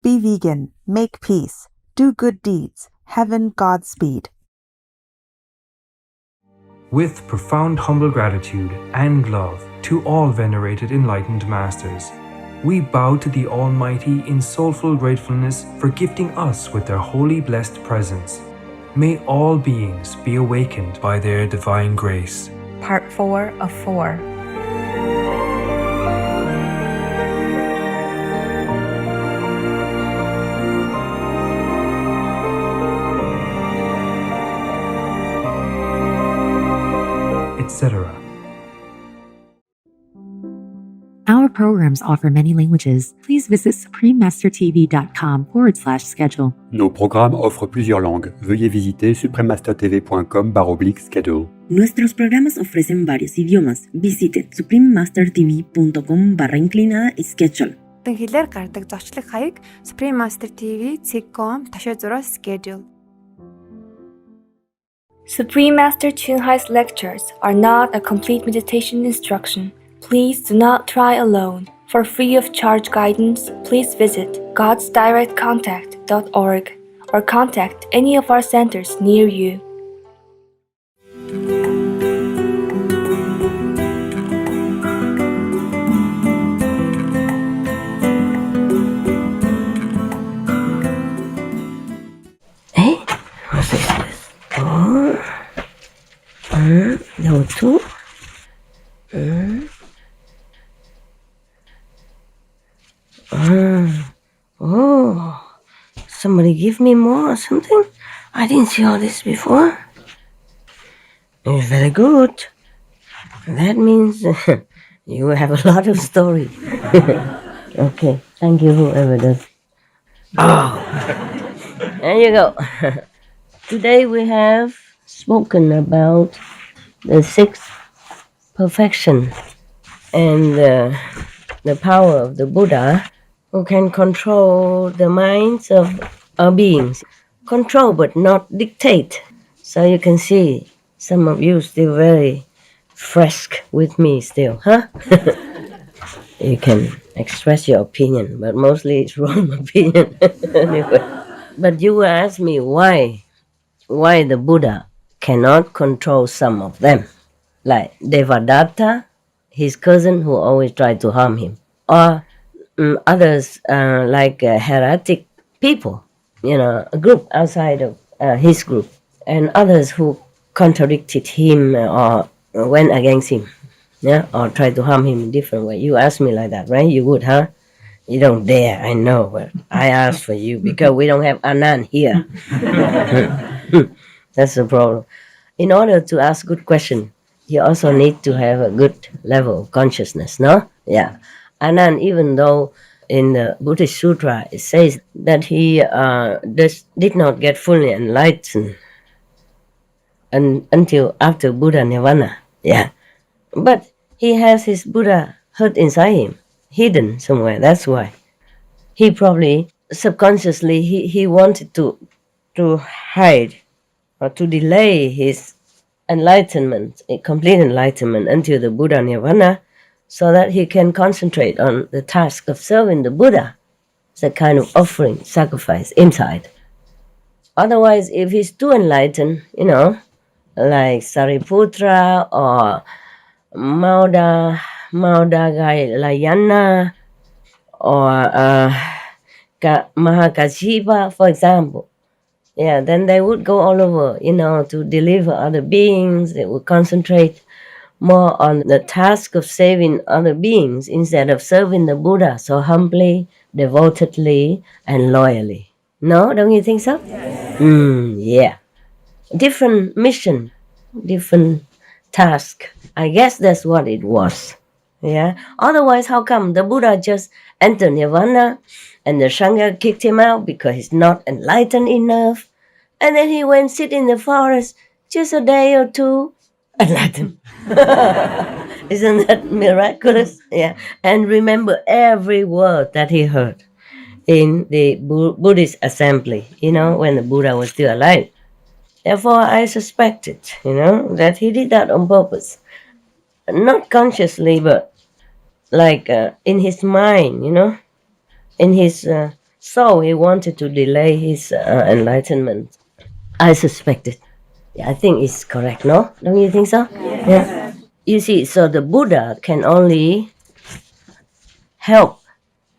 Be vegan, make peace, do good deeds, heaven Godspeed. With profound humble gratitude and love to all venerated enlightened masters, we bow to the Almighty in soulful gratefulness for gifting us with their holy blessed presence. May all beings be awakened by their divine grace. Part 4 of 4. Etc. Our programs offer many languages. Please visit suprememastertv.com/schedule. Nos programmes offrent plusieurs langues. Veuillez visiter suprememastertv.com/schedule. Nuestros programas ofrecen varios idiomas. Visite suprememastertv.com/schedule. Тэн хэлээр гардаг зочлог хаяг suprememastertv.com/schedule. Supreme Master Chunhai's lectures are not a complete meditation instruction. Please do not try alone. For free of charge guidance, please visit godsdirectcontact.org or contact any of our centers near you. Hey, what's this? No two. Oh, somebody give me more or something? I didn't see all this before. It's very good. That means you have a lot of story. Okay, thank you whoever does. Oh, there you go. Today we have spoken about the sixth perfection and the power of the Buddha who can control the minds of our beings. Control but not dictate. So you can see some of you still very fresh with me still, huh? You can express your opinion, but mostly it's wrong opinion. Anyway. But you will ask me why the Buddha cannot control some of them. Like Devadatta, his cousin who always tried to harm him. Or others like heretic people, a group outside of his group. And others who contradicted him or went against him. Yeah, or tried to harm him in different way. You ask me like that, right? You would, huh? You don't dare, I know, but I asked for you because we don't have Anand here. That's the problem. In order to ask good question, you also need to have a good level of consciousness, no? Yeah. Anand, even though in the Buddhist Sutra it says that he did not get fully enlightened until after Buddha Nirvana. Yeah. But he has his Buddha heart inside him, hidden somewhere. That's why. He probably subconsciously he wanted to hide or to delay his enlightenment, a complete enlightenment until the Buddha Nirvana, so that he can concentrate on the task of serving the Buddha. It's a kind of offering, sacrifice inside. Otherwise, if he's too enlightened, like Sariputra or Maudagalayana or Mahakashipa, for example, then they would go all over, to deliver other beings. They would concentrate more on the task of saving other beings instead of serving the Buddha so humbly, devotedly, and loyally. No, don't you think so? Yeah. Different mission, different task. I guess that's what it was. Yeah. Otherwise, how come the Buddha just entered Nirvana and the Sangha kicked him out because he's not enlightened enough? And then he went sit in the forest just a day or two, enlightened. Isn't that miraculous? Yeah. And remember every word that he heard in the Buddhist assembly, when the Buddha was still alive. Therefore, I suspected, that he did that on purpose. Not consciously, but like in his mind, in his So he wanted to delay his enlightenment. I suspect it. Yeah, I think it's correct, no? Don't you think so? Yeah. You see, so the Buddha can only help,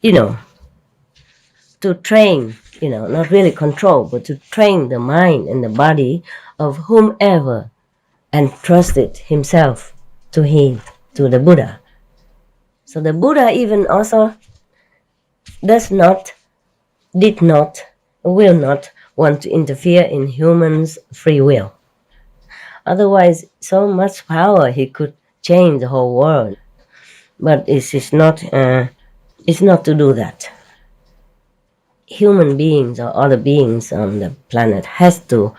to train, not really control, but to train the mind and the body of whomever entrusted himself to him, to the Buddha. So the Buddha even also did not, will not want to interfere in humans' free will. Otherwise, so much power, he could change the whole world. But it's not to do that. Human beings or other beings on the planet has to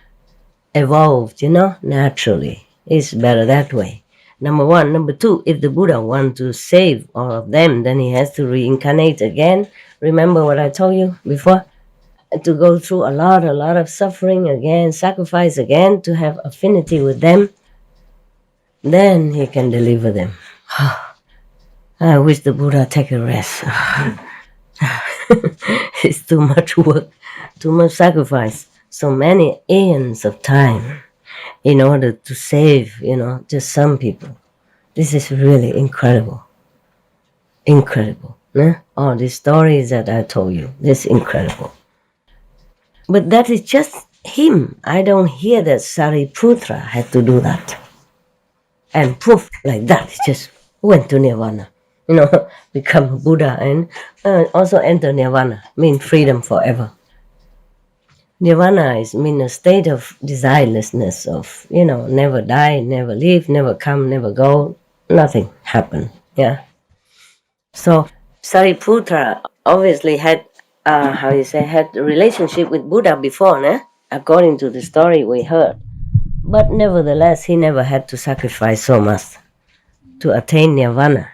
evolve, naturally. It's better that way. Number one. Number two, if the Buddha wants to save all of them, then he has to reincarnate again. Remember what I told you before? To go through a lot of suffering again, sacrifice again, to have affinity with them. Then he can deliver them. I wish the Buddha take a rest. It's too much work, too much sacrifice, so many aeons of time in order to save, just some people. This is really incredible. Incredible. Né? All these stories that I told you, this is incredible. But that is just him. I don't hear that Sariputra had to do that. And poof, like that, he just went to Nirvana. Become a Buddha and also enter Nirvana, mean freedom forever. Nirvana mean a state of desirelessness, of, never die, never leave, never come, never go, nothing happen, yeah. So Sariputra obviously had, had a relationship with Buddha before, né? According to the story we heard. But nevertheless, he never had to sacrifice so much to attain Nirvana.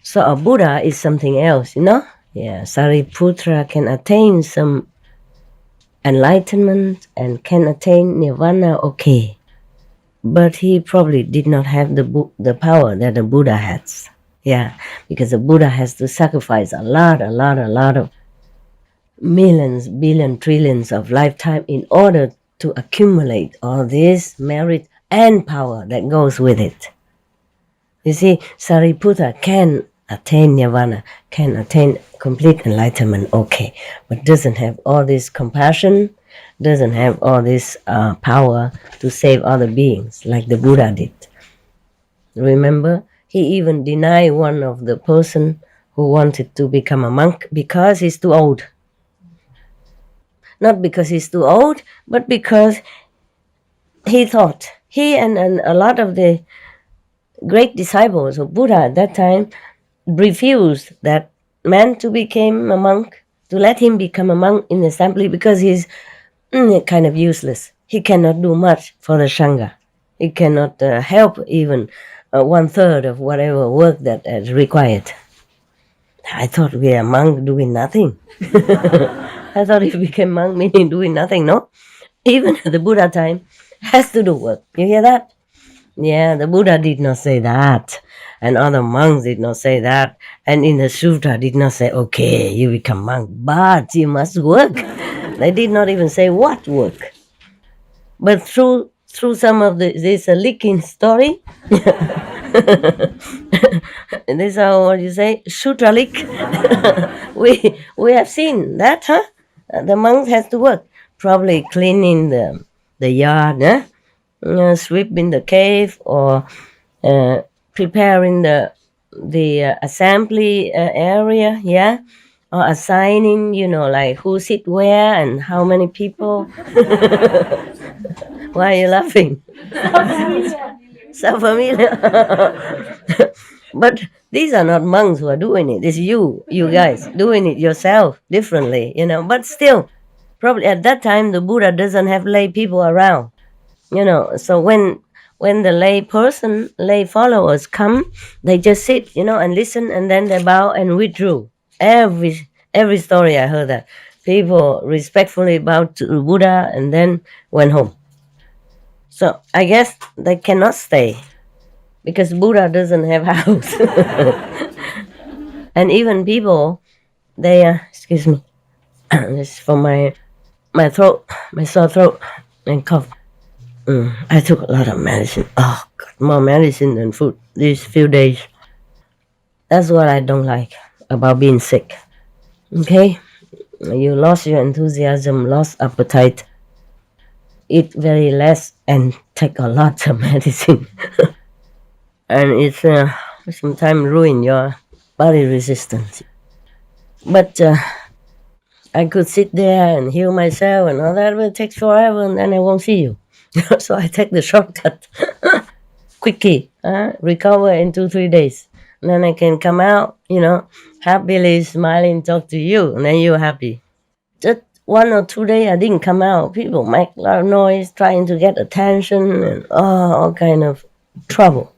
So a Buddha is something else, Yeah, Sariputra can attain some enlightenment and can attain Nirvana, okay. But he probably did not have the power that the Buddha has. Yeah, because the Buddha has to sacrifice a lot of millions, billion, trillions of lifetime in order to accumulate all this merit and power that goes with it. You see, Sariputra can attain Nirvana, can attain complete enlightenment, okay, but doesn't have all this compassion, doesn't have all this power to save other beings like the Buddha did. Remember, he even denied one of the person who wanted to become a monk because he's too old. Not because he's too old, but because he thought, he and a lot of the great disciples of Buddha at that time refused that man to become a monk, to let him become a monk in the assembly, because he's kind of useless. He cannot do much for the Sangha. He cannot help even 1/3 of whatever work that is required. I thought we are monk doing nothing. I thought if we became monk meaning doing nothing, no? Even at the Buddha time has to do work. You hear that? Yeah, the Buddha did not say that. And other monks did not say that. And in the Sutra did not say, okay, you become monk, but you must work. They did not even say what work. But through some of this leaking story, and this is what you say, Sutra leak, we have seen that, huh? The monks has to work, probably cleaning the yard, sweeping the cave, or preparing the assembly area, yeah, or assigning, like who sit where and how many people. Why are you laughing? So familiar. But these are not monks who are doing it. It's you guys doing it yourself differently, But still, probably at that time the Buddha doesn't have lay people around, So when the lay followers come, they just sit, and listen, and then they bow and withdrew. Every story I heard that people respectfully bowed to the Buddha and then went home. So I guess they cannot stay because Buddha doesn't have house. And even people they excuse me, this is for my throat, my sore throat and cough. I took a lot of medicine. Oh God, more medicine than food these few days. That's what I don't like about being sick. Okay, you lost your enthusiasm, lost appetite, eat very less, and take a lot of medicine, and it's sometimes ruin your body resistance. But I could sit there and heal myself, and all that will take forever, and then I won't see you. So I take the shortcut, quickie, recover in 2-3 days. And then I can come out, happily smiling, talk to you, and then you're happy. Just 1 or 2 days I didn't come out. People make a lot of noise, trying to get attention, and all kind of trouble.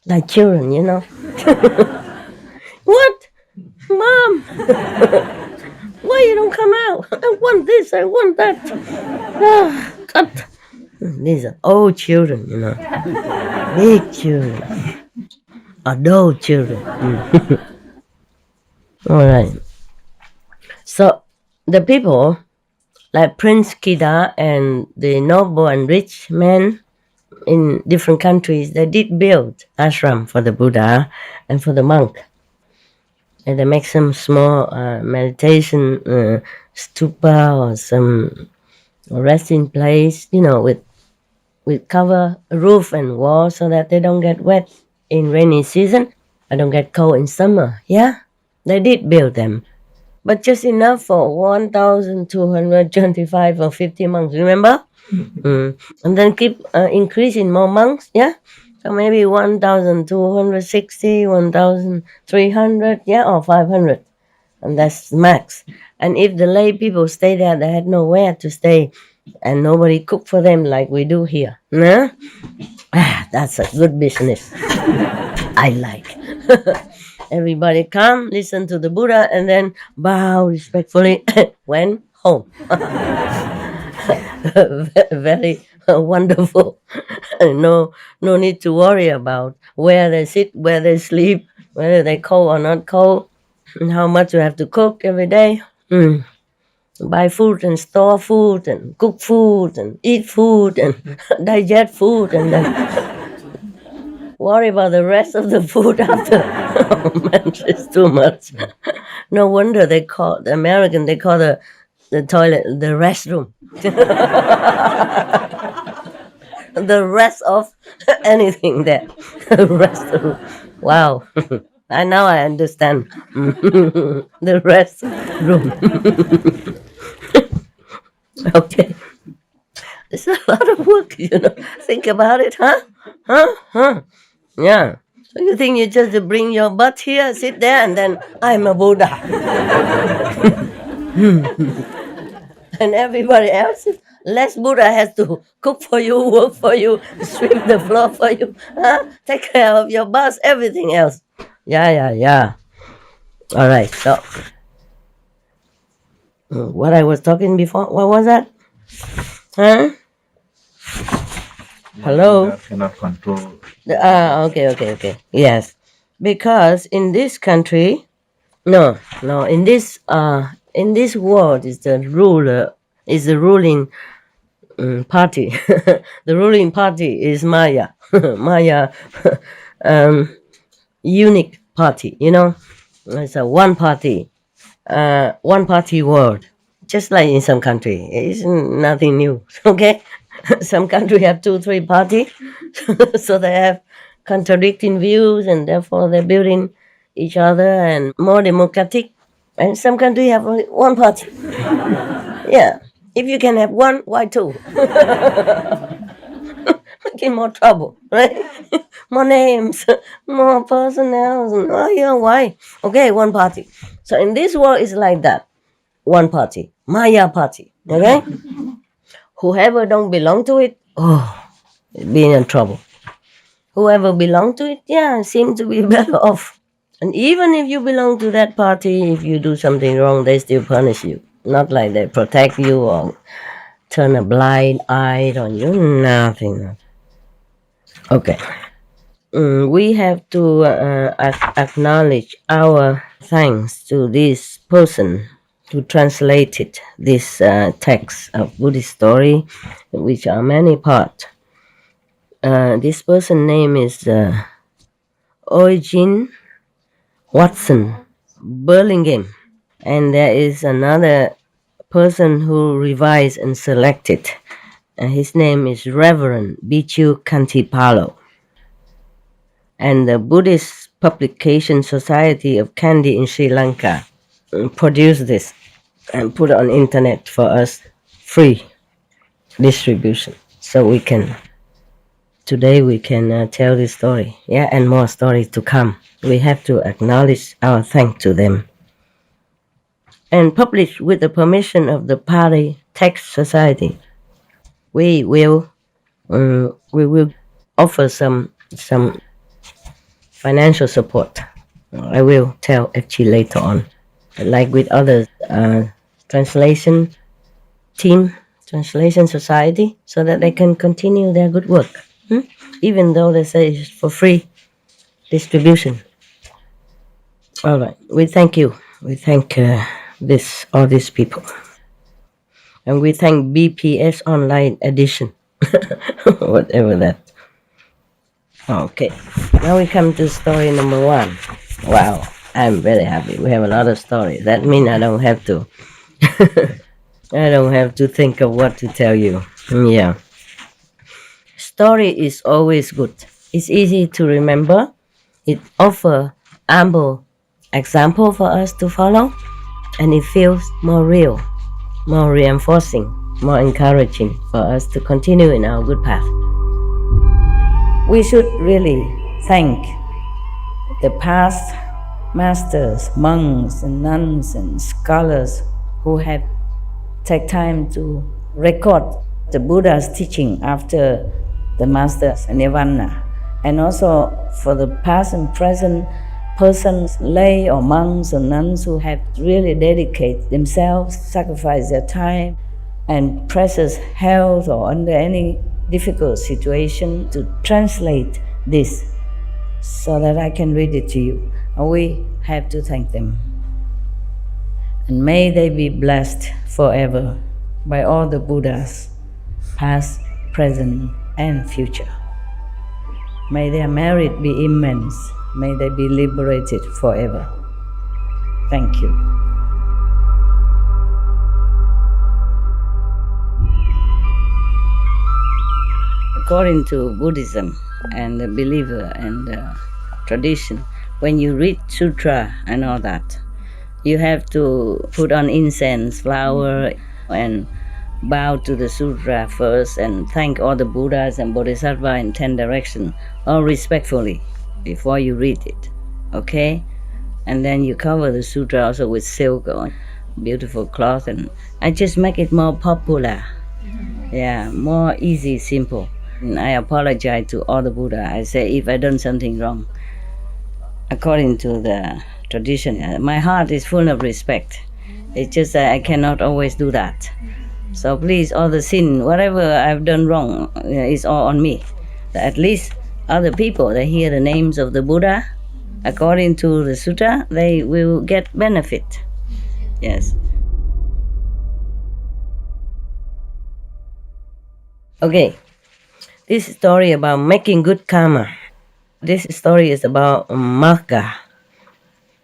Like children, What? Mom! Why you don't come out? I want this, I want that. God. These are old children, Big children. Adult children. All right. So the people, like Prince Kida and the noble and rich men in different countries, they did build ashram for the Buddha and for the monk. And they make some small meditation stupa or some resting place, with cover, roof and wall so that they don't get wet in rainy season. I don't get cold in summer. Yeah, they did build them. But just enough for 1,225 or 50 monks, remember? And then keep increasing more monks, yeah? So maybe 1,260, 1,300, or 500. And that's max. And if the lay people stay there, they had nowhere to stay. And nobody cook for them like we do here. No? That's a good business. I like. Everybody come, listen to the Buddha, and then bow respectfully, went home. Very wonderful. No need to worry about where they sit, where they sleep, whether they cold or not cold, and how much you have to cook every day. Buy food and store food and cook food and eat food and digest food and then worry about the rest of the food after. Oh man, it's too much. No wonder they call the toilet the restroom. The rest of anything there. The restroom. Wow. Now I understand. The rest room. Okay. It's a lot of work, Think about it, huh? Yeah. So you think you just bring your butt here, sit there, and then I'm a Buddha. And everybody else, less Buddha has to cook for you, work for you, sweep the floor for you, take care of your bus, everything else. Yeah. All right, so what I was talking before, what was that? Huh? Hello? Buddha cannot control. Okay. Yes. Because in this country, in this world is the ruling party. The ruling party is Maya. Maya unique party, It's a one party world. Just like in some country. It's nothing new. Okay? Some country have 2-3 parties. So they have contradicting views and therefore they're building each other and more democratic. And some country have only one party. Yeah. If you can have one, why two? Making more trouble, right? More names, more personnel. Why? Okay, one party. So in this world, it's like that. One party. Maya party. Okay? Whoever don't belong to it, being in trouble. Whoever belong to it, seem to be better off. And even if you belong to that party, if you do something wrong, they still punish you. Not like they protect you or turn a blind eye on you. Nothing. Okay. We have to acknowledge our thanks to these person who translated this text of Buddhist story, which are many parts. This person's name is Eugene Watson Burlingame, and there is another person who revised and selected. His name is Reverend Bichu Kantipalo. And the Buddhist Publication Society of Kandy in Sri Lanka produced this and put it on internet for us, free distribution. So today we can tell this story, and more stories to come. We have to acknowledge our thanks to them. And published with the permission of the Pali Text Society. We will offer some financial support. I will tell actually later on, like with other translation society, so that they can continue their good work, even though they say it's for free distribution. All right, we thank you. We thank all these people, and we thank BPS Online Edition, whatever that. Okay, now we come to story number 1. Wow, I'm very happy. We have a lot of stories. That means I don't have to I don't have to think of what to tell you. Yeah. Story is always good. It's easy to remember. It offers ample example for us to follow, and it feels more real, more reinforcing, more encouraging for us to continue in our good path. We should really thank the past masters, monks and nuns and scholars who have taken time to record the Buddha's teaching after the master's nirvana, and also for the past and present persons, lay or monks or nuns who have really dedicated themselves, sacrificed their time and precious health or under any difficult situation to translate this so that I can read it to you. We have to thank them. And may they be blessed forever by all the Buddhas, past, present, and future. May their merit be immense. May they be liberated forever. Thank you. According to Buddhism and the believer and the tradition, when you read sutra and all that, you have to put on incense, flower, and bow to the sutra first and thank all the Buddhas and Bodhisattvas in 10 directions, all respectfully, before you read it, okay? And then you cover the sutra also with silk or beautiful cloth, and I just make it more popular. Yeah, more easy, simple. And I apologize to all the Buddha. I say if I done something wrong, according to the tradition, my heart is full of respect. It's just that I cannot always do that. So please, all the sin, whatever I've done wrong, is all on me. At least other people, they hear the names of the Buddha, according to the sutta, they will get benefit. Yes. Okay. This story about making good karma. This story is about Magha.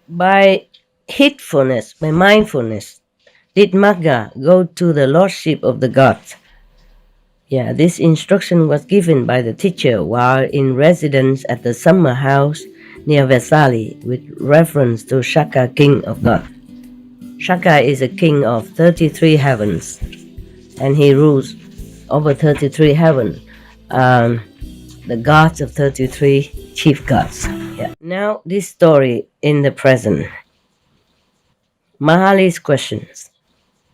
By heedfulness, by mindfulness, did Magha go to the lordship of the gods? Yeah, this instruction was given by the teacher while in residence at the summer house near Vesali with reference to Shaka, king of God. Shaka is a king of 33 heavens, and he rules over 33 heavens. The gods of 33 chief gods. Yeah. Now this story in the present. Mahali's questions.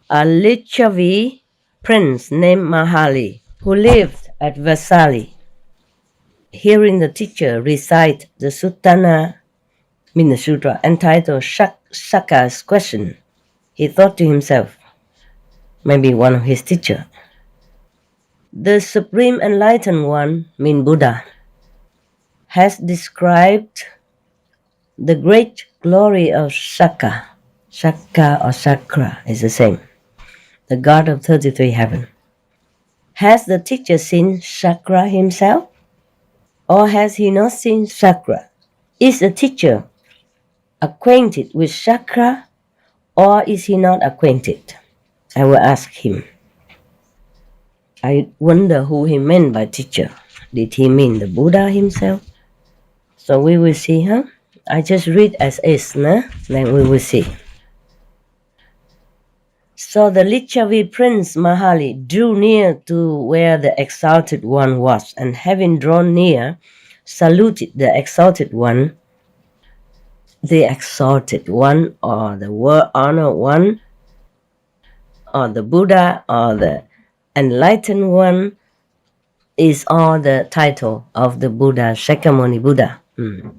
A Lichavi prince named Mahali, who lived at Vesali, hearing the teacher recite the Sutra entitled Shaka's question, he thought to himself, maybe one of his teachers, the Supreme Enlightened One, mean Buddha, has described the great glory of Shaka Shaka or Chakra is the same. The god of 33 heaven. Has the teacher seen Chakra himself? Or has he not seen Chakra? Is the teacher acquainted with Chakra, or is he not acquainted? I will ask him. I wonder who he meant by teacher. Did he mean the Buddha himself? So we will see, huh? I just read as is, nah? Then we will see. So the Lichavi prince Mahali drew near to where the exalted one was, and having drawn near, saluted the exalted one, or the word honored one, or the Buddha, or the enlightened one, is all the title of the Buddha, Shakyamuni Buddha,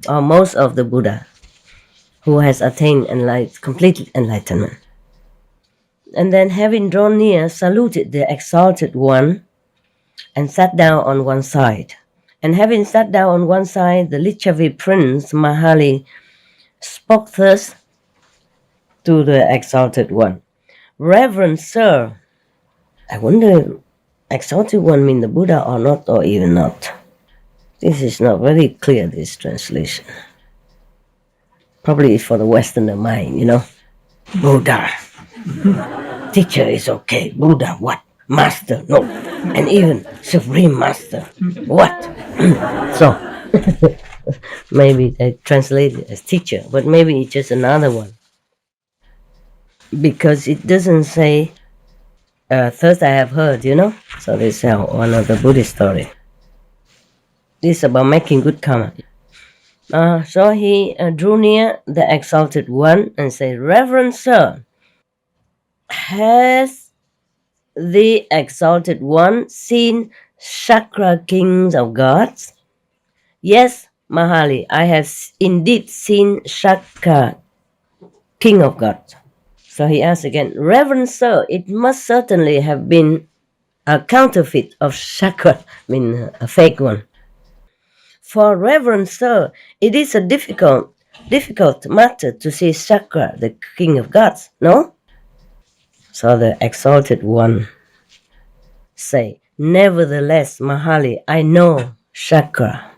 or most of the Buddha who has attained complete enlightenment. And then having drawn near, saluted the exalted one and sat down on one side. And having sat down on one side, the Lichavi prince Mahali spoke thus to the exalted one. Reverend sir, I wonder exalted one mean the Buddha or not, or even not. This is not very clear, this translation. Probably it's for the Westerner mind, Buddha. Teacher is okay. Buddha, what? Master, no. And even Supreme Master, what? So, maybe they translate it as teacher, but maybe it's just another one. Because it doesn't say, first I have heard, So this is one of the Buddhist story. This is about making good karma. So he drew near the exalted one and said, Reverend sir, has the exalted one seen Chakra kings of gods? Yes, Mahali, I have indeed seen Chakra king of gods. So he asked again, Reverend sir, it must certainly have been a counterfeit of Chakra, a fake one. For Reverend sir, it is a difficult matter to see Chakra, the king of gods, no? So the exalted one say, Nevertheless, Mahali, I know Chakra.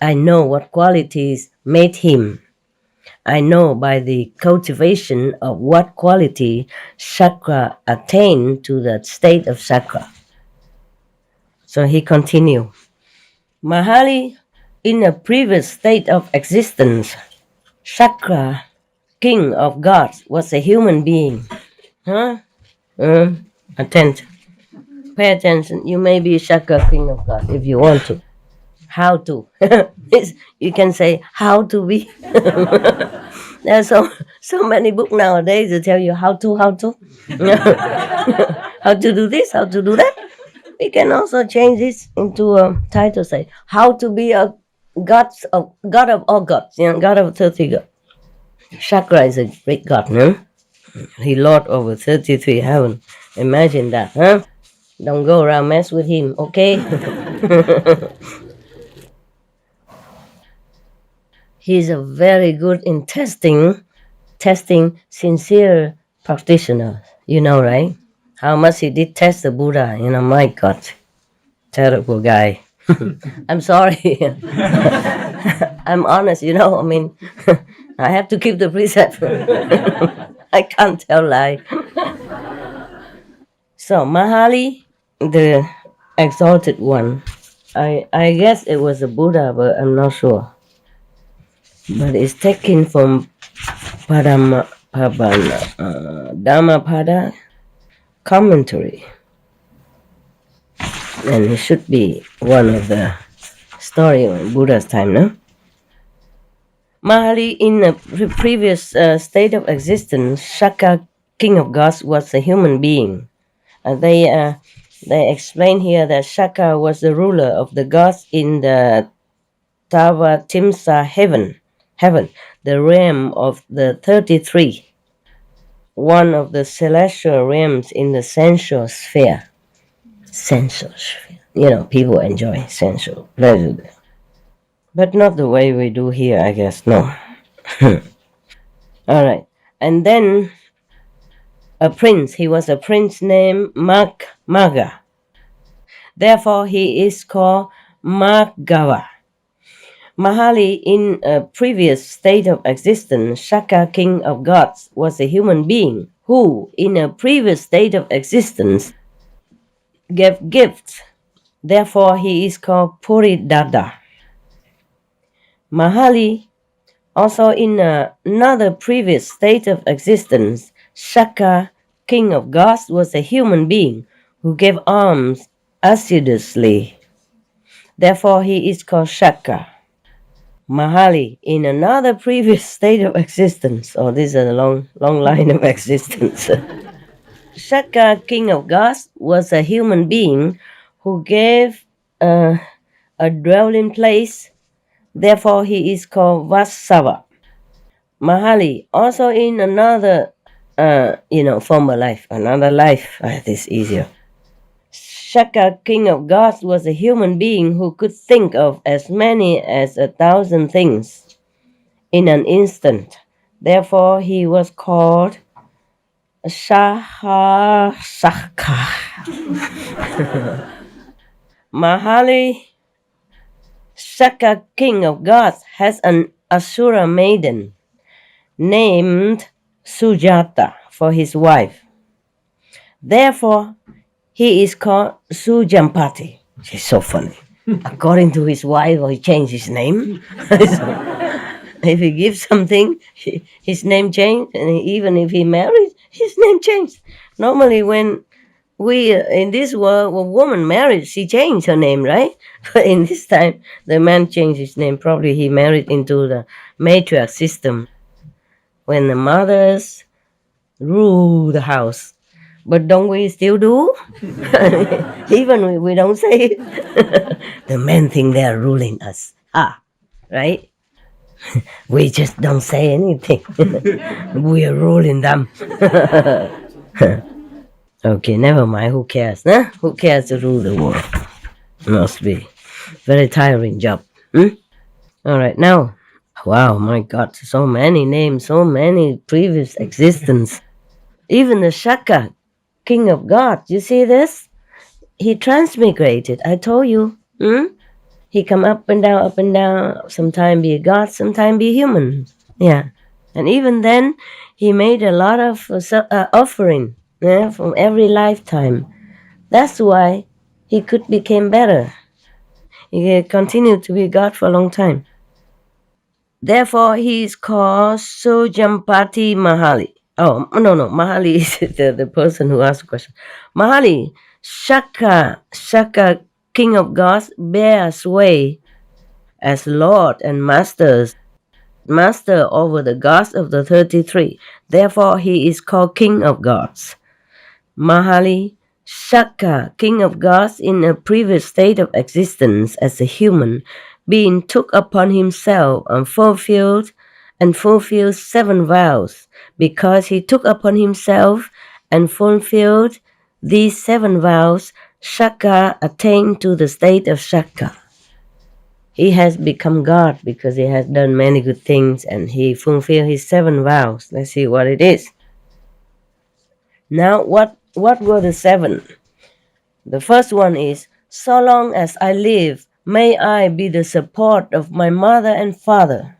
I know what qualities made him. I know by the cultivation of what quality Chakra attained to the state of Chakra. So he continued, Mahali, in a previous state of existence, Chakra, king of gods, was a human being. Attention. Pay attention. You may be Chakra, king of God, if you want to. How to? You can say how to be. There are so many books nowadays that tell you how to. How to do this, how to do that. We can also change this into a title, say how to be a god of all gods, God of 30 gods. Chakra is a great god, no? He lord over 33 heaven. Imagine that, huh? Don't go around mess with him, okay? He's a very good in testing sincere practitioner. You know, right? How much he did test the Buddha. My God. Terrible guy. I'm sorry. I'm honest, I have to keep the precept. I can't tell lie. So Mahali, the exalted one, I guess it was a Buddha, but I'm not sure. But it's taken from Dhammapada commentary. And it should be one of the story of Buddha's time, no? Mahali, in a previous state of existence, Shaka, king of gods, was a human being. They explain here that Shaka was the ruler of the gods in the Tavatimsa heaven, the realm of the 33, one of the celestial realms in the sensual sphere. People enjoy sensual pleasure. But not the way we do here, I guess, no. All right. And then a prince, he was a prince named Magha. Therefore, he is called Magha. Mahali, in a previous state of existence, Shaka, king of gods, was a human being who, in a previous state of existence, gave gifts. Therefore, he is called Puridada. Mahali, also in another previous state of existence, Shaka, king of gods, was a human being who gave alms assiduously. Therefore, he is called Shaka. Mahali, in another previous state of existence, this is a long line of existence. Shaka, king of gods, was a human being who gave a dwelling place. Therefore, he is called Vasava. Mahali, also in another, former life, another life. This is easier. Shaka, king of gods, was a human being who could think of as many as 1,000 things in an instant. Therefore, he was called Shahasaka. Mahali, Shaka, king of gods, has an Asura maiden named Sujata for his wife. Therefore, he is called Sujampati. She's so funny. According to his wife, he changed his name. If he gives something, his name changed, and even if he married, his name changed. Normally, when we in this world, when a woman married, she changed her name, right? But in this time, the man changed his name. Probably he married into the matriarch system, when the mothers rule the house. But don't we still do? Even we don't say it. The men think they are ruling us. Right? We just don't say anything. We are ruling them. Okay, never mind. Who cares? Huh? Who cares to rule the world? Must be very tiring job. All right, now. Wow, my God, so many names, so many previous existence. Even the Shaka, king of God, you see this? He transmigrated, I told you. He come up and down, sometimes be a god, sometimes be human. Yeah. And even then, he made a lot of offering from every lifetime. That's why he could become better. He continued to be God for a long time. Therefore, he is called Sujampati Mahali. Oh, no, Mahali is the person who asked the question. Mahali, Shaka, king of gods, bear sway as Lord and master over the gods of the 33. Therefore, he is called King of Gods. Mahali, Shaka, king of gods, in a previous state of existence as a human being, took upon himself and fulfilled 7 vows. Because he took upon himself and fulfilled these 7 vows, Shaka attained to the state of Shaka. He has become God because he has done many good things and he fulfilled his 7 vows. Let's see what it is. Now, what were the 7? The first one is, so long as I live, may I be the support of my mother and father.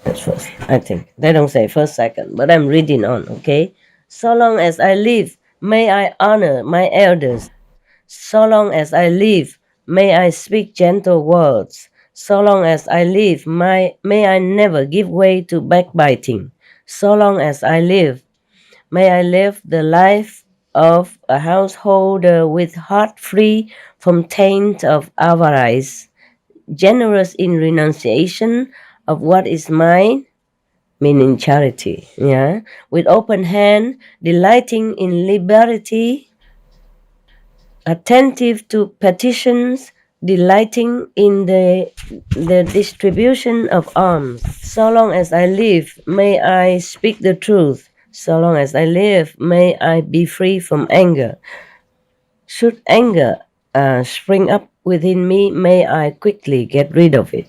That's first, I think. They don't say first, second, but I'm reading on, okay? So long as I live, may I honor my elders. So long as I live, may I speak gentle words. So long as I live, may I never give way to backbiting. So long as I live, may I live the life of a householder with heart free from taint of avarice, generous in renunciation of what is mine, meaning charity, with open hand, delighting in liberty, attentive to petitions, delighting in the distribution of alms. So long as I live, may I speak the truth. So long as I live, may I be free from anger. Should anger spring up within me, may I quickly get rid of it.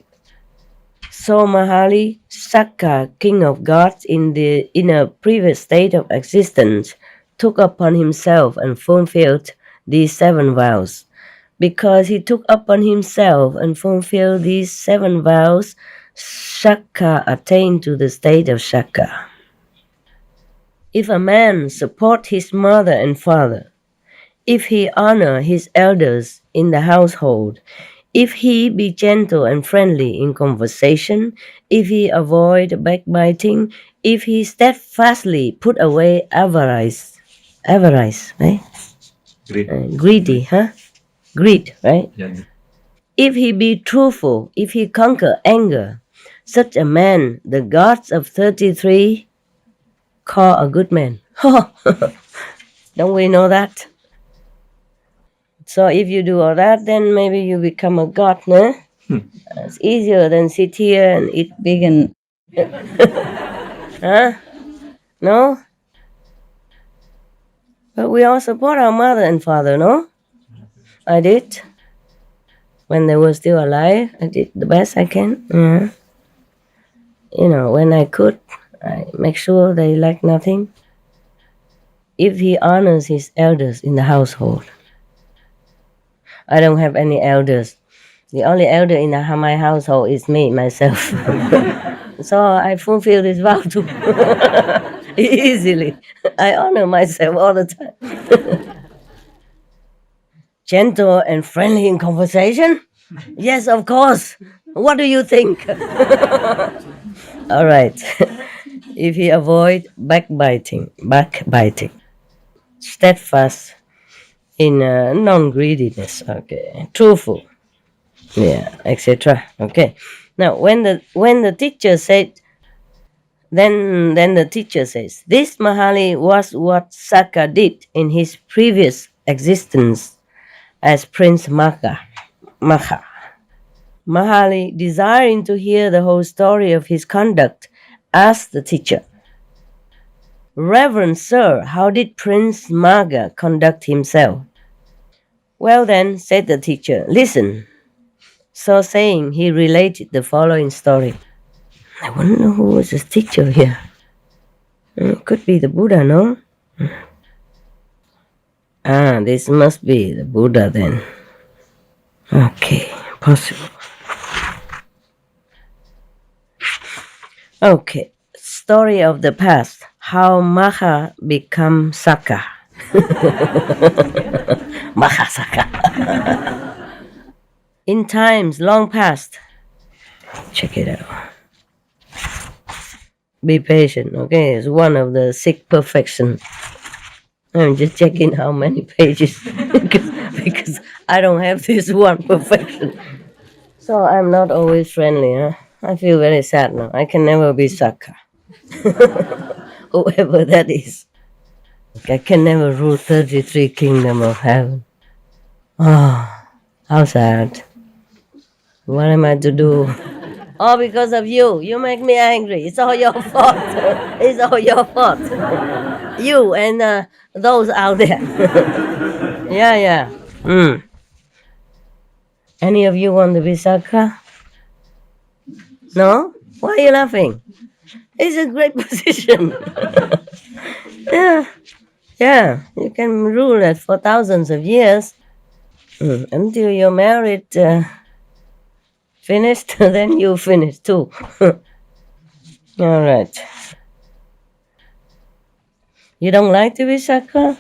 So Mahali, Sakka, king of gods in a previous state of existence, took upon himself and fulfilled these 7 vows. Because he took upon himself and fulfilled these 7 vows, Shakka attained to the state of Shakka. If a man support his mother and father, if he honor his elders in the household, if he be gentle and friendly in conversation, if he avoid backbiting, if he steadfastly put away avarice, right? Greedy, huh? Greed, right? Yeah. If he be truthful, if he conquer anger, such a man the gods of 33 call a good man. Don't we know that? So if you do all that, then maybe you become a god, no? It's easier than sit here and eat vegan. Huh? No? But we all support our mother and father, no? I did. When they were still alive, I did the best I can. Yeah. You know, when I could, I make sure they lack nothing. If he honors his elders in the household. I don't have any elders. The only elder in my household is me, myself. So I fulfill this vow too. Easily. I honor myself all the time. Gentle and friendly in conversation? Yes, of course. What do you think? All right. If he avoid backbiting, steadfast in non-greediness, okay, truthful, yeah, etc. Okay. Now, when the teacher said, then the teacher says, this Mahali was what Sakka did in his previous existence as Prince Magha. Mahali, desiring to hear the whole story of his conduct, asked the teacher, Reverend Sir, how did Prince Magha conduct himself? Well then, said the teacher, listen. So saying, he related the following story. I wonder who was his teacher here. It could be the Buddha, no? This must be the Buddha then. Okay, possible. Okay, story of the past. How Magha become Sakka. Magha Sakka. In times long past. Check it out. Be patient, okay? It's one of the 6 perfection. I'm just checking how many pages because I don't have this one perfection. So I'm not always friendly, huh? I feel very sad now. I can never be Sakka. Whoever that is. I can never rule 33 kingdom of heaven. Oh, how sad. What am I to do? All because of you. You make me angry. It's all your fault. It's all your fault. You and those out there. Yeah. Any of you want to be Sakka? No? Why are you laughing? It's a great position. Yeah. You can rule it for thousands of years. Until you're married, finished, then you finish too. All right. You don't like to be Sakka?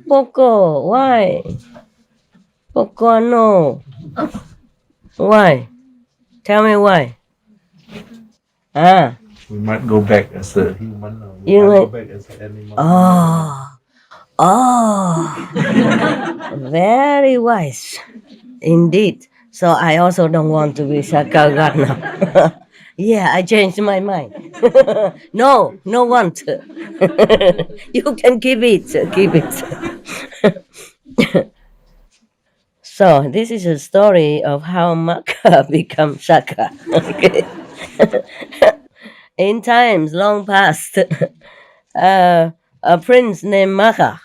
Poco, why? Poco, no. Why? Tell me why. We might go back as a human. Or we You might go might- back as an animal. Very wise. Indeed. So I also don't want to be Sakka God now. Yeah, I changed my mind. No want. You can keep it. So this is a story of how Magha becomes Sakka. Okay. In times long past, a prince named Magha,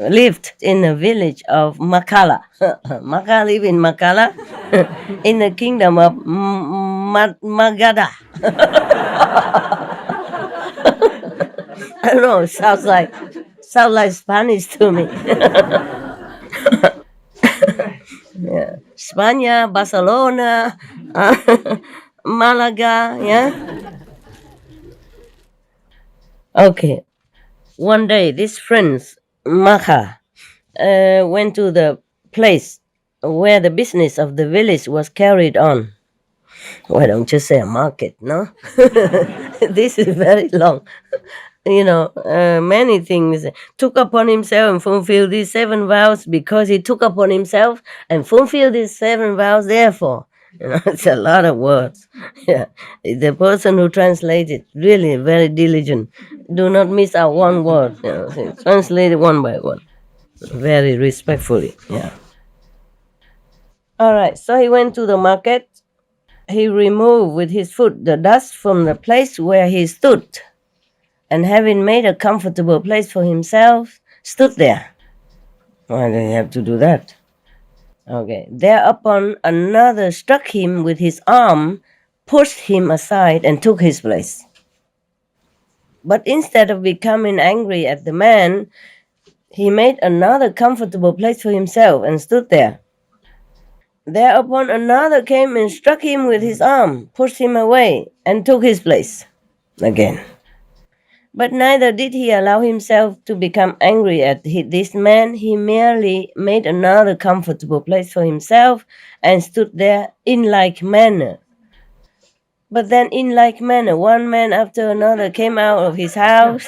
lived in the village of Makala. Magha lived in Makala in the kingdom of Magada. I don't know, sounds like Spanish to me. Yeah. España, Barcelona, Malaga, yeah. Okay. One day, these friends, Magha, went to the place where the business of the village was carried on. Why don't you say a market, no? This is very long. Many things. Took upon himself and fulfilled these 7 vows because he took upon himself and fulfilled these 7 vows, therefore. It's a lot of words. Yeah. The person who translated, really very diligent. Do not miss out one word. Translate it one by one. Very respectfully. Yeah. All right. So he went to the market. He removed with his foot the dust from the place where he stood, and having made a comfortable place for himself, stood there. Why did he have to do that? Okay. Thereupon another struck him with his arm, pushed him aside, and took his place. But instead of becoming angry at the man, he made another comfortable place for himself and stood there. Thereupon another came and struck him with his arm, pushed him away, and took his place again. But neither did he allow himself to become angry at this man. He merely made another comfortable place for himself and stood there in like manner. But then in like manner, one man after another came out of his house,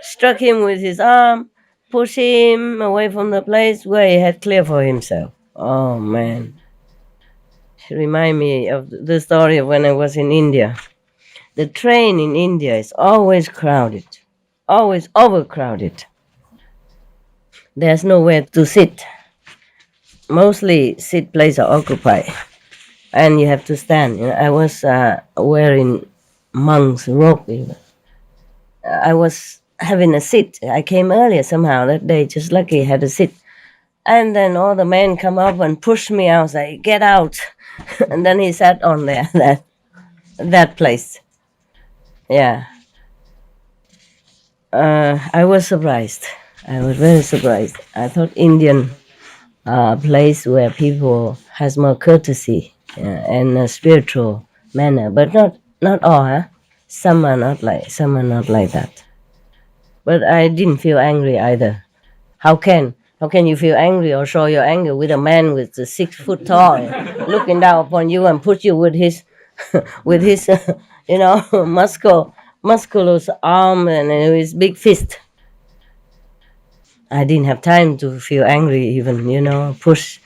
struck him with his arm, pushed him away from the place where he had cleared for himself. Oh, man. It reminds me of the story of when I was in India. The train in India is always crowded, always overcrowded. There's nowhere to sit. Mostly seat places are occupied, and you have to stand. I was wearing monk's robe. I was having a seat. I came earlier somehow that day, just lucky I had a seat. And then all the men come up and push me out, say, "Get out." And then he sat on there, that place. Yeah. I was surprised. I was very surprised. I thought Indian place where people has more courtesy and a spiritual manner, but not all. Huh? Some are not like that. But I didn't feel angry either. How can you feel angry or show your anger with a man with 6 foot tall looking down upon you and push you with his musculous arm and his big fist? I didn't have time to feel angry even, push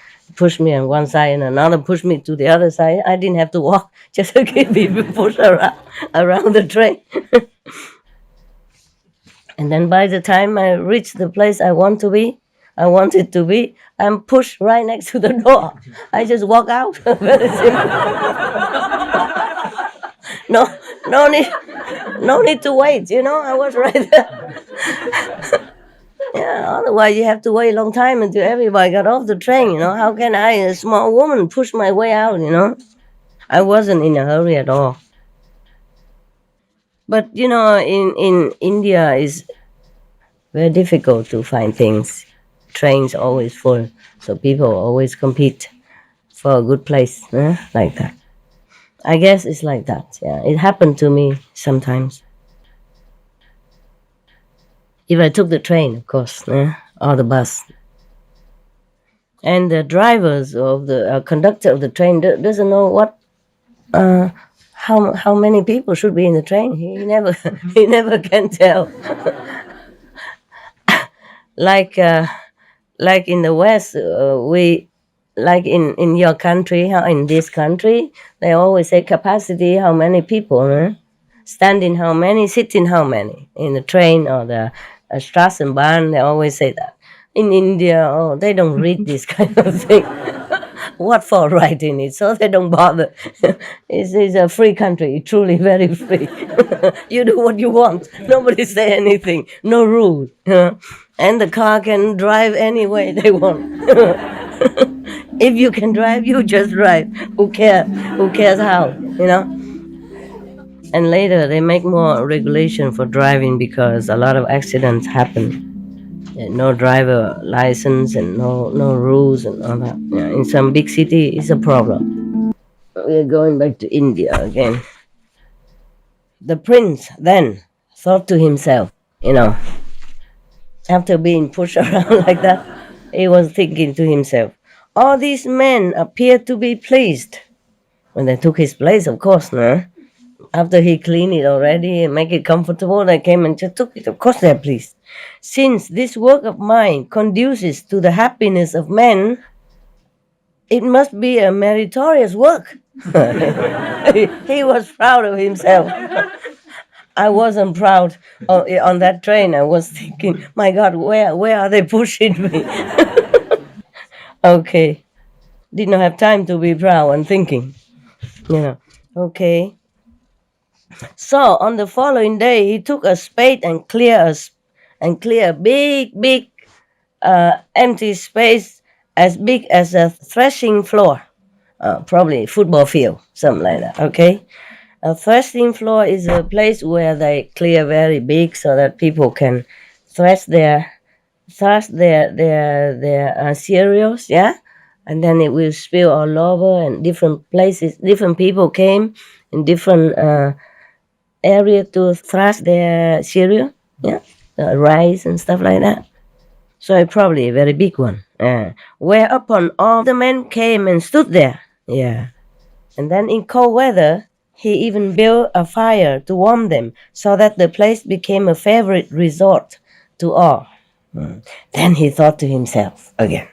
me on one side and another push me to the other side. I didn't have to walk, just keep people push around the train. And then by the time I reached the place I wanted to be, I'm pushed right next to the door. I just walk out. Very simple. No need to wait, I was right there. Yeah, otherwise you have to wait a long time until everybody got off the train, How can I, a small woman, push my way out, I wasn't in a hurry at all. But, in India is very difficult to find things. Trains always full, so people always compete for a good place, like that. I guess it's like that, yeah. It happened to me sometimes. If I took the train, of course, or the bus. And the drivers of the conductor of the train doesn't know what, how many people should be in the train. He never can tell. Like in the West, like in your country, in this country, they always say capacity, how many people, stand in how many, sit in how many, in the train or the Straßenbahn, they always say that. In India, they don't read this kind of thing. What for writing it? So they don't bother. It's a free country, truly very free. You do what you want. Nobody say anything. No rule. And the car can drive any way they want. If you can drive, you just drive. Who cares? Who cares how? And later they make more regulation for driving because a lot of accidents happen. No driver license and no rules and all that. In some big city, it's a problem. We're going back to India again. The prince then thought to himself, after being pushed around like that, he was thinking to himself, all these men appear to be pleased. When they took his place, of course, no? After he cleaned it already and make it comfortable, they came and just took it. Of course they're pleased. Since this work of mine conduces to the happiness of men, it must be a meritorious work. He was proud of himself. I wasn't proud on that train. I was thinking, my God, where are they pushing me? Okay. Did not have time to be proud and thinking. Okay. So on the following day, he took a spade and clear a big empty space as big as a threshing floor, probably football field, something like that. Okay, a threshing floor is a place where they clear very big so that people can thresh their cereals, and then it will spill all over, and different places, different people came in different area to thrash their cereal, rice and stuff like that. So it's probably a very big one. Whereupon all the men came and stood there. And then in cold weather, he even built a fire to warm them, so that the place became a favorite resort to all. Then he thought to himself again,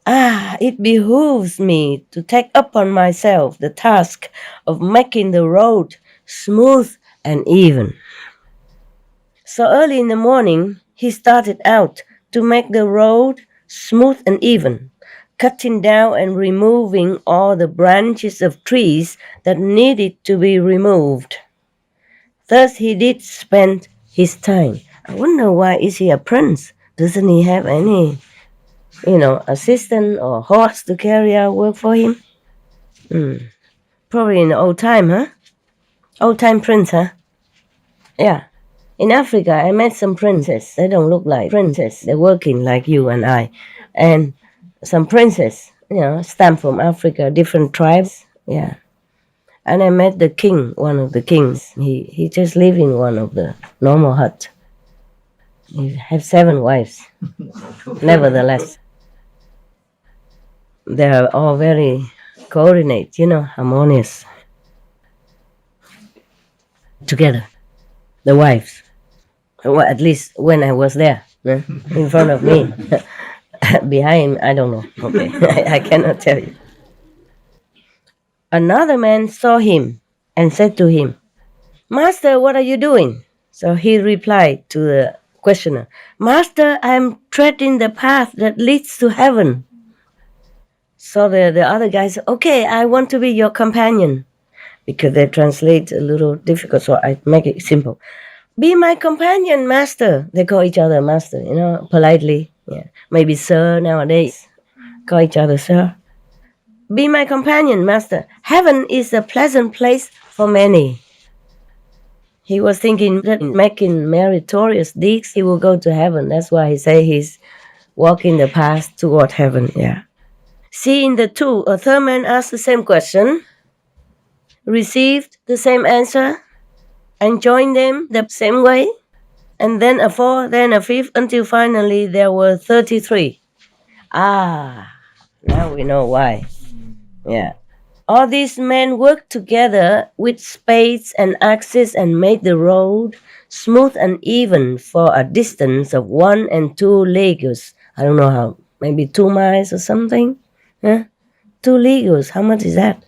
it behooves me to take upon myself the task of making the road smooth and even. So early in the morning, he started out to make the road smooth and even, cutting down and removing all the branches of trees that needed to be removed. Thus he did spend his time. I wonder, why is he a prince? Doesn't he have any, assistant or horse to carry out work for him? Probably in the old time, huh? Old time prince, huh? Yeah. In Africa, I met some princes. They don't look like princes. They're working like you and I. And some princes, stem from Africa, different tribes. Yeah. And I met the king, one of the kings. He just lived in one of the normal huts. He had 7 wives. Nevertheless, they are all very coordinated, harmonious. Together, the wives. Well, at least when I was there, in front of me. Behind, I don't know. Okay, I cannot tell you. Another man saw him and said to him, Master, what are you doing? So he replied to the questioner, Master, I am treading the path that leads to heaven. So the other guy said, okay, I want to be your companion. Because they translate a little difficult, so I make it simple. Be my companion, master. They call each other master, politely. Yeah. Maybe sir nowadays. Call each other sir. Be my companion, master. Heaven is a pleasant place for many. He was thinking that making meritorious deeds, he will go to heaven. That's why he say he's walking the path toward heaven. Yeah. Seeing the two, a third man asked the same question, received the same answer, and joined them the same way, and then a fourth, then a fifth, until finally there were 33. Now we know why. Yeah. All these men worked together with spades and axes and made the road smooth and even for a distance of 1 and 2 leagues. I don't know how, maybe 2 miles or something. 2 leagues, how much is that?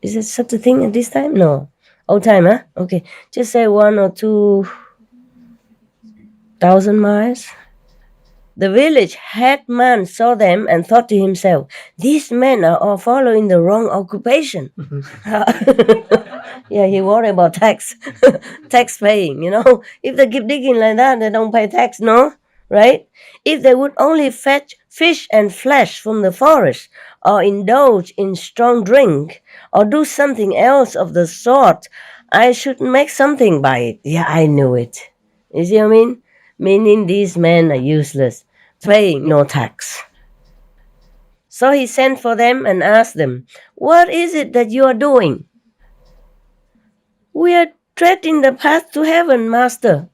Is it such a thing at this time? No. Old time, huh? Okay. Just say 1 or 2,000 miles. The village headman saw them and thought to himself, these men are all following the wrong occupation. Yeah, he worried about tax, tax paying, If they keep digging like that, they don't pay tax, no? Right? If they would only fetch fish and flesh from the forest, or indulge in strong drink, or do something else of the sort, I should make something by it. Yeah, I knew it. You see what I mean? Meaning these men are useless, paying no tax. So he sent for them and asked them, "What is it that you are doing?" "We are treading the path to heaven, master."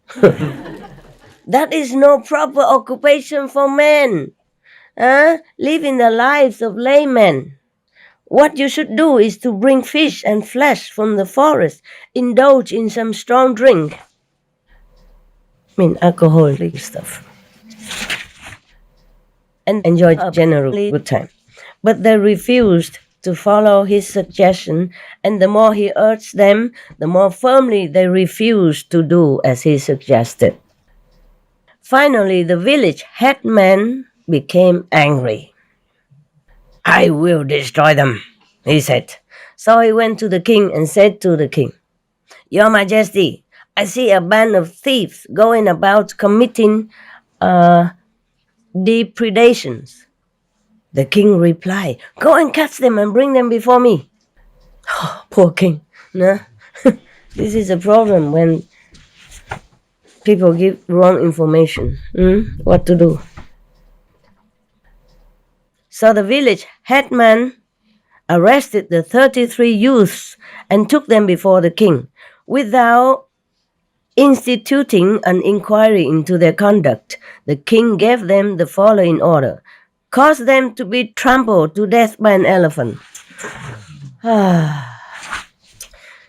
"That is no proper occupation for men, living the lives of laymen. What you should do is to bring fish and flesh from the forest, indulge in some strong drink." Alcoholic stuff. And enjoy a generally good time. But they refused to follow his suggestion, and the more he urged them, the more firmly they refused to do as he suggested. Finally, the village headman became angry. "I will destroy them," he said. So he went to the king and said to the king, "Your Majesty, I see a band of thieves going about committing depredations." The king replied, "Go and catch them and bring them before me." Oh, poor king. No? This is a problem when people give wrong information. What to do? So the village headman arrested the 33 youths and took them before the king without instituting an inquiry into their conduct. The king gave them the following order: cause them to be trampled to death by an elephant.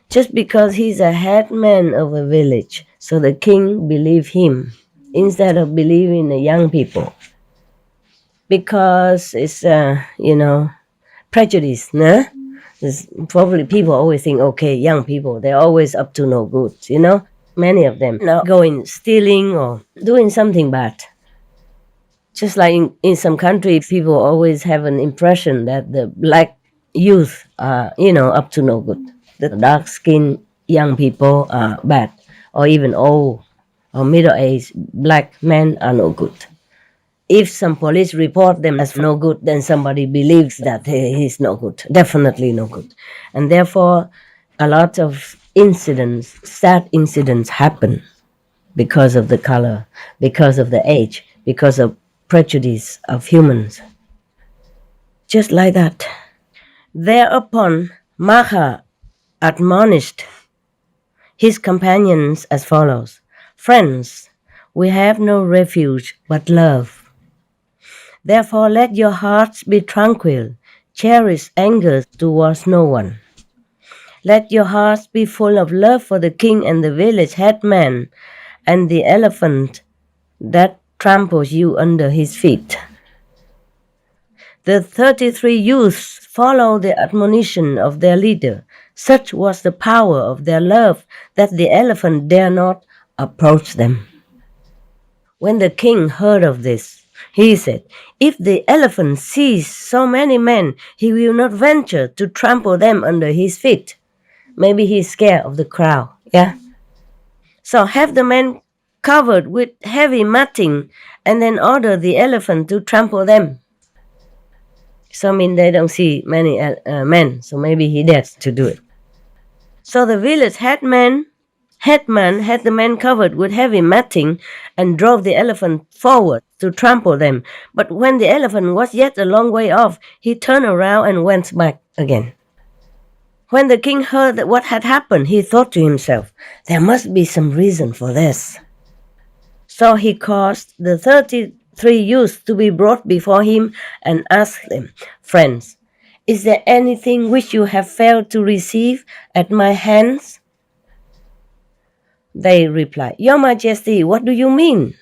Just because he's a headman of a village, so the king believed him instead of believing the young people. Because it's, prejudice, no? Probably people always think, okay, young people, they're always up to no good, Many of them now going stealing or doing something bad. Just like in some countries, people always have an impression that the black youth are, up to no good. The dark-skinned young people are bad, or even old or middle-aged black men are no good. If some police report them as no good, then somebody believes that he's no good, definitely no good. And therefore, a lot of sad incidents happen because of the color, because of the age, because of prejudice of humans. Just like that. Thereupon, Magha admonished his companions as follows: "Friends, we have no refuge but love. Therefore let your hearts be tranquil, cherish anger towards no one. Let your hearts be full of love for the king and the village headman and the elephant that tramples you under his feet." The 33 youths followed the admonition of their leader. Such was the power of their love that the elephant dare not approach them. When the king heard of this, he said, "If the elephant sees so many men, he will not venture to trample them under his feet." Maybe he's scared of the crowd, yeah? "So have the men covered with heavy matting and then order the elephant to trample them." So they don't see many men, so maybe he dares to do it. So the village headman had the men covered with heavy matting and drove the elephant forward to trample them. But when the elephant was yet a long way off, he turned around and went back again. When the king heard that what had happened, he thought to himself, there must be some reason for this. So he caused the 33 youths to be brought before him and asked them, "Friends, is there anything which you have failed to receive at my hands?" They replied, "Your Majesty, what do you mean?"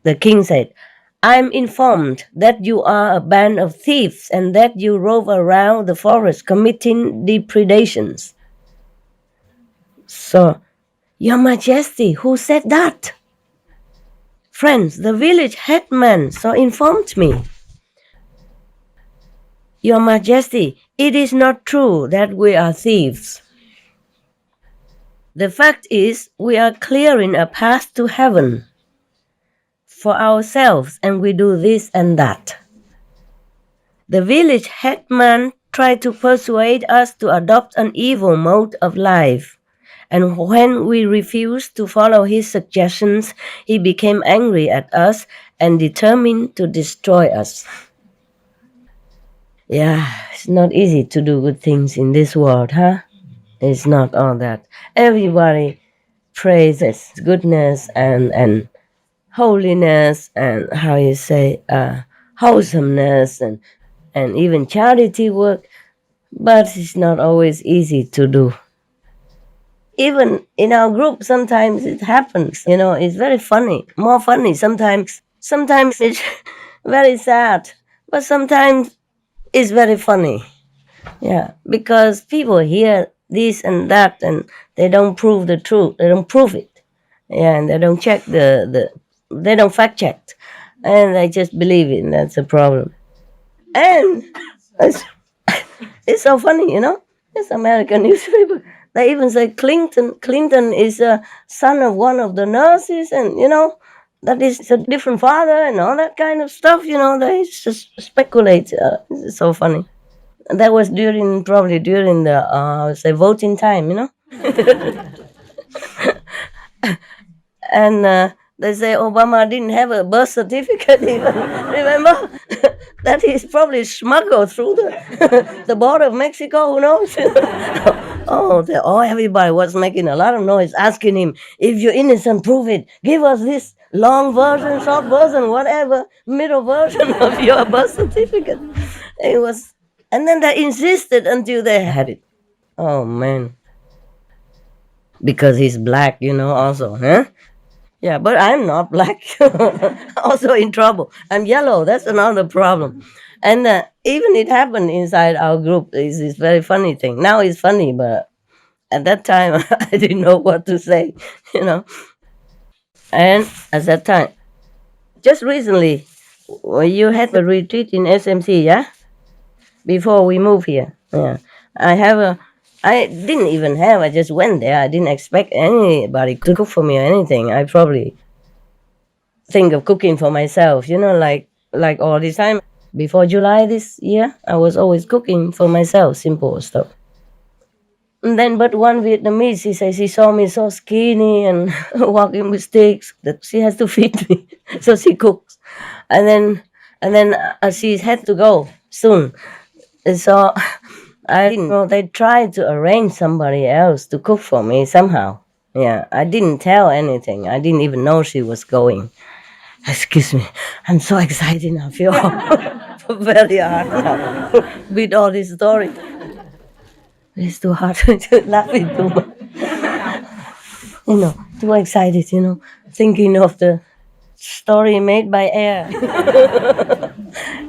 The king said, "I'm informed that you are a band of thieves and that you rove around the forest committing depredations." So, "Your Majesty, who said that?" "Friends, the village headman so informed me." "Your Majesty, it is not true that we are thieves." The fact is, we are clearing a path to heaven for ourselves, and we do this and that. The village headman tried to persuade us to adopt an evil mode of life, and when we refused to follow his suggestions, he became angry at us and determined to destroy us. Yeah, it's not easy to do good things in this world, huh? It's not all that. Everybody praises goodness and holiness and how you say wholesomeness and even charity work, but it's not always easy to do. Even in our group, sometimes it happens. It's very funny, more funny sometimes. Sometimes it's very sad, but sometimes it's very funny. Yeah, because people hear this and that, and they don't prove the truth. They don't prove it. Yeah, and they don't check they don't fact check, and they just believe it. And that's a problem. And it's so funny, It's American newspaper. They even say Clinton is a son of one of the nurses, and that is a different father and all that kind of stuff. They just speculate. It's so funny. That was probably during the voting time, and they say Obama didn't have a birth certificate even. Remember? That he's probably smuggled through the border of Mexico. Who knows? Everybody was making a lot of noise, asking him, if you're innocent, prove it. Give us this long version, short version, whatever, middle version of your birth certificate. And then they insisted until they had it. Oh, man. Because he's black, also, huh? Yeah, but I'm not black. Also in trouble. I'm yellow. That's another problem. And even it happened inside our group. It's this very funny thing. Now it's funny, but at that time, I didn't know what to say, And at that time, just recently, you had a retreat in SMC, yeah? Before we moved here. Yeah. I didn't even have, I just went there. I didn't expect anybody to cook for me or anything. I probably think of cooking for myself, like all this time. Before July this year, I was always cooking for myself, simple stuff. And then, but one Vietnamese, she says she saw me so skinny and walking with sticks that she has to feed me. So she cooks. And then she had to go soon. And so I didn't know. They tried to arrange somebody else to cook for me somehow. Yeah, I didn't tell anything. I didn't even know she was going. Excuse me, I'm so excited now. I feel very hard now with all this story. It's too hard to laughing too much. Too excited, thinking of the story made by air.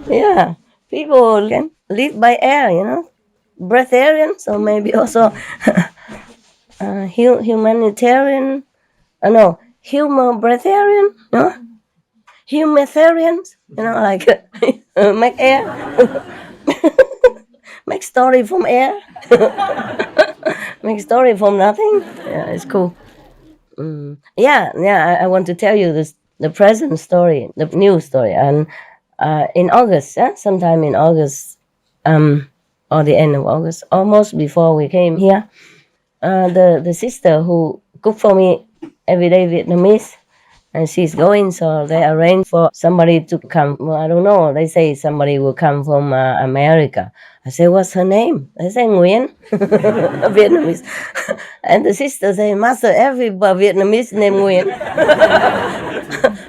Yeah, people can live by air, breatharians, or maybe also humanitarian, humor breatharian, humanitarians, like make air, make story from air, make story from nothing. Yeah, it's cool. I want to tell you the present story, the new story, and in August, sometime in August, or the end of August, almost before we came here, the sister who cooked for me everyday Vietnamese, and she's going, so they arranged for somebody to come. Well, I don't know. They say somebody will come from America. I say, what's her name? They say Nguyen, Vietnamese. And the sister say, Master, every Vietnamese named Nguyen.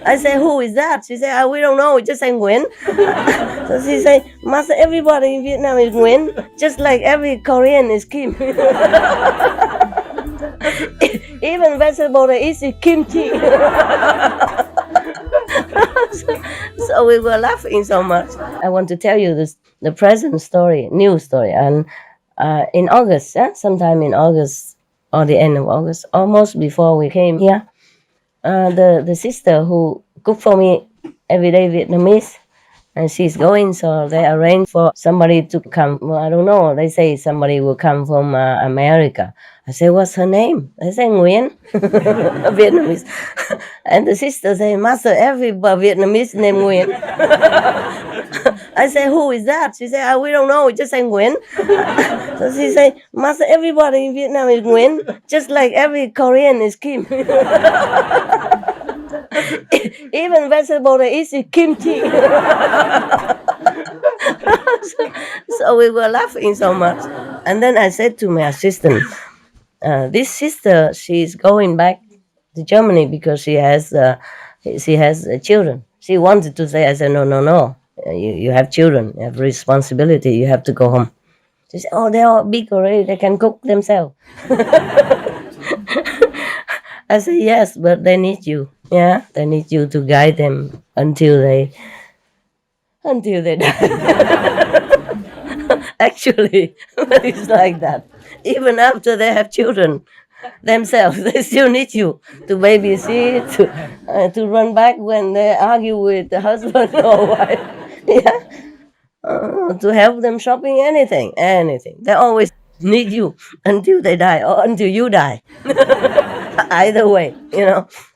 I say, who is that? She say, we don't know. We just say Nguyen. So she say, Master, everybody in Vietnam is Nguyen, just like every Korean is Kim. Even vegetable they eat is kimchi. So we were laughing so much. I want to tell you the present story, new story. And in August, sometime in August or the end of August, almost before we came here, the sister who cooked for me everyday Vietnamese, And she's going, so they arrange for somebody to come. Well, I don't know. They say somebody will come from America. I say, what's her name? They say Nguyen, Vietnamese. And the sister say, Master, every Vietnamese named Nguyen. I say, who is that? She say, we don't know. We just say Nguyen. So she say, Master, everybody in Vietnam is Nguyen, just like every Korean is Kim. Even vegetable they eat is kimchi. So we were laughing so much. And then I said to my assistant, this sister, she's going back to Germany because she has children. She wanted to say, I said, no. You have children, you have responsibility, you have to go home. She said, oh, they're all big already, they can cook themselves. I said, yes, but they need you. Yeah, they need you to guide them until they die. Actually, it's like that. Even after they have children themselves, they still need you to babysit, to run back when they argue with the husband or wife. Yeah, to help them shopping, anything. They always need you until they die or until you die. Either way,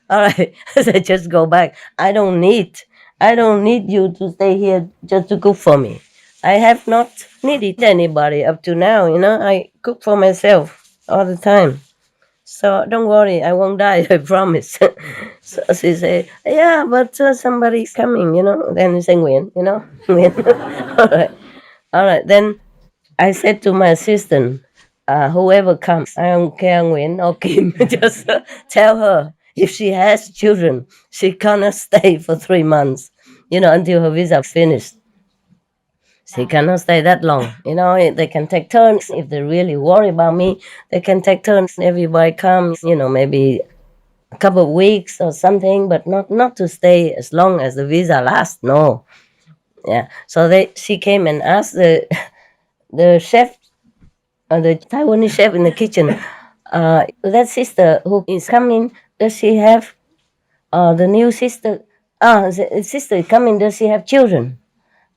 All right, so just go back. I don't need you to stay here just to cook for me. I have not needed anybody up to now. I cook for myself all the time. So don't worry, I won't die. I promise. So she say, yeah, but somebody's coming. Then you say Nguyen. Nguyen. All right. Then I said to my assistant, whoever comes, I don't care Nguyen or Kim, just tell her if she has children, she cannot stay for 3 months, until her visa finished. She cannot stay that long. They can take turns. If they really worry about me, they can take turns. Everybody comes, maybe a couple of weeks or something, but not to stay as long as the visa lasts. No. Yeah. So she came and asked the chef, the Taiwanese chef in the kitchen, that sister who is coming, does she have the new sister? The sister is coming, does she have children?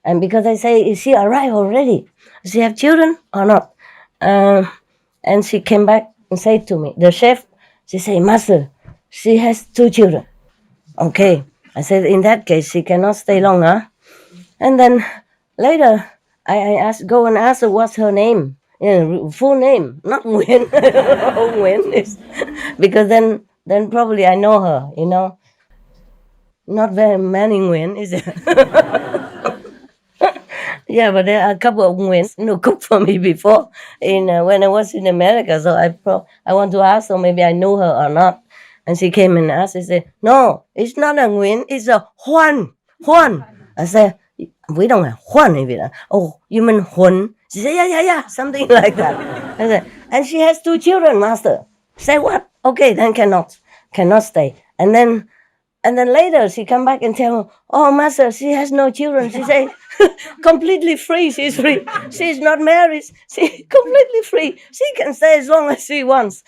And because I say, is she arrived already? Does she have children or not? And she came back and said to me, the chef, she said, Master, she has 2 children. Okay. I said, in that case, she cannot stay long, huh? And then later, I go and ask her what's her name. Full name, not Nguyen. Nguyen is, because then probably I know her, Not very many Nguyen, is it? Yeah, but there are a couple of Nguyens who cooked for me before when I was in America. So I want to ask her, maybe I knew her or not. And she came and asked, she said, no, it's not a Nguyen, it's a Juan. I said, we don't have Juan in Vietnam. Oh, you mean Huân? She said, yeah, something like that. I said, and she has 2 children, Master. Say what? Okay, then cannot stay. And then later she come back and tell me, oh, Master, she has no children. She say, completely free. She's free. She's not married. She's completely free. She can stay as long as she wants.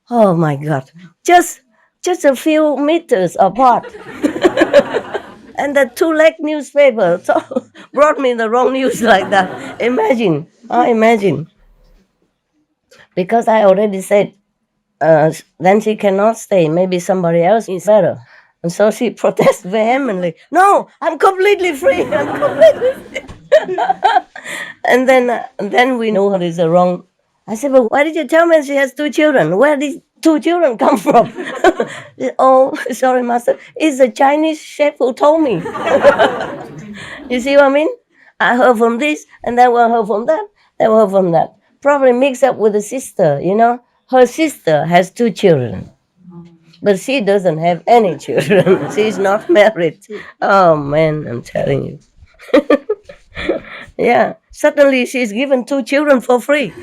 Oh my God, just a few meters apart. And the 2-leg newspaper brought me the wrong news like that. Imagine. Because I already said, then she cannot stay. Maybe somebody else is better. And so she protests vehemently. No, I'm completely free. And then we know it is wrong. I said, but why did you tell me she has 2 children? Where did 2 children come from? Oh, sorry, Master. It's a Chinese chef who told me. You see what I mean? I heard from this, and then one heard from that, then one heard from that. Probably mixed up with the sister, Her sister has 2 children. But she doesn't have any children. She's not married. Oh, man, I'm telling you. Yeah, suddenly she's given 2 children for free.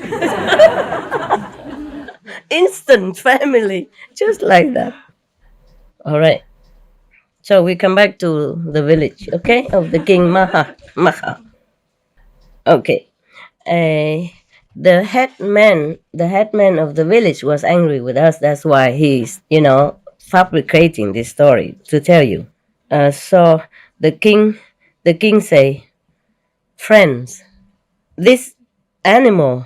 Instant family, just like that. All right. So we come back to the village, okay, of the king Magha. Okay. The headman of the village was angry with us. That's why he's, fabricating this story to tell you. So the king The king say, friends, this animal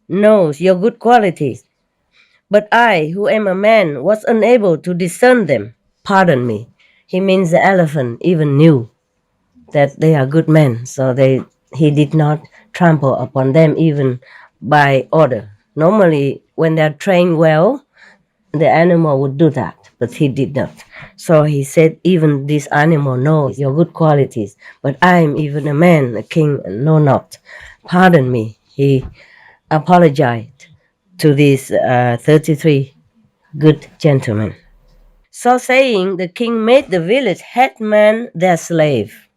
knows your good qualities, but I, who am a man, was unable to discern them. Pardon me. He means the elephant even knew that they are good men, so he did not trample upon them even by order. Normally, when they're trained well, the animal would do that, but he did not. So he said, even this animal knows your good qualities, but I am even a man, a king, and know not. Pardon me. He apologized to these 33 good gentlemen. So saying, the king made the village headman their slave.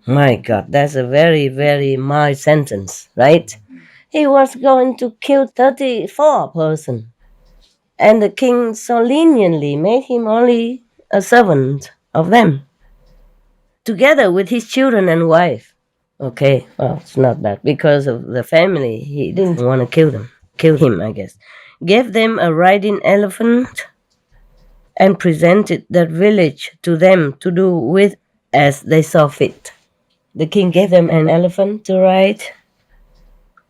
My God, that's a very, very mild sentence, right? He was going to kill 34 persons. And the king so leniently made him only a servant of them, together with his children and wife. Okay, well, it's not bad. Because of the family, he didn't want to kill him, I guess. Gave them a riding elephant and presented that village to them to do with as they saw fit. The king gave them an elephant to ride,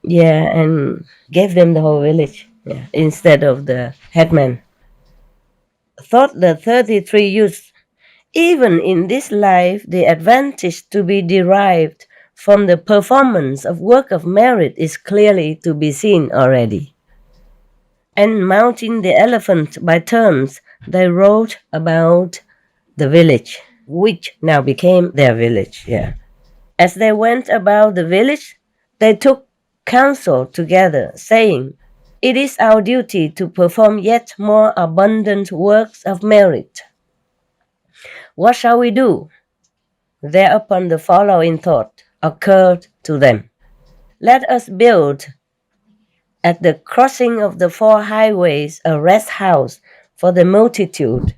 and gave them the whole village instead of the headman. Thought the 33 youths, even in this life, the advantage to be derived from the performance of work of merit is clearly to be seen already. And mounting the elephant by turns, they rode about the village, which now became their village. As they went about the village, they took counsel together, saying, it is our duty to perform yet more abundant works of merit. What shall we do? Thereupon the following thought occurred to them. Let us build at the crossing of the 4 highways a rest house for the multitude,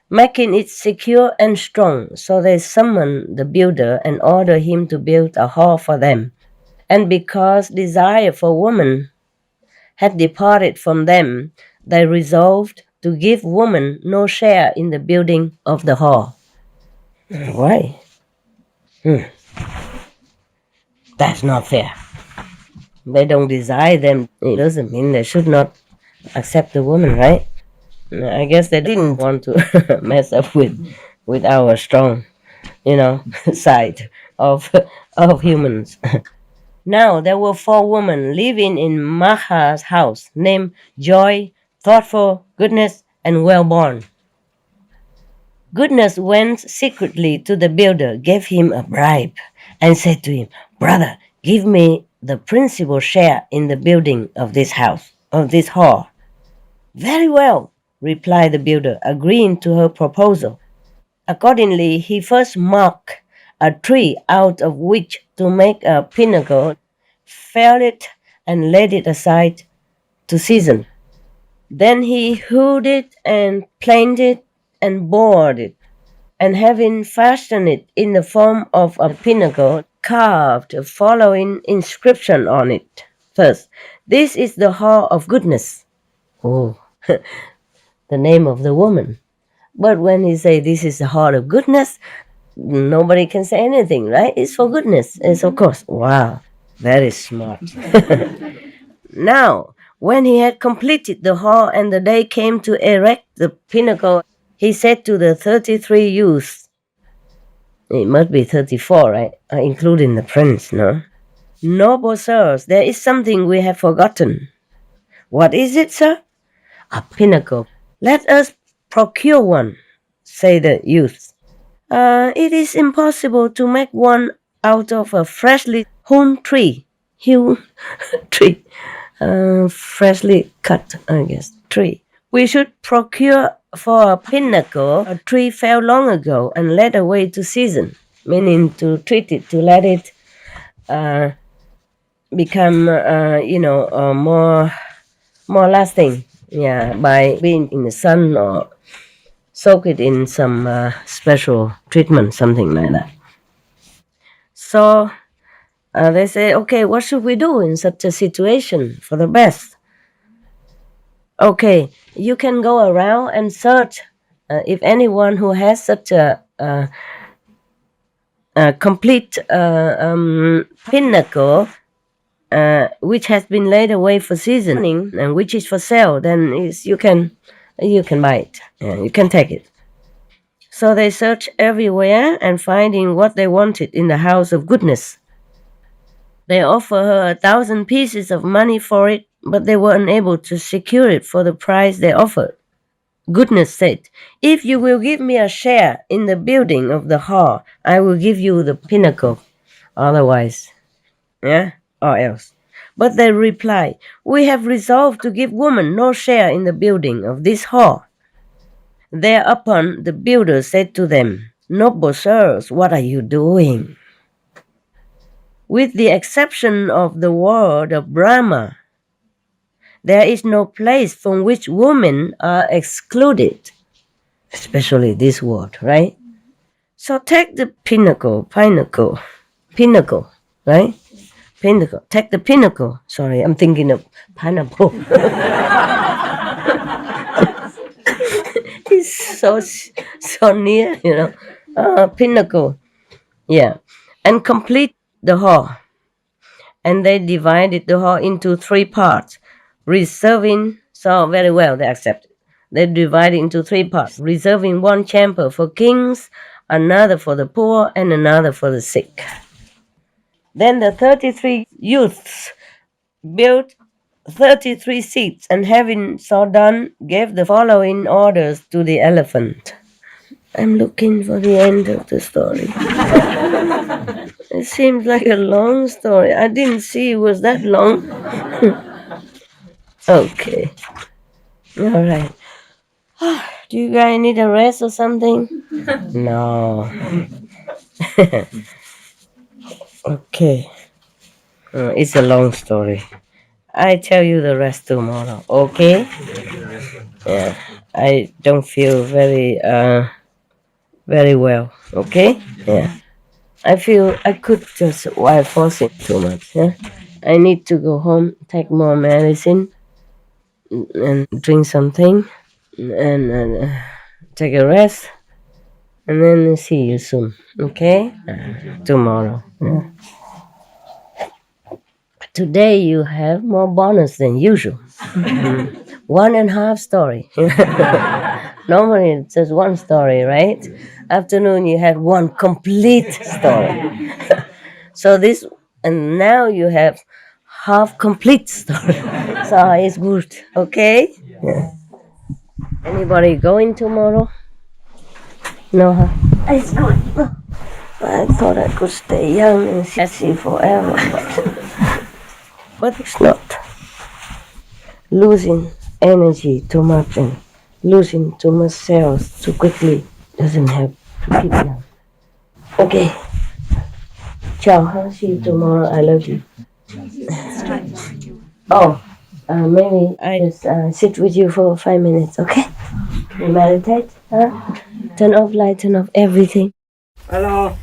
making it secure and strong. So they summoned the builder and ordered him to build a hall for them. And because desire for woman had departed from them, they resolved to give woman no share in the building of the hall. Why? That's not fair. They don't desire them. It doesn't mean they should not accept the woman, right? I guess they didn't want to mess up with our strong, side of humans. Now there were 4 women living in Magha's house, named Joy, Thoughtful, Goodness, and Well-born. Goodness went secretly to the builder, gave him a bribe, and said to him, brother, give me the principal share in the building of this house, of this hall. Very well, replied the builder, agreeing to her proposal. Accordingly, he first marked a tree out of which to make a pinnacle, felled it, and laid it aside to season. Then he hewed it and planed it and bored it, and having fastened it in the form of a pinnacle, carved the following inscription on it. First, this is the hall of goodness. Oh, the name of the woman. But when he say this is the hall of goodness, nobody can say anything, right? It's for goodness. It's of course. Wow, very smart. Now, when he had completed the hall and the day came to erect the pinnacle, he said to the 33 youths, it must be 34, right? Including the prince, no? Noble sirs, there is something we have forgotten. What is it, sir? A pinnacle. Let us procure one, say the youths. It is impossible to make one out of a freshly hewn tree. Freshly cut, I guess, tree. We should procure for a pinnacle a tree fell long ago and led away to season, meaning to treat it, to let it become, more lasting, by being in the sun or soak it in some special treatment, something like that. So they say, okay, what should we do in such a situation for the best? Okay, you can go around and search if anyone who has such a complete pinnacle, which has been laid away for seasoning and which is for sale, then you can buy it. Yeah, you can take it. So they searched everywhere and finding what they wanted in the house of goodness. They offer her 1,000 pieces of money for it, but they were unable to secure it for the price they offered. Goodness said, "If you will give me a share in the building of the hall, I will give you the pinnacle. Otherwise, or else." But they replied, "We have resolved to give woman no share in the building of this hall." Thereupon the builder said to them, "Noble sirs, what are you doing? With the exception of the world of Brahma, there is no place from which women are excluded, especially this world, right? So take the pinnacle, right? Pinnacle. Take the pinnacle. Sorry, I'm thinking of pineapple. It's so near, pinnacle. Yeah. And complete the hall. And they divided the hall into 3 parts, reserving, so very well, they accepted. They divided into 3 parts, reserving 1 chamber for kings, another for the poor, and another for the sick. Then the 33 youths built 33 seats, and having so done, gave the following orders to the elephant. I'm looking for the end of the story. It seems like a long story. I didn't see it was that long. Okay. All right. Do you guys need a rest or something? No. Okay. It's a long story. I tell you the rest tomorrow, okay? Yeah. I don't feel very well, okay? Yeah. I feel I could just why force it too much, yeah? I need to go home, take more medicine, and drink something, and take a rest, and then see you soon, okay? Tomorrow. Yeah. Today you have more bonus than usual. 1.5 story. Normally it's just 1 story, right? Afternoon you had 1 complete story. So this, and now you have half complete story. So it's good, okay? Yeah. Anybody going tomorrow? No, huh? It's good. I thought I could stay young and sexy forever, but it's not. Losing energy too much and losing too much cells too quickly doesn't help to keep young. Okay. Ciao, huh? See you tomorrow. I love you. Maybe I just sit with you for 5 minutes, okay? You meditate, huh? Turn off light, turn off everything. Hello.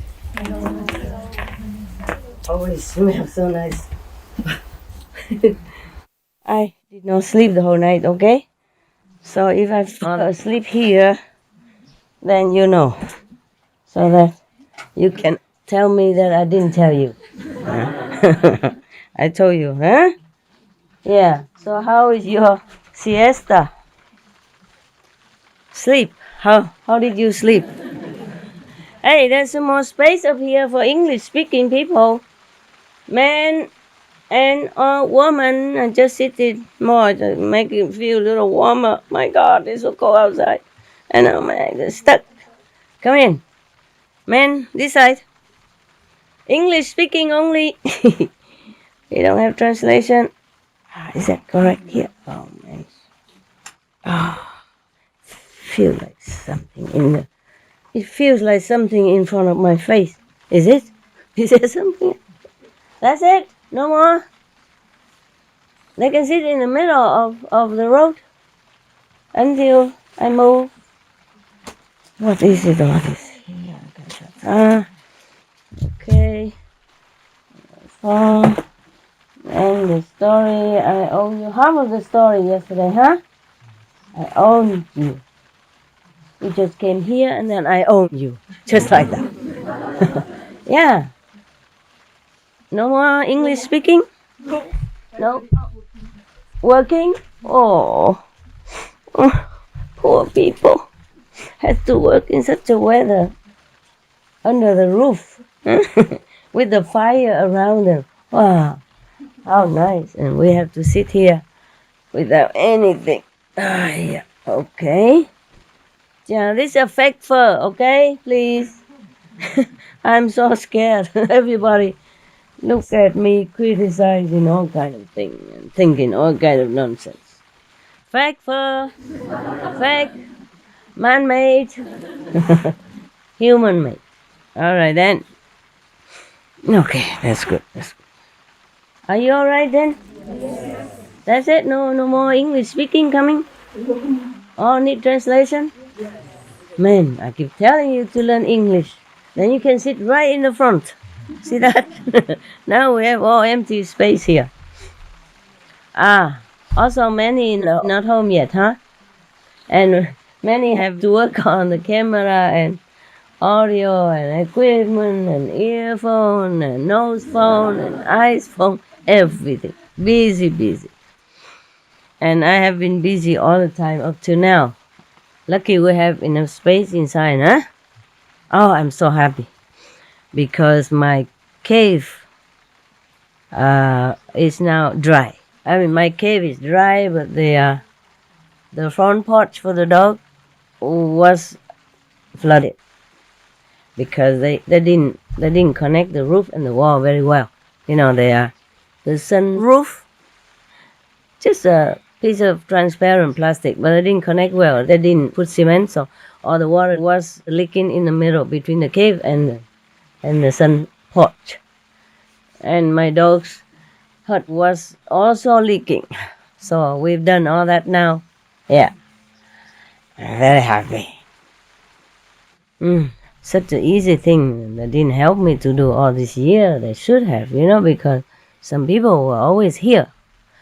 Oh, it smells so nice. I did not sleep the whole night, okay? So if I fall asleep here, then you know. So that you can tell me that I didn't tell you. I told you, huh? Yeah. So how is your siesta? Sleep. How did you sleep? Hey, there's some more space up here for English-speaking people. Man and woman, I just sit it more to make it feel a little warmer. My God, it's so cold outside. And I'm stuck. Come in. Man, this side. English speaking only. You don't have translation. Is that correct here? Oh, man. Feel like something it feels like something in front of my face. Is it? Is there something? That's it? No more? They can sit in the middle of the road until I move. What is it all this? Okay. And the story, I owe you half of the story yesterday, huh? I owned you. You just came here and then I owned you. Just like that. Yeah. No more English speaking? No. Working? Oh. Poor people. Have to work in such a weather. Under the roof. With the fire around them. Wow. How nice. And we have to sit here without anything. Yeah. Okay. Yeah, this is a fake fur, okay? Please. I'm so scared. Everybody look at me criticizing all kind of things and thinking all kind of nonsense. Fake fur. Fake. Man-made. Human-made. All right then. Okay, that's good. That's good. Are you all right then? Yes. That's it? No more English speaking coming? All need translation? Yes. Man, I keep telling you to learn English. Then you can sit right in the front. See that? Now we have all empty space here. Also many not home yet, huh? And many have to work on the camera and audio and equipment and earphone and nose phone and eyes phone, everything. Busy. And I have been busy all the time up to now. Lucky we have enough space inside, huh? Oh, I'm so happy. Because my cave is now dry. I mean, my cave is dry, but the front porch for the dog was flooded because they didn't connect the roof and the wall very well. You know, the sun roof, just a piece of transparent plastic, but they didn't connect well. They didn't put cement, so all the water was leaking in the middle between the cave and the sun porch. And my dog's hut was also leaking. So we've done all that now. Yeah. I'm very happy. Such an easy thing. They didn't help me to do all this year. They should have, because some people were always here.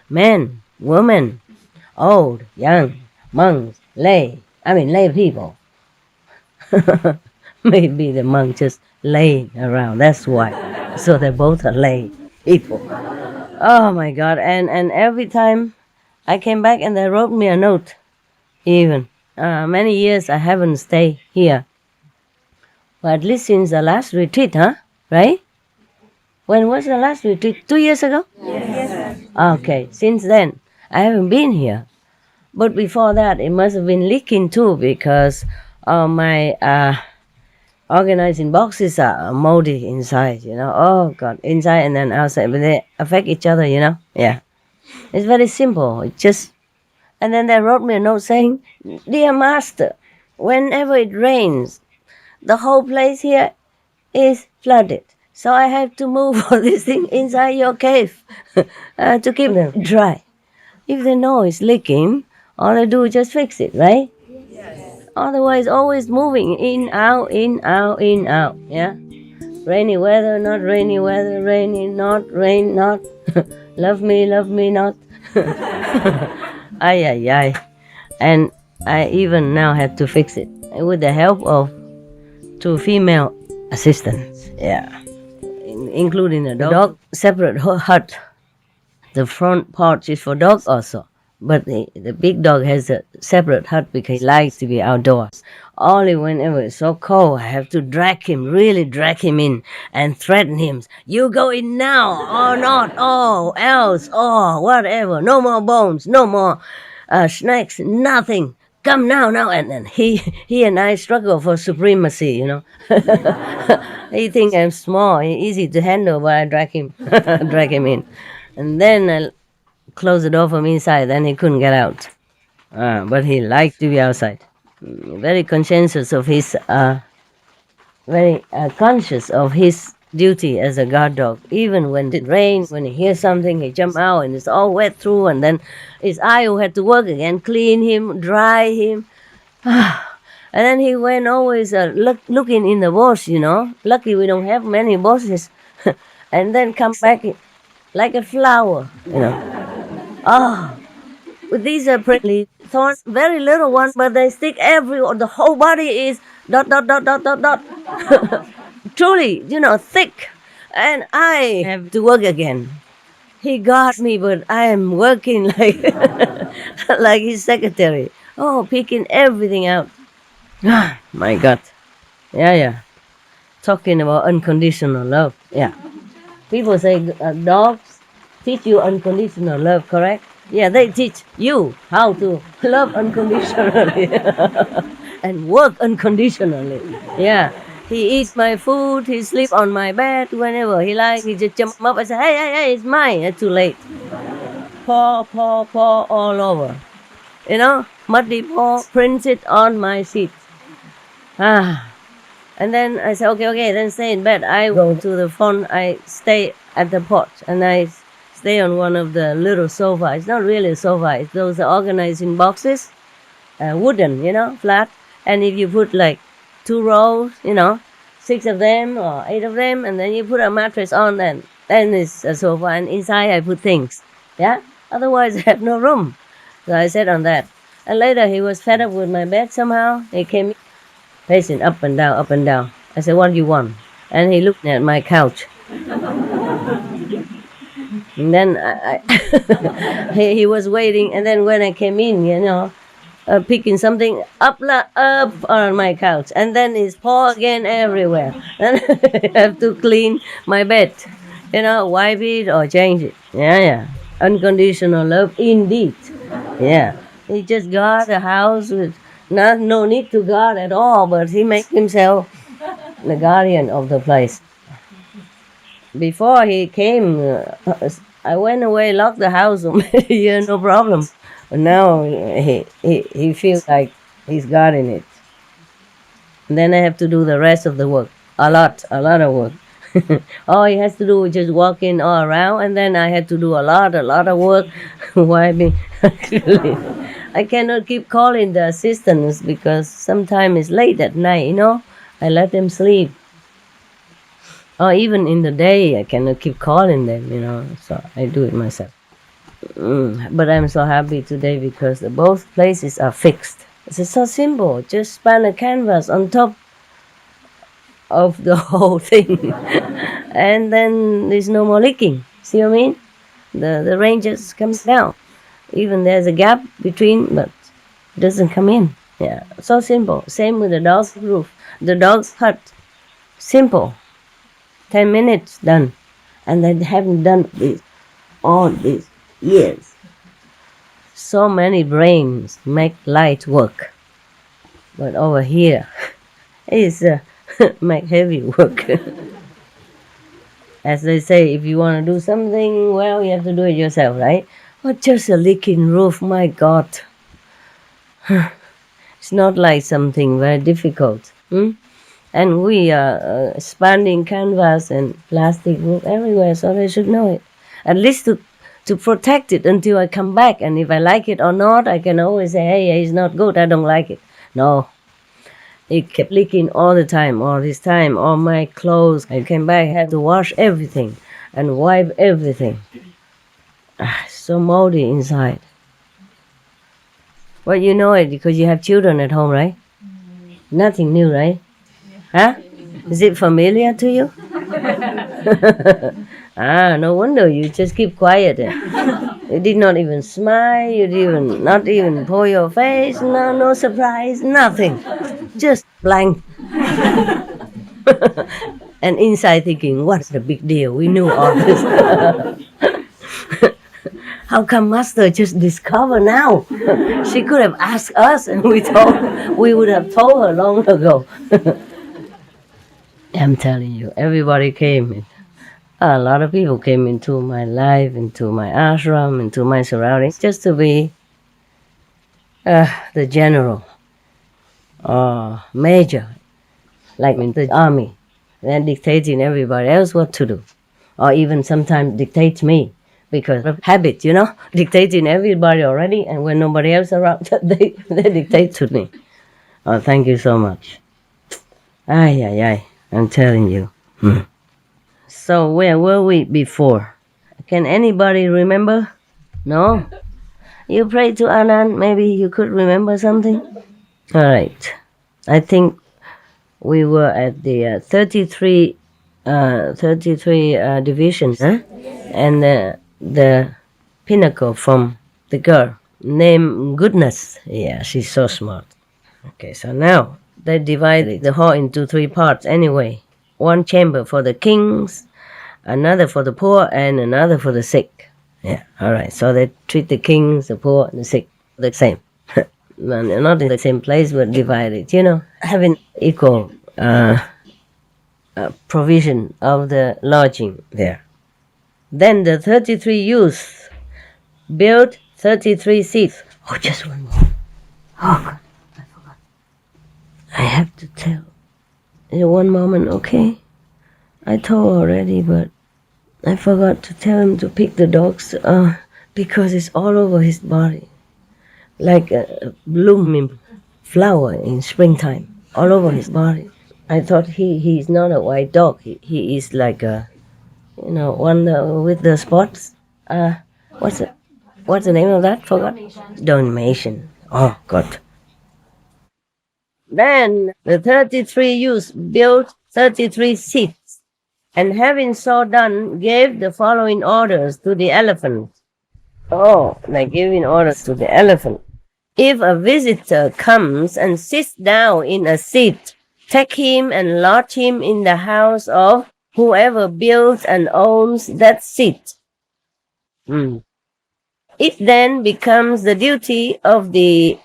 Men, women, old, young, monks, lay people. Maybe the monk just laying around. That's why. So they both are lay people. Oh my God. And every time I came back and they wrote me a note. Even. Many years I haven't stayed here. But at least since the last retreat, huh? Right? When was the last retreat? 2 years ago? Yes. Okay. Since then, I haven't been here. But before that, it must have been leaking too because my organizing boxes are moldy inside, Oh, God. Inside and then outside. But they affect each other, Yeah. It's very simple. And then they wrote me a note saying, "Dear Master, whenever it rains, the whole place here is flooded. So I have to move all this thing inside your cave to keep them dry. If they know it's leaking, all they do is just fix it, right? Yes. Otherwise, always moving in, out, yeah? Rainy weather, not rainy weather, rainy, not, rain, not. Love me, not. Ay. And I even now have to fix it with the help of 2 female assistants, yeah, including a dog, separate hut. The front porch is for dogs also, but the big dog has a separate hut because he likes to be outdoors. Only whenever it's so cold, I have to really drag him in and threaten him. You go in now or not, else, whatever. No more bones, no more snacks, nothing. Come now, and then he and I struggle for supremacy, He thinks I'm small, easy to handle, but I drag him in. And then I close the door from inside, then he couldn't get out. But he liked to be outside. Very conscientious of his, very conscious of his duty as a guard dog. Even when it rains, when he hears something, he jump out and it's all wet through, and then it's I who had to work again, clean him, dry him. And then he went always looking in the bush, Lucky we don't have many bushes. And then come back like a flower, These are pretty thorns, very little ones, but they stick everywhere. The whole body is ... truly, thick. And I have to work again. He got me, but I am working like like his secretary. Oh, picking everything out. Ah, my God. Yeah. Talking about unconditional love. Yeah. People say dogs teach you unconditional love, correct? Yeah, they teach you how to love unconditionally and work unconditionally. Yeah. He eats my food, he sleeps on my bed whenever he likes. He just jump up and say, hey, it's mine. It's too late. Paw all over. Muddy paw prints it on my seat. And then I say, okay, then stay in bed. I go to the phone, I stay at the porch, and I stay on one of the little sofas. It's not really a sofa, it's those are organized in boxes, wooden, flat. And if you put like 2 rows, 6 of them or 8 of them, and then you put a mattress on, then it's a sofa, and inside I put things. Yeah? Otherwise I have no room. So I sat on that. And later he was fed up with my bed somehow. He came pacing up and down, up and down. I said, what do you want? And he looked at my couch. And then he was waiting, and then when I came in, picking something up on my couch, and then his paw again everywhere. Then I have to clean my bed, wipe it or change it. Yeah. Unconditional love indeed. Yeah. He just got a house with no need to guard at all, but he makes himself the guardian of the place. Before he came, I went away, locked the house, no problem. But now he feels like he's guarding it. And then I have to do the rest of the work. A lot of work. All he has to do is just walk in all around, and then I had to do a lot of work. Why me? I cannot keep calling the assistants because sometimes it's late at night, I let them sleep. Or even in the day, I cannot keep calling them, so I do it myself. But I'm so happy today because both places are fixed. It's so simple. Just span a canvas on top of the whole thing. And then there's no more leaking. See what I mean? The rain just comes down. Even there's a gap between, but it doesn't come in. Yeah, so simple. Same with the dog's roof. The dog's hut. Simple. 10 minutes, done. And they haven't done this all these years. So many brains make light work. But over here, it's make heavy work. As they say, if you want to do something, well, you have to do it yourself, right? But just a leaking roof, my God. It's not like something very difficult. And we are spanning canvas and plastic roof everywhere, so they should know it. At least to protect it until I come back. And if I like it or not, I can always say, hey, it's not good, I don't like it. No. It kept leaking all the time, all this time, all my clothes. I came back, I had to wash everything and wipe everything. So moldy inside. Well, you know it because you have children at home, right? Nothing new, right? Huh? Is it familiar to you? No wonder you just keep quiet. You did not even smile, not even pull your face, no surprise, nothing. Just blank. And inside thinking, what's the big deal? We knew all this. How come Master just discover now? She could have asked us and we would have told her long ago. I'm telling you, everybody came in. A lot of people came into my life, into my ashram, into my surroundings, just to be the general or major, like in the army, then dictating everybody else what to do, or even sometimes dictate me because of habit, dictating everybody already, and when nobody else around, they dictate to me. Oh, thank you so much. Ay, I'm telling you. So where were we before? Can anybody remember? No? You prayed to Anand, maybe you could remember something? All right. I think we were at the 33 division, huh? And the pinnacle from the girl named Goodness. Yeah, she's so smart. Okay, so now they divided the hall into 3 parts anyway. One chamber for the kings, another for the poor, and another for the sick. Yeah, all right. So they treat the kings, the poor, and the sick the same. Not in the same place, but divided, having equal provision of the lodging there. Then the 33 youths built 33 seats. Oh, just one more. Oh, God, I forgot. I have to tell. One moment, okay? I told already, but I forgot to tell him to pick the dogs because it's all over his body. Like a blooming flower in springtime, all over his body. I thought he's not a white dog. He is like a, one with the spots. What's the name of that? Forgot. Dalmatian. Oh, God. Then the 33 youths built 33 seats, and having so done, gave the following orders to the elephant. Oh, they're giving orders to the elephant. If a visitor comes and sits down in a seat, take him and lodge him in the house of whoever builds and owns that seat. It then becomes the duty of the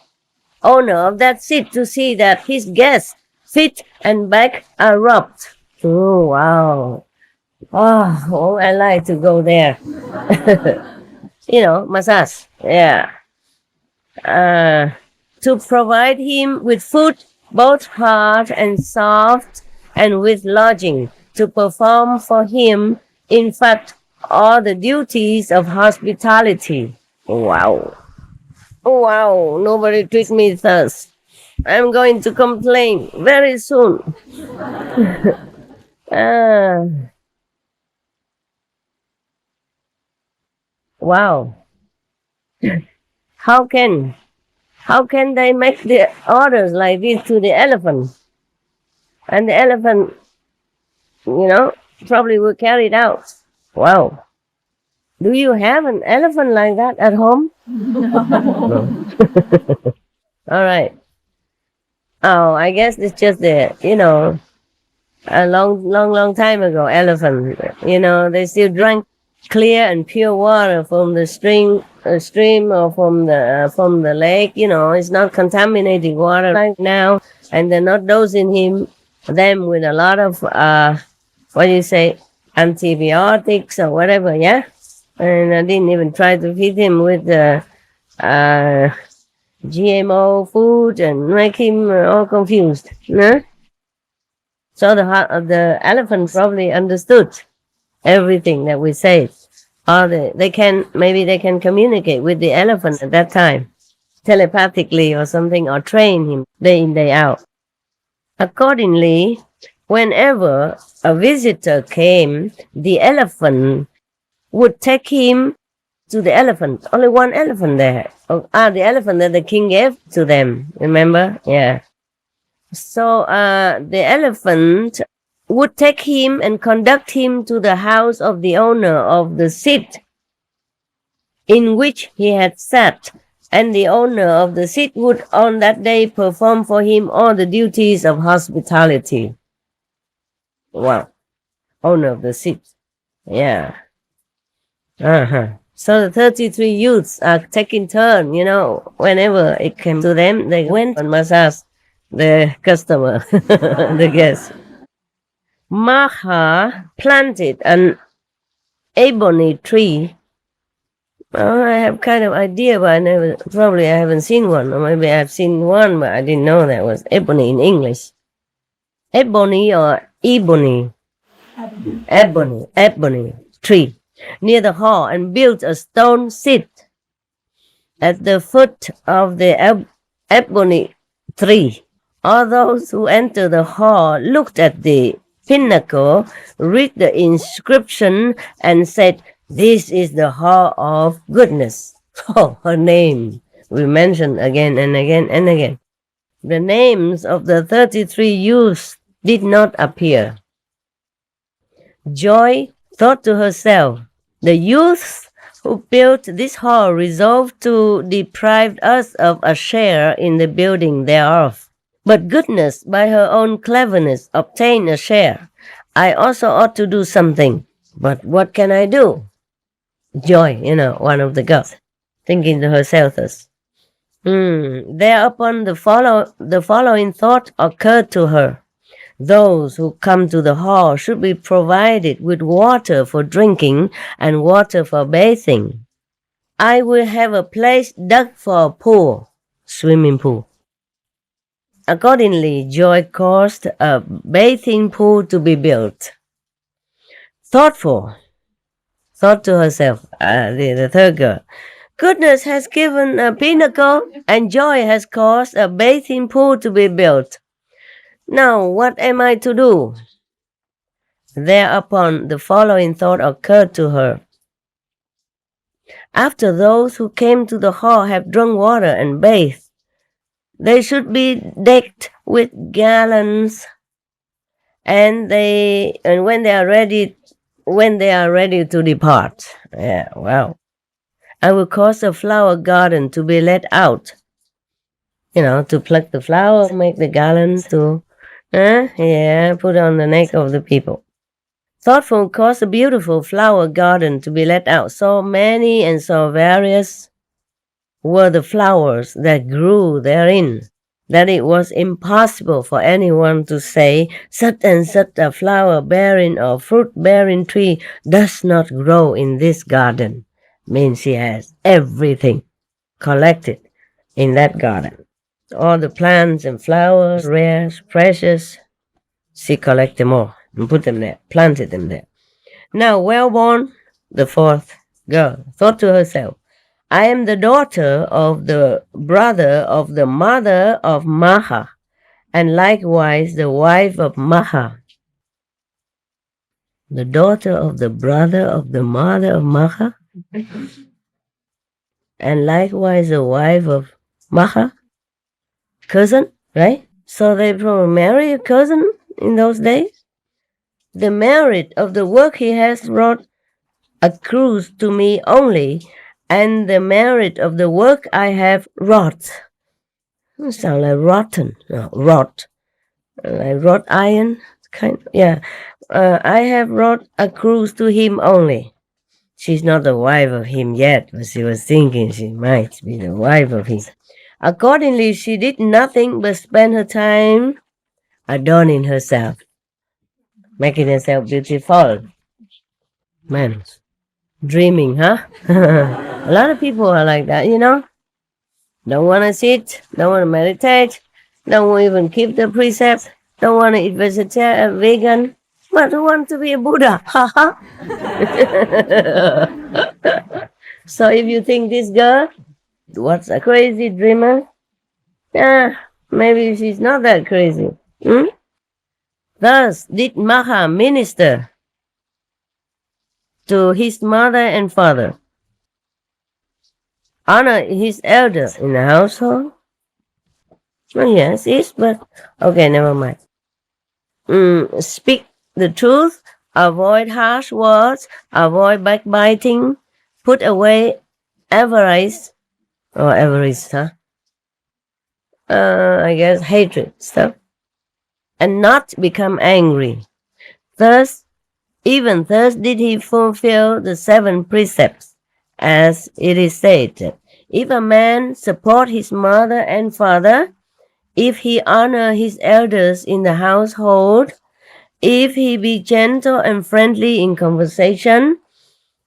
owner of that seat to see that his guests' feet and back are rubbed. Oh, wow. Oh, I like to go there. Massage. Yeah. To provide him with food, both hard and soft, and with lodging, to perform for him, in fact, all the duties of hospitality. Wow. Wow, nobody treats me thus. I'm going to complain very soon. Wow. How can they make the orders like this to the elephant? And the elephant, probably will carry it out. Wow. Do you have an elephant like that at home? No. All right. Oh, I guess it's just a long time ago, elephant. They still drank clear and pure water from the stream or from the lake. It's not contaminated water like now, and they're not dosing them with a lot of antibiotics or whatever. Yeah. And I didn't even try to feed him with GMO food and make him all confused. No? So the elephant probably understood everything that we say. Or they can communicate with the elephant at that time, telepathically or something, or train him day in, day out. Accordingly, whenever a visitor came, the elephant would take him to the elephant. Only one elephant there. The elephant that the king gave to them. Remember? Yeah. So the elephant would take him and conduct him to the house of the owner of the seat in which he had sat, and the owner of the seat would on that day perform for him all the duties of hospitality. Wow. Owner of the seat. Yeah. So the 33 youths are taking turn, whenever it came to them, they went and massage the customer, the guest. Magha planted an ebony tree. I have kind of idea, but I haven't seen one, or maybe I've seen one, but I didn't know that was ebony in English. Ebony or ebony? Ebony tree. Near the hall, and built a stone seat at the foot of the ebony tree. All those who enter the hall looked at the pinnacle, read the inscription, and said, "This is the hall of goodness." Oh, her name we mentioned again and again and again. The names of the 33 youths did not appear. Joy thought to herself, the youths who built this hall resolved to deprive us of a share in the building thereof. But goodness, by her own cleverness, obtained a share. I also ought to do something. But what can I do? Joy, one of the girls, thinking to herself thus. Thereupon the following thought occurred to her. Those who come to the hall should be provided with water for drinking and water for bathing. I will have a place dug for a pool, swimming pool. Accordingly, Joy caused a bathing pool to be built. Thought to herself, the third girl, goodness has given a pinnacle and Joy has caused a bathing pool to be built. Now, what am I to do? Thereupon, the following thought occurred to her. After those who came to the hall have drunk water and bathed, they should be decked with garlands, and when they are ready to depart. I will cause a flower garden to be let out. To pluck the flower, make the garlands to put on the neck of the people. Thoughtful caused a beautiful flower garden to be let out. So many and so various were the flowers that grew therein, that it was impossible for anyone to say, such and such a flower-bearing or fruit-bearing tree does not grow in this garden. Means she has everything collected in that garden. All the plants and flowers, rare, precious, she collected them all and put them there, planted them there. Now, well-born, the fourth girl, thought to herself, I am the daughter of the brother of the mother of Magha, and likewise the wife of Magha. The daughter of the brother of the mother of Magha, and likewise the wife of Magha. Cousin, right? So they probably marry a cousin in those days. The merit of the work he has wrought accrues to me only, and the merit of the work I have wrought. Sound like rotten. No, wrought. Like wrought iron. I have wrought accrues to him only. She's not the wife of him yet, but she was thinking she might be the wife of him. Accordingly, she did nothing but spend her time adorning herself, making herself beautiful. Man, dreaming, huh? A lot of people are like that, Don't want to sit, don't want to meditate, don't even keep the precepts, don't want to eat vegan, but want to be a Buddha. So if you think this girl, what's a crazy dreamer? Maybe she's not that crazy. Thus did Magha minister to his mother and father, honor his elders in the household. Yes, but okay, never mind. Speak the truth, avoid harsh words, avoid backbiting, put away avarice, I guess hatred stuff, and not become angry. Even thus did he fulfill the 7 precepts, as it is stated. If a man support his mother and father, if he honor his elders in the household, if he be gentle and friendly in conversation,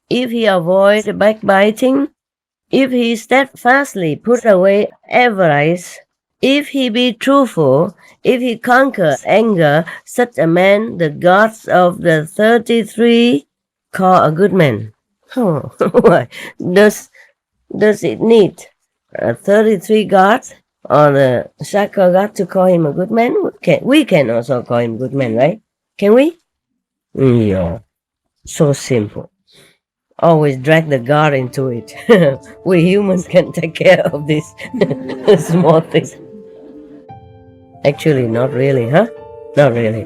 if he avoid backbiting, if he steadfastly put away avarice, if he be truthful, if he conquer anger, such a man the gods of the 33 call a good man. Why? Does it need 33 gods or the Shaka god to call him a good man? We can also call him good man, right? Can we? Yeah. So simple. Always drag the God into it. We humans can take care of this small things. Actually, not really, huh? Not really.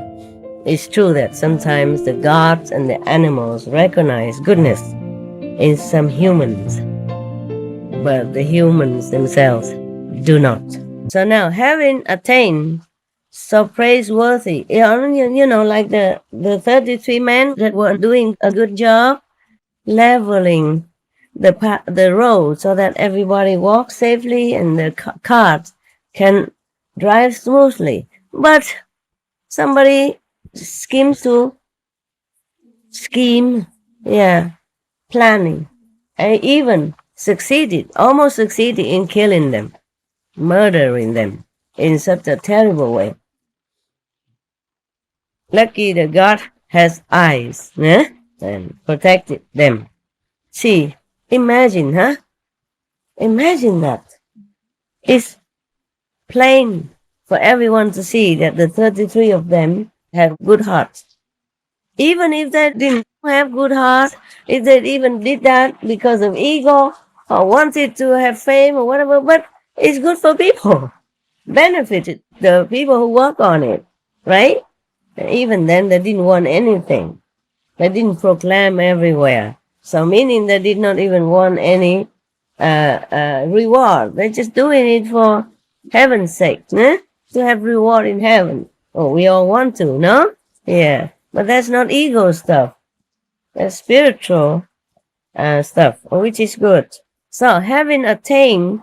It's true that sometimes the gods and the animals recognize goodness in some humans, but the humans themselves do not. So now, having attained so praiseworthy, like the 33 men that were doing a good job leveling the road so that everybody walks safely and the cars can drive smoothly. But somebody planning, and even almost succeeded in killing them, murdering them in such a terrible way. Lucky the God has eyes, and protected them. See, imagine that. It's plain for everyone to see that the 33 of them have good hearts. Even if they didn't have good hearts, if they even did that because of ego or wanted to have fame or whatever, but it's good for people. Benefited the people who work on it, right? And even then, they didn't want anything. They didn't proclaim everywhere. So meaning they did not even want any reward. They're just doing it for heaven's sake, to have reward in heaven. Oh, we all want to, no? Yeah. But that's not ego stuff. That's spiritual stuff, which is good. So having attained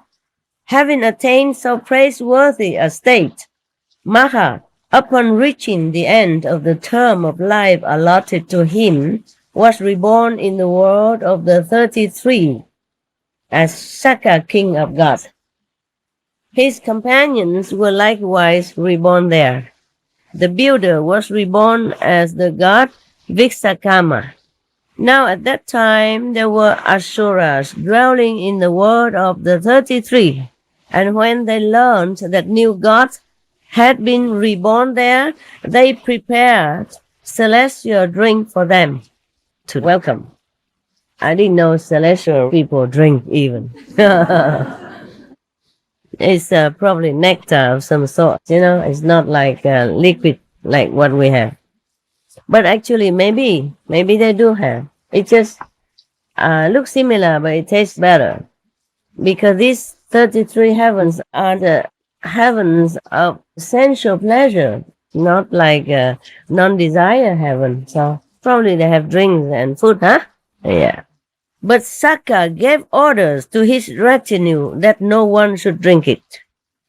so praiseworthy a state, Magha, upon reaching the end of the term of life allotted to him, was reborn in the world of the 33 as Sakka, king of God. His companions were likewise reborn there. The builder was reborn as the god Vishvakarma. Now at that time there were Asuras dwelling in the world of the 33, and when they learned that new gods had been reborn there, they prepared celestial drink for them to welcome. I didn't know celestial people drink even. It's probably nectar of some sort, It's not like liquid like what we have. But actually, maybe they do have. It just looks similar, but it tastes better. Because these 33 heavens are the heavens of sensual pleasure, not like non-desire heaven. So probably they have drinks and food, huh? Yeah. But Sakka gave orders to his retinue that no one should drink it.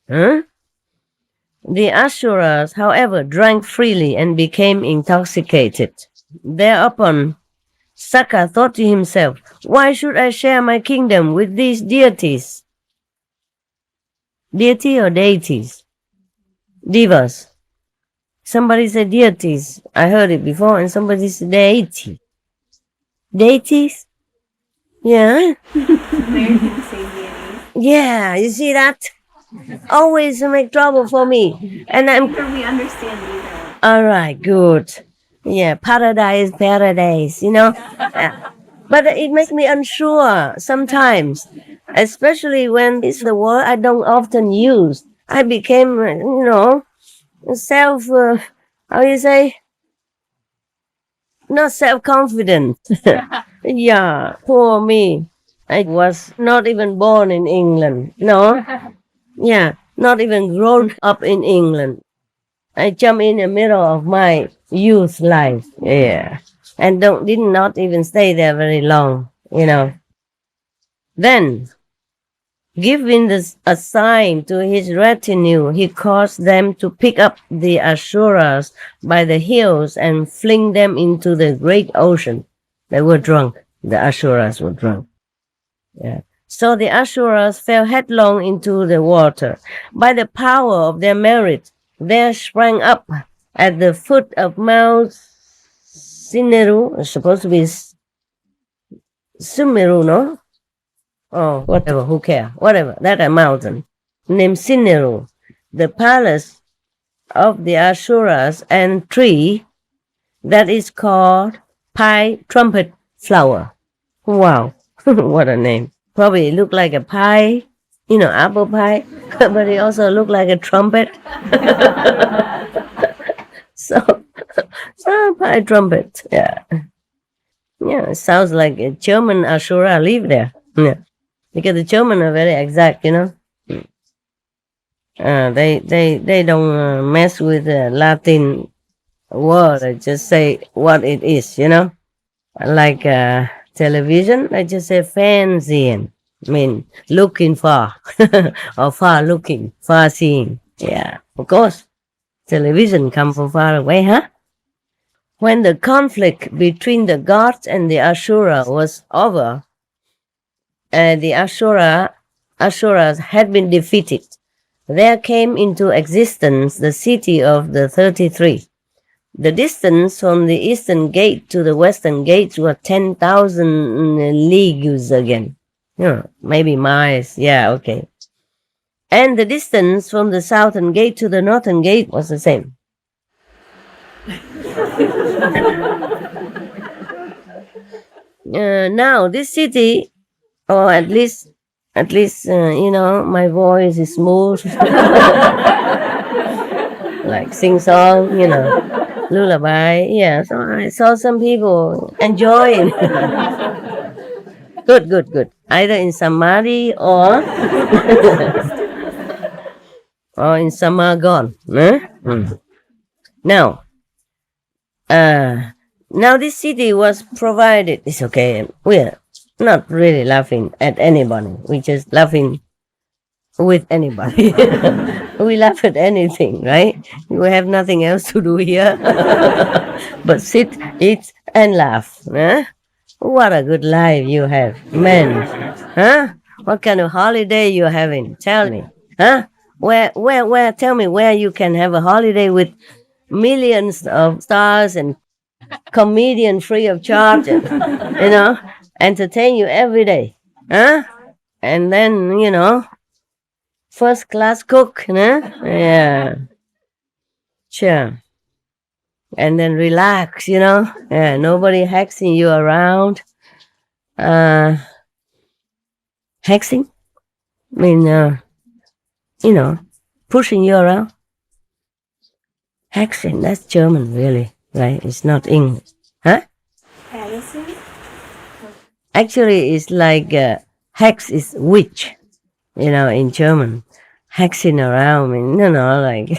The Asuras, however, drank freely and became intoxicated. Thereupon, Sakka thought to himself, why should I share my kingdom with these deities? Deity or deities? Divas. Somebody said deities. I heard it before, and somebody said deity. Deities? Yeah. Americans say deities. Yeah, you see that? Always make trouble for me. And We understand either. all right, good. Yeah, paradise. But it makes me unsure sometimes, especially when it's the word I don't often use. I became, not self-confident. Yeah, poor me. I was not even born in England. No. Yeah, not even grown up in England. I jumped in the middle of my youth life. Yeah. And did not even stay there very long, Then, giving a sign to his retinue, he caused them to pick up the Asuras by the heels and fling them into the great ocean. They were drunk. The Asuras were drunk. Yeah. So the Asuras fell headlong into the water. By the power of their merit, there sprang up at the foot of Mount Sineru, supposed to be Sumeru, no? Oh, whatever, who cares? Whatever, that a mountain named Sineru, the palace of the Asuras, and tree that is called Pie Trumpet Flower. Wow, what a name. Probably looked like a pie, apple pie, but it also looked like a trumpet. So pipe trumpet. Yeah. Yeah, it sounds like a German Ashura live there. Yeah. Because the German are very exact, you know. They don't mess with the Latin word. They just say what it is, you know. Like television, they just say fancying. I mean, looking for or far looking, far seeing. Yeah, of course. Television come from far away, huh? When the conflict between the gods and the Ashura was over, the Asuras had been defeated. There came into existence the city of the 33. The distance from the eastern gate to the western gate was 10,000 leagues again. Maybe miles. Yeah, okay. And the distance from the southern gate to the northern gate was the same. Now this city, or at least, my voice is smooth, like sing song, lullaby. Yeah, so I saw some people enjoying. Good. Either in samadhi or or in samagon. Now this city was provided. It's okay. We're not really laughing at anybody. We're just laughing with anybody. We laugh at anything, right? We have nothing else to do here but sit, eat, and laugh. Huh? What a good life you have, man. Huh? What kind of holiday you having? Tell me. Huh? Where, tell me where you can have a holiday with millions of stars and comedian free of charge, and, entertain you every day. Huh? And then, first class cook, Yeah. Sure. And then relax, Yeah, nobody hexing you around. Hexing? I mean, pushing you around. Hexing, that's German, really, right? It's not English. Huh? Hexing? Actually, it's like hex is witch, in German. Hexing around, like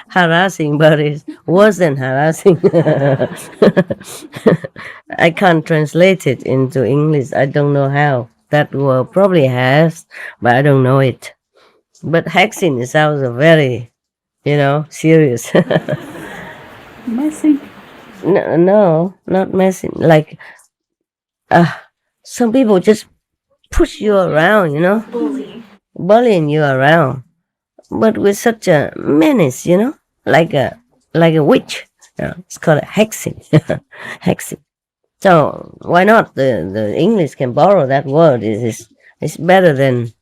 harassing, but it's worse than harassing. I can't translate it into English. I don't know how. That word probably has, but I don't know it. But hexing sounds very, serious. Messing. No, not messing. Like, some people just push you around, bullying you around, but with such a menace, like a witch. It's called hexing. Hexing. So why not? The English can borrow that word. It's better than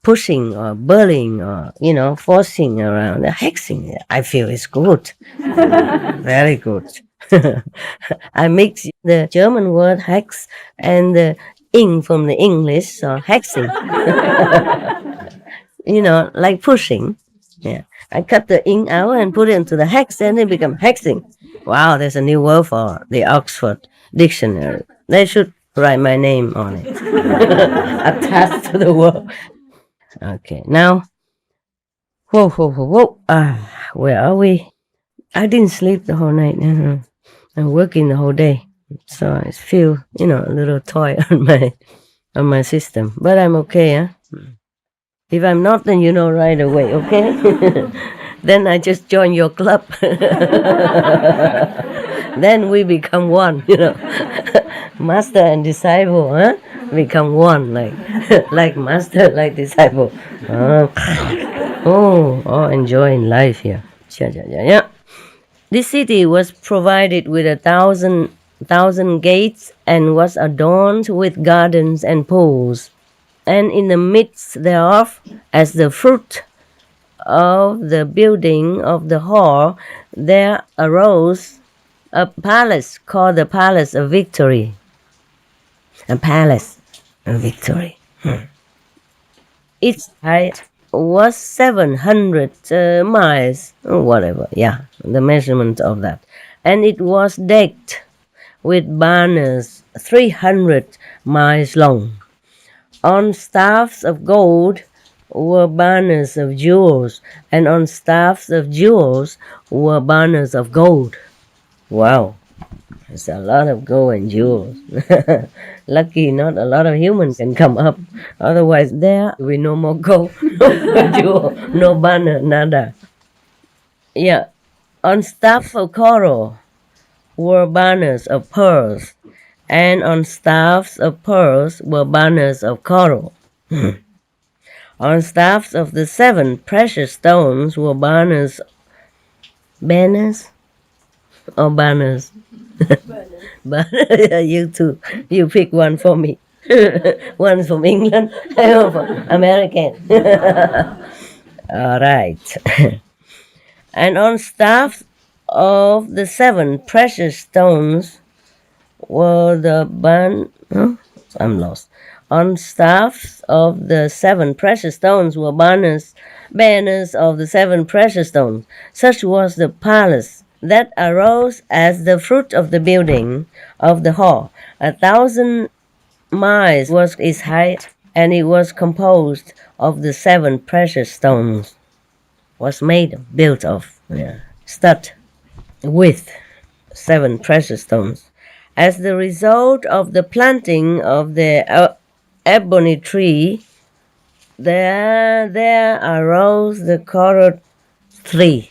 pushing or bullying or forcing around. The hexing, I feel, is good. Very good. I mix the German word hex and the ing from the English, so hexing. Like pushing. Yeah. I cut the ing out and put it into the hex, and it become hexing. Wow, there's a new word for the Oxford Dictionary. They should write my name on it. Attached to the word. Okay, now. Whoa. Where are we? I didn't sleep the whole night. I'm working the whole day. So I feel, a little toy on my system. But I'm okay, huh? If I'm not, then you know right away, okay? Then I just join your club. Then we become one, Master and disciple, huh? Become one, like master, like disciple. Enjoying life here. Yeah. This city was provided with 1,000 gates and was adorned with gardens and pools. And in the midst thereof, as the fruit of the building of the hall, there arose a palace called the Palace of Victory. A palace of victory. Its height was 700 miles, or whatever, yeah, the measurement of that. And it was decked with banners 300 miles long. On staffs of gold were banners of jewels, and on staffs of jewels were banners of gold. Wow, there's a lot of gold and jewels. Lucky not a lot of humans can come up. Otherwise there will be no more gold, no jewel, no banner, nada. Yeah, on staff of coral were banners of pearls, and on staffs of pearls were banners of coral. On staffs of the 7 precious stones were banners or banners? Banners. You too. You pick one for me. One from England, one from American. All right. And on staffs of the 7 precious stones were I'm lost. On staffs of the 7 precious stones were banners of the 7 precious stones. Such was the palace that arose as the fruit of the building of the hall. 1,000 miles was its height, and it was composed of the 7 precious stones. Was built of, stud with 7 precious stones. As the result of the planting of the ebony tree, there arose the coral tree.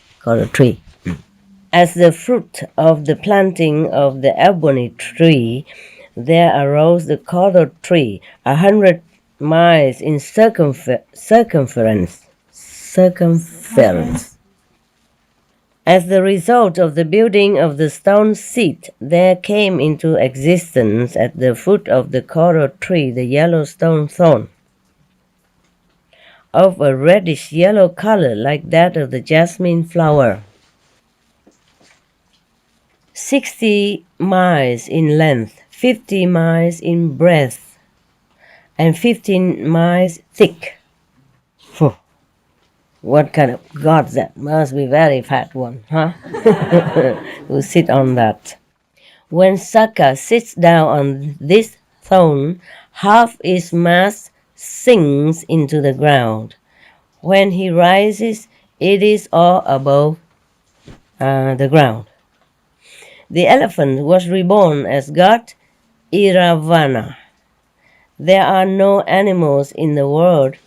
As the fruit of the planting of the ebony tree, there arose the coral tree, 100 miles in circumference. As the result of the building of the stone seat, there came into existence at the foot of the coral tree the yellow stone thorn, of a reddish yellow color like that of the jasmine flower. 60 miles in length, 50 miles in breadth, and 15 miles thick. What kind of god that? Must be very fat one, huh? Who sit on that. When Saka sits down on this throne, half its mass sinks into the ground. When he rises, it is all above the ground. The elephant was reborn as god Iravana. There are no animals in the world.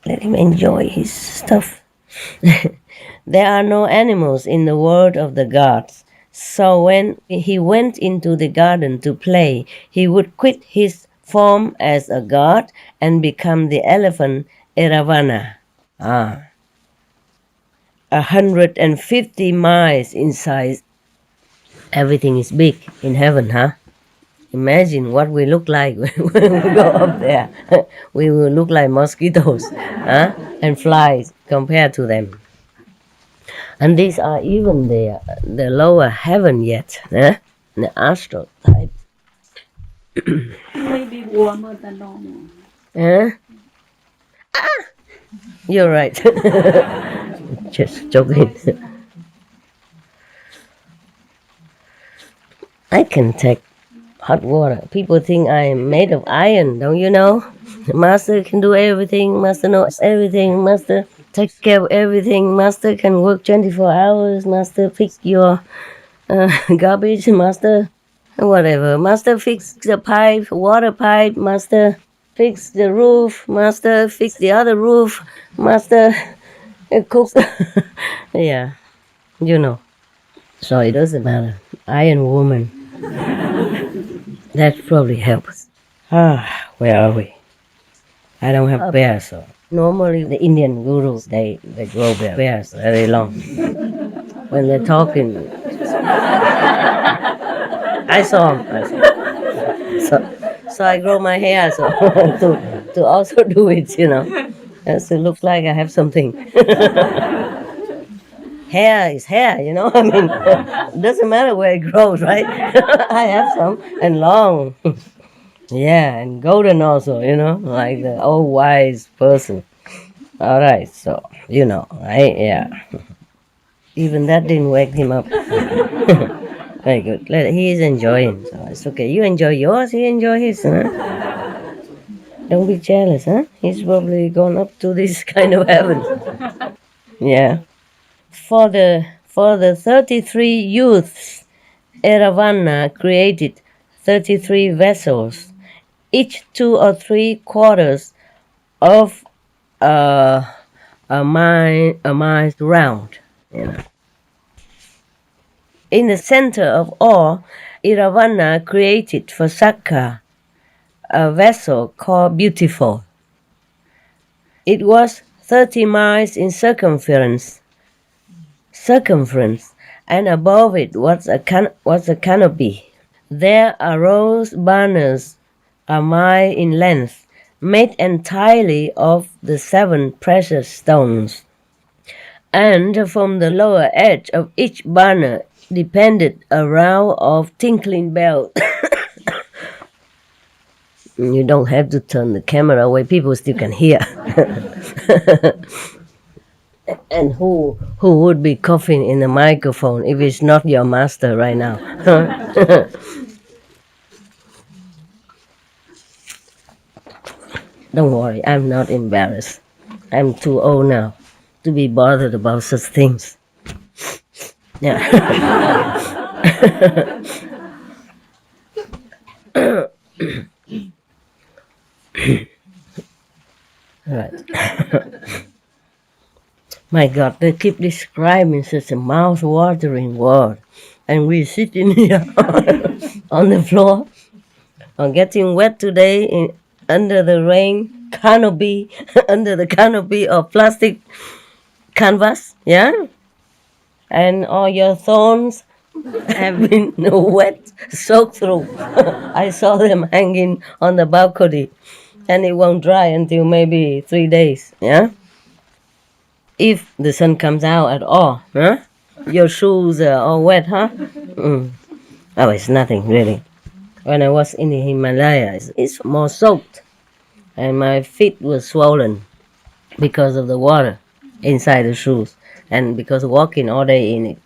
Let him enjoy his stuff. There are no animals in the world of the gods. So when he went into the garden to play, he would quit his form as a god and become the elephant Iravana. 150 miles in size. Everything is big in heaven, huh? Imagine what we look like when we go up there. We will look like mosquitoes, and flies compared to them. And these are even the lower heaven yet, the astral type. Maybe warmer than normal. You're right. Just joking. I can take hot water. People think I am made of iron, don't you know? The master can do everything. Master knows everything. Master takes care of everything. Master can work 24 hours. Master fix your garbage. Master whatever. Master fix the pipe, water pipe. Master fix the roof. Master fix the other roof. Master cooks. Yeah, you know. So it doesn't matter. Iron woman. That probably helps. Where are we? I don't have bears, so normally the Indian gurus they grow bears very long. When they're talking, I saw them. So I grow my hair so to also do it, you know. So it looks like I have something. Hair is hair, you know. I mean, it doesn't matter where it grows, right? I have some, and long. Yeah, and golden also, you know, like the old wise person. All right, so you know, right? Yeah. Even that didn't wake him up. Very good. He is enjoying, so it's okay. You enjoy yours, he enjoy his. Huh? Don't be jealous, huh? He's probably gone up to this kind of heaven. Yeah. For the 33 youths, Eravana created 33 vessels, each 2 or 3 quarters of a mile round. You know. In the center of all, Iravana created for Sakka a vessel called Beautiful. It was 30 miles in circumference, and above it was a canopy. There arose banners a mile in length, made entirely of the 7 precious stones. And from the lower edge of each banner depended a row of tinkling bells. You don't have to turn the camera away, people still can hear. And who would be coughing in the microphone if it's not your master right now? Don't worry, I'm not embarrassed. I'm too old now to be bothered about such things. Yeah. Right. My God, they keep describing such a mouth-watering word, and we sitting here on the floor, getting wet today under the rain canopy, under the canopy of plastic canvas, yeah? And all your thorns have been wet, soaked through. I saw them hanging on the balcony, and it won't dry until maybe 3 days, yeah? If the sun comes out at all, huh? Your shoes are all wet, huh? Oh, it's nothing, really. When I was in the Himalayas, it's more soaked, and my feet were swollen because of the water inside the shoes, and because walking all day in it.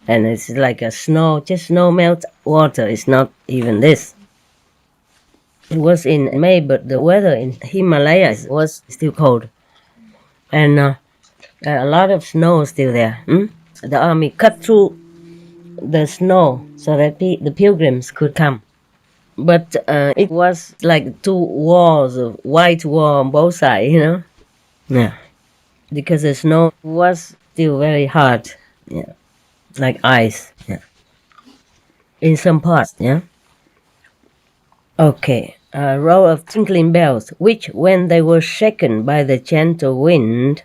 And it's like a snow melt water. It's not even this. It was in May, but the weather in Himalayas was still cold. And a lot of snow still there. The army cut through the snow so that the pilgrims could come. But it was like 2 walls of white wall on both sides, you know? Yeah. Because the snow was still very hard. Yeah. Like ice. Yeah. In some parts, yeah? Okay. A row of tinkling bells, which, when they were shaken by the gentle wind,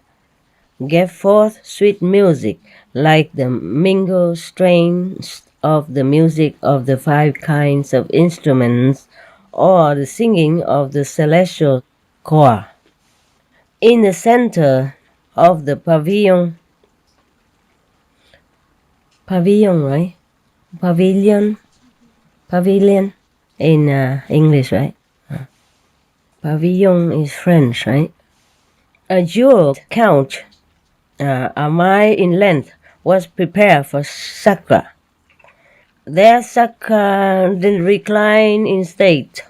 gave forth sweet music, like the mingled strains of the music of the 5 kinds of instruments, or the singing of the celestial choir. In the center of the pavilion, right? Pavilion in English, right? Pavilion is French, right? A jeweled couch, a mile in length, was prepared for Sakra. There Sakra then reclined in state.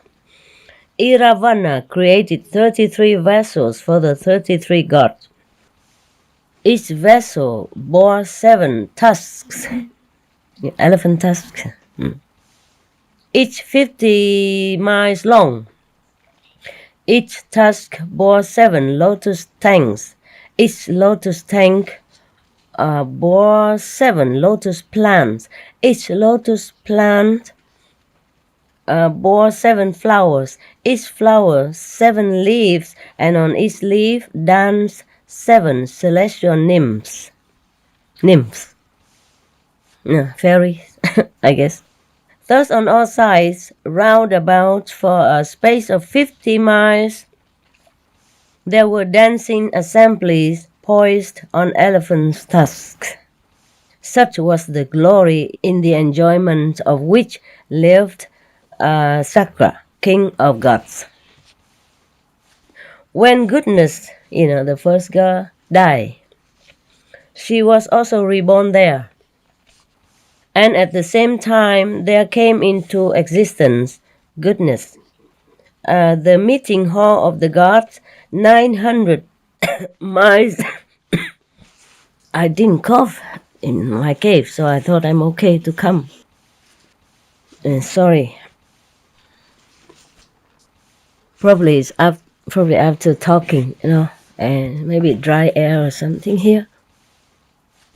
Iravana created 33 vessels for the 33 gods. Each vessel bore 7 tusks, elephant tusks, each 50 miles long. Each tusk bore 7 lotus tanks. Each lotus tank bore 7 lotus plants. Each lotus plant bore 7 flowers. Each flower 7 leaves, and on each leaf danced 7 celestial nymphs. Fairies, I guess. Thus on all sides, round about for a space of 50 miles, there were dancing assemblies poised on elephants' tusks. Such was the glory in the enjoyment of which lived Sakra, king of gods. When goodness, the first girl, died, she was also reborn there. And at the same time, there came into existence goodness. The meeting hall of the gods, 900 miles. I didn't cough in my cave, so I thought I'm okay to come. Sorry. Probably after talking, and maybe dry air or something here.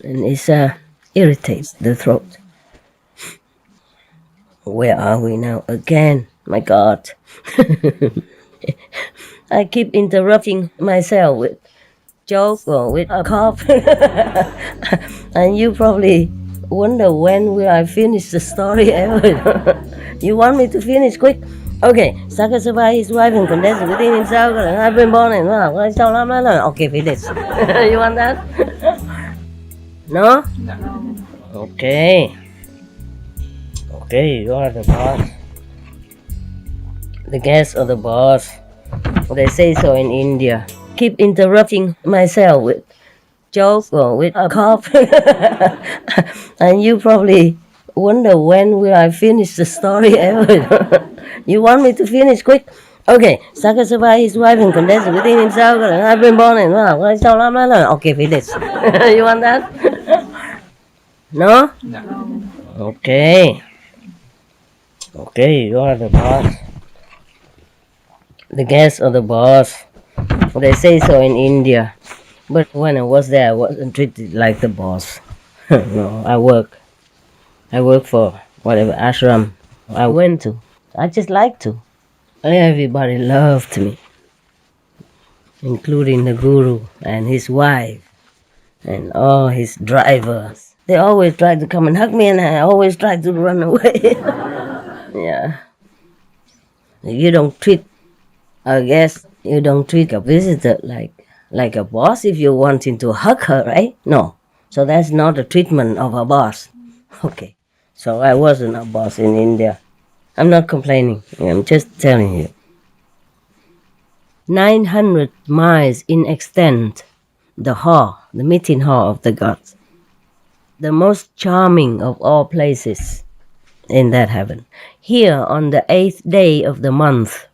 And it irritates the throat. Where are we now again? My God. I keep interrupting myself with joke or with a cough. And you probably wonder when will I finish the story ever. You want me to finish quick? Okay, Saka survived his wife and condensed within himself. I've been born and okay, finish. You want that? No? Okay. Okay, you are the boss. The guest or the boss. They say so in India. Keep interrupting myself with joke or with a cough. And you probably wonder when will I finish the story ever. You want me to finish quick? Okay, Saka survived his wife and condensed within himself. I've been born and okay, finish. You want that? No? Okay. Okay, you are the boss. The guest or the boss. They say so in India. But when I was there, I wasn't treated like the boss. No, I work for whatever ashram I went to. I just like to. Everybody loved me, including the guru and his wife and all his drivers. They always tried to come and hug me, and I always tried to run away. Yeah. You don't treat a guest, you don't treat a visitor like a boss if you're wanting to hug her, right? No. So that's not a treatment of a boss. Okay. So I wasn't a boss in India. I'm not complaining. I'm just telling you. 900 miles in extent, the meeting hall of the gods. The most charming of all places in that heaven. Here on the 8th day of the month,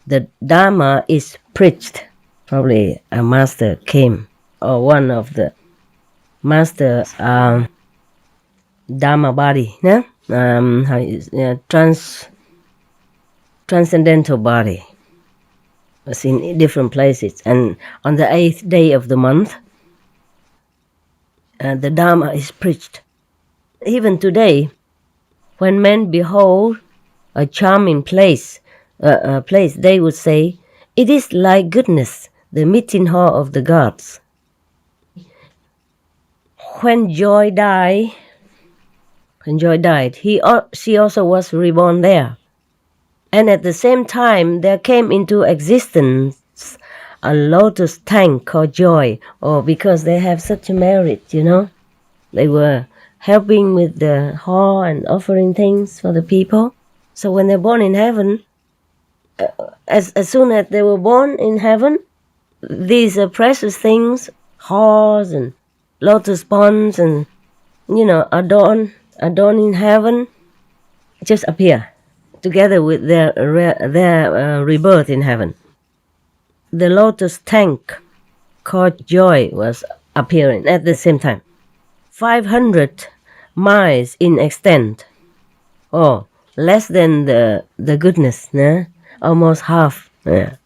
the Dharma is preached. Probably a master came, or one of the master's Dharma body, yeah? Transcendental body. Was in different places. And on the 8th day of the month, the Dharma is preached. Even today, when men behold a charming place, they would say, it is like goodness, the meeting hall of the gods. When Joy died, she also was reborn there. And at the same time, there came into existence a lotus tank called Joy, or because they have such a merit, They were helping with the hall and offering things for the people. So when they're born in heaven, as soon as they were born in heaven, these precious things, halls and lotus ponds and, adorning heaven, just appear together with their rebirth in heaven. The lotus tank called Joy was appearing at the same time. 500 miles in extent. Oh, less than the goodness, nah? Almost half. Yeah.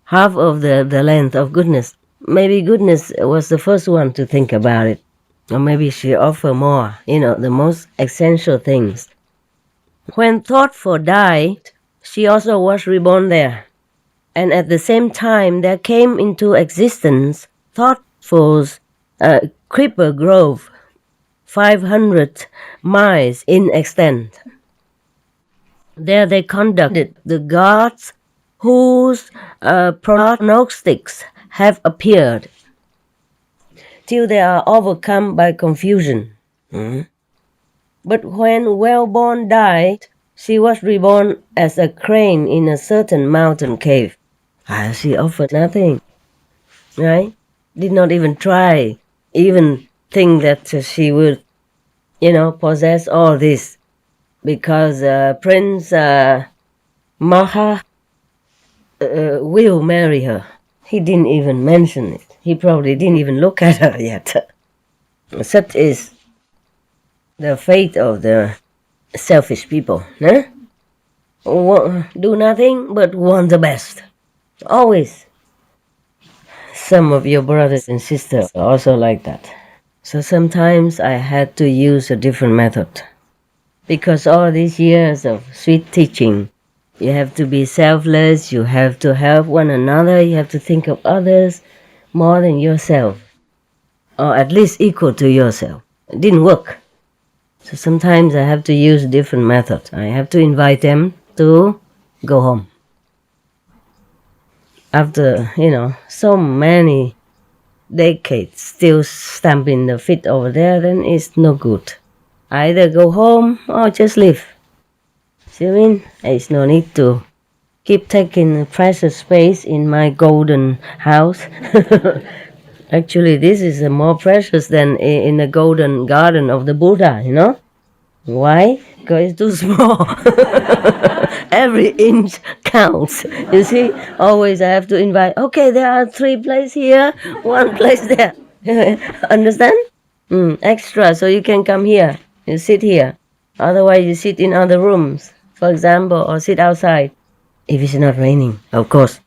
Half of the length of goodness. Maybe goodness was the first one to think about it. Or maybe she offered more, the most essential things. When Thoughtful died, she also was reborn there. And at the same time, there came into existence Thoughtful's creeper grove, 500 miles in extent. There they conducted the gods whose prognostics have appeared, till they are overcome by confusion. But when Wellborn died, she was reborn as a crane in a certain mountain cave. She offered nothing, right? Did not even try, even think that she would, possess all this. Because Prince Magha will marry her. He didn't even mention it. He probably didn't even look at her yet. Such is the fate of the selfish people. Huh? Do nothing but want the best. Always. Some of your brothers and sisters are also like that. So sometimes I had to use a different method. Because all these years of sweet teaching, you have to be selfless, you have to help one another, you have to think of others more than yourself. Or at least equal to yourself. It didn't work. So sometimes I have to use a different method. I have to invite them to go home. After, so many decades still stamping the feet over there, then it's no good. Either go home or just leave. See what I mean? There's no need to keep taking precious space in my golden house. Actually, this is more precious than in the golden garden of the Buddha, Why? Because it's too small. Every inch counts. You see, always I have to invite, okay, there are 3 places here, 1 place there. Understand? Extra, so you can come here. You sit here. Otherwise, you sit in other rooms, for example, or sit outside. If it's not raining, of course.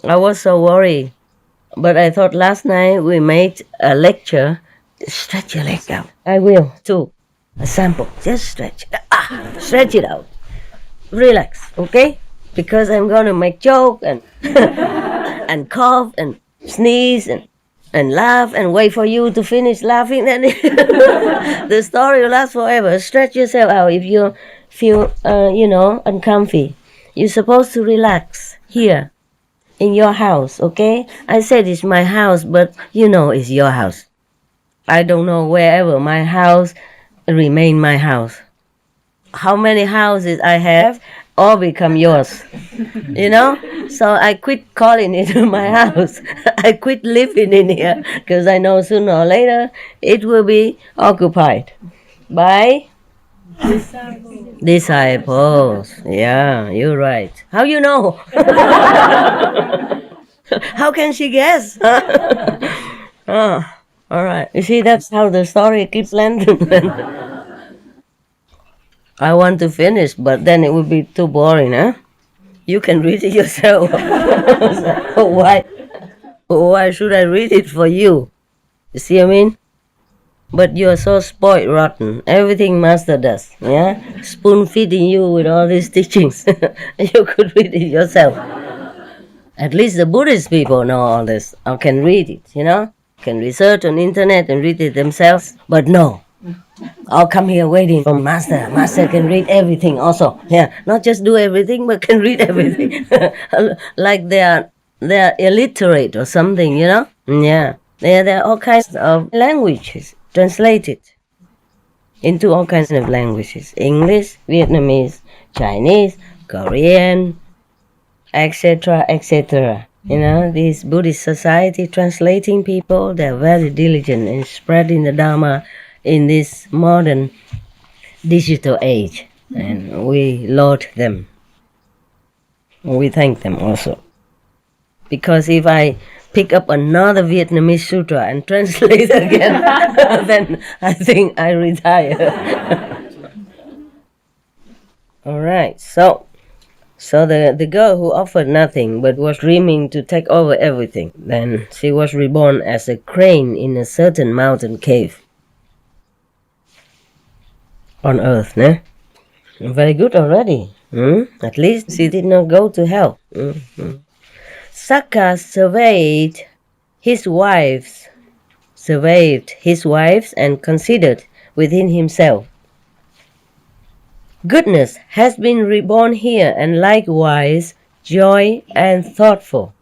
I was so worried. But I thought last night we made a lecture. Stretch your leg out. I will, too. A sample. Just stretch. Stretch it out. Relax, okay? Because I'm going to make joke and and cough and sneeze and laugh and wait for you to finish laughing. Then the story will last forever. Stretch yourself out if you feel, uncomfy. You're supposed to relax here in your house, okay? I said it's my house, but it's your house. I don't know wherever my house remain my house. How many houses I have all become yours, So I quit calling it my house. I quit living in here because I know sooner or later it will be occupied by disciples. Yeah, you're right. How you know? How can she guess? All right. You see, that's how the story keeps landing. I want to finish, but then it would be too boring, huh? You can read it yourself. Why should I read it for you? You see what I mean? But you are so spoiled rotten. Everything master does, yeah? Spoon feeding you with all these teachings. You could read it yourself. At least the Buddhist people know all this, or can read it, Can research on internet and read it themselves. But no. I'll come here waiting for master. Master can read everything also. Yeah, not just do everything, but can read everything. Like they are illiterate or something, Yeah. There are all kinds of languages translated into all kinds of languages. English, Vietnamese, Chinese, Korean, etc., etc. This Buddhist society translating people, they're very diligent in spreading the Dharma in this modern digital age. And we laud them. We thank them also. Because if I pick up another Vietnamese sutra and translate again, then I think I retire. All right, so the girl who offered nothing but was dreaming to take over everything, then she was reborn as a crane in a certain mountain cave on earth, ne? Very good already. At least she did not go to hell. Sakka surveyed his wives and considered within himself, goodness has been reborn here, and likewise joy and thoughtful.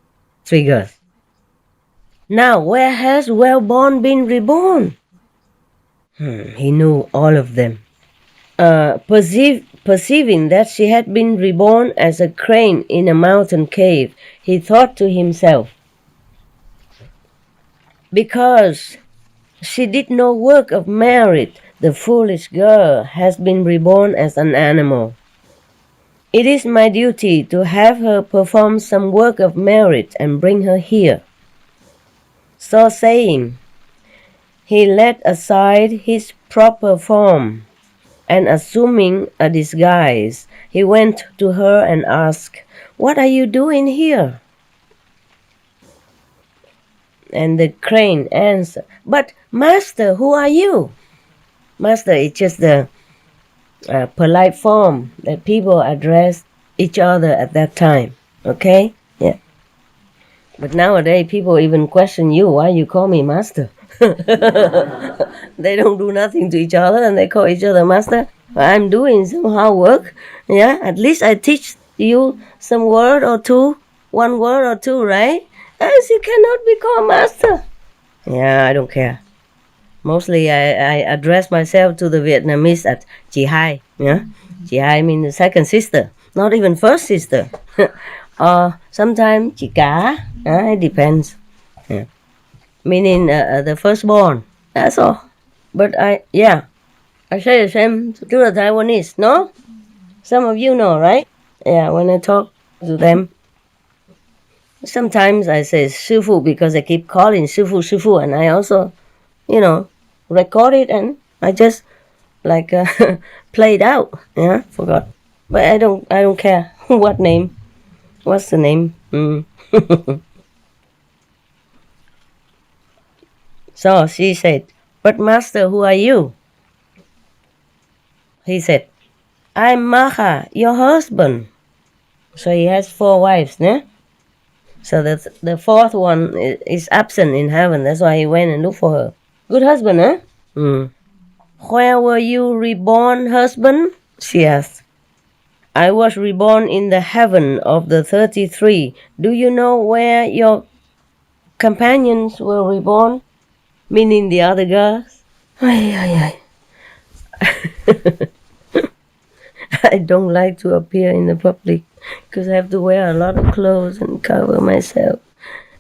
Triggers. Now, where has well-born been reborn? He knew all of them. perceiving that she had been reborn as a crane in a mountain cave, he thought to himself, because she did no work of merit, the foolish girl has been reborn as an animal. It is my duty to have her perform some work of merit and bring her here. So saying, he laid aside his proper form, and assuming a disguise, he went to her and asked, "What are you doing here?" And the crane answered, "But master, who are you?" Master is just the polite form that people address each other at that time. Okay? Yeah. But nowadays, people even question you, why you call me master? They don't do nothing to each other and they call each other master. I'm doing some hard work. Yeah, at least I teach you some word or two, one word or two, right? Else you cannot be called master. Yeah, I don't care. Mostly I address myself to the Vietnamese as chị hai. Yeah? Chị hai means the second sister, not even first sister. Or sometimes chị cả. It depends. Yeah. Meaning the firstborn. That's all. But I say the same to the Taiwanese, no? Some of you know, right? Yeah, when I talk to them, sometimes I say 师父 because I keep calling 师父, 师父, and I also, record it and I just like play it out. Yeah, forgot. But I don't care what name. What's the name? So she said, "But master, who are you?" He said, "I'm Magha, your husband." So he has 4 wives, né? So the fourth one is absent in heaven. That's why he went and looked for her. Good husband, huh? Where were you reborn, husband? She asked. I was reborn in the heaven of the 33. Do you know where your companions were reborn? Meaning the other girls? I don't like to appear in the public because I have to wear a lot of clothes and cover myself.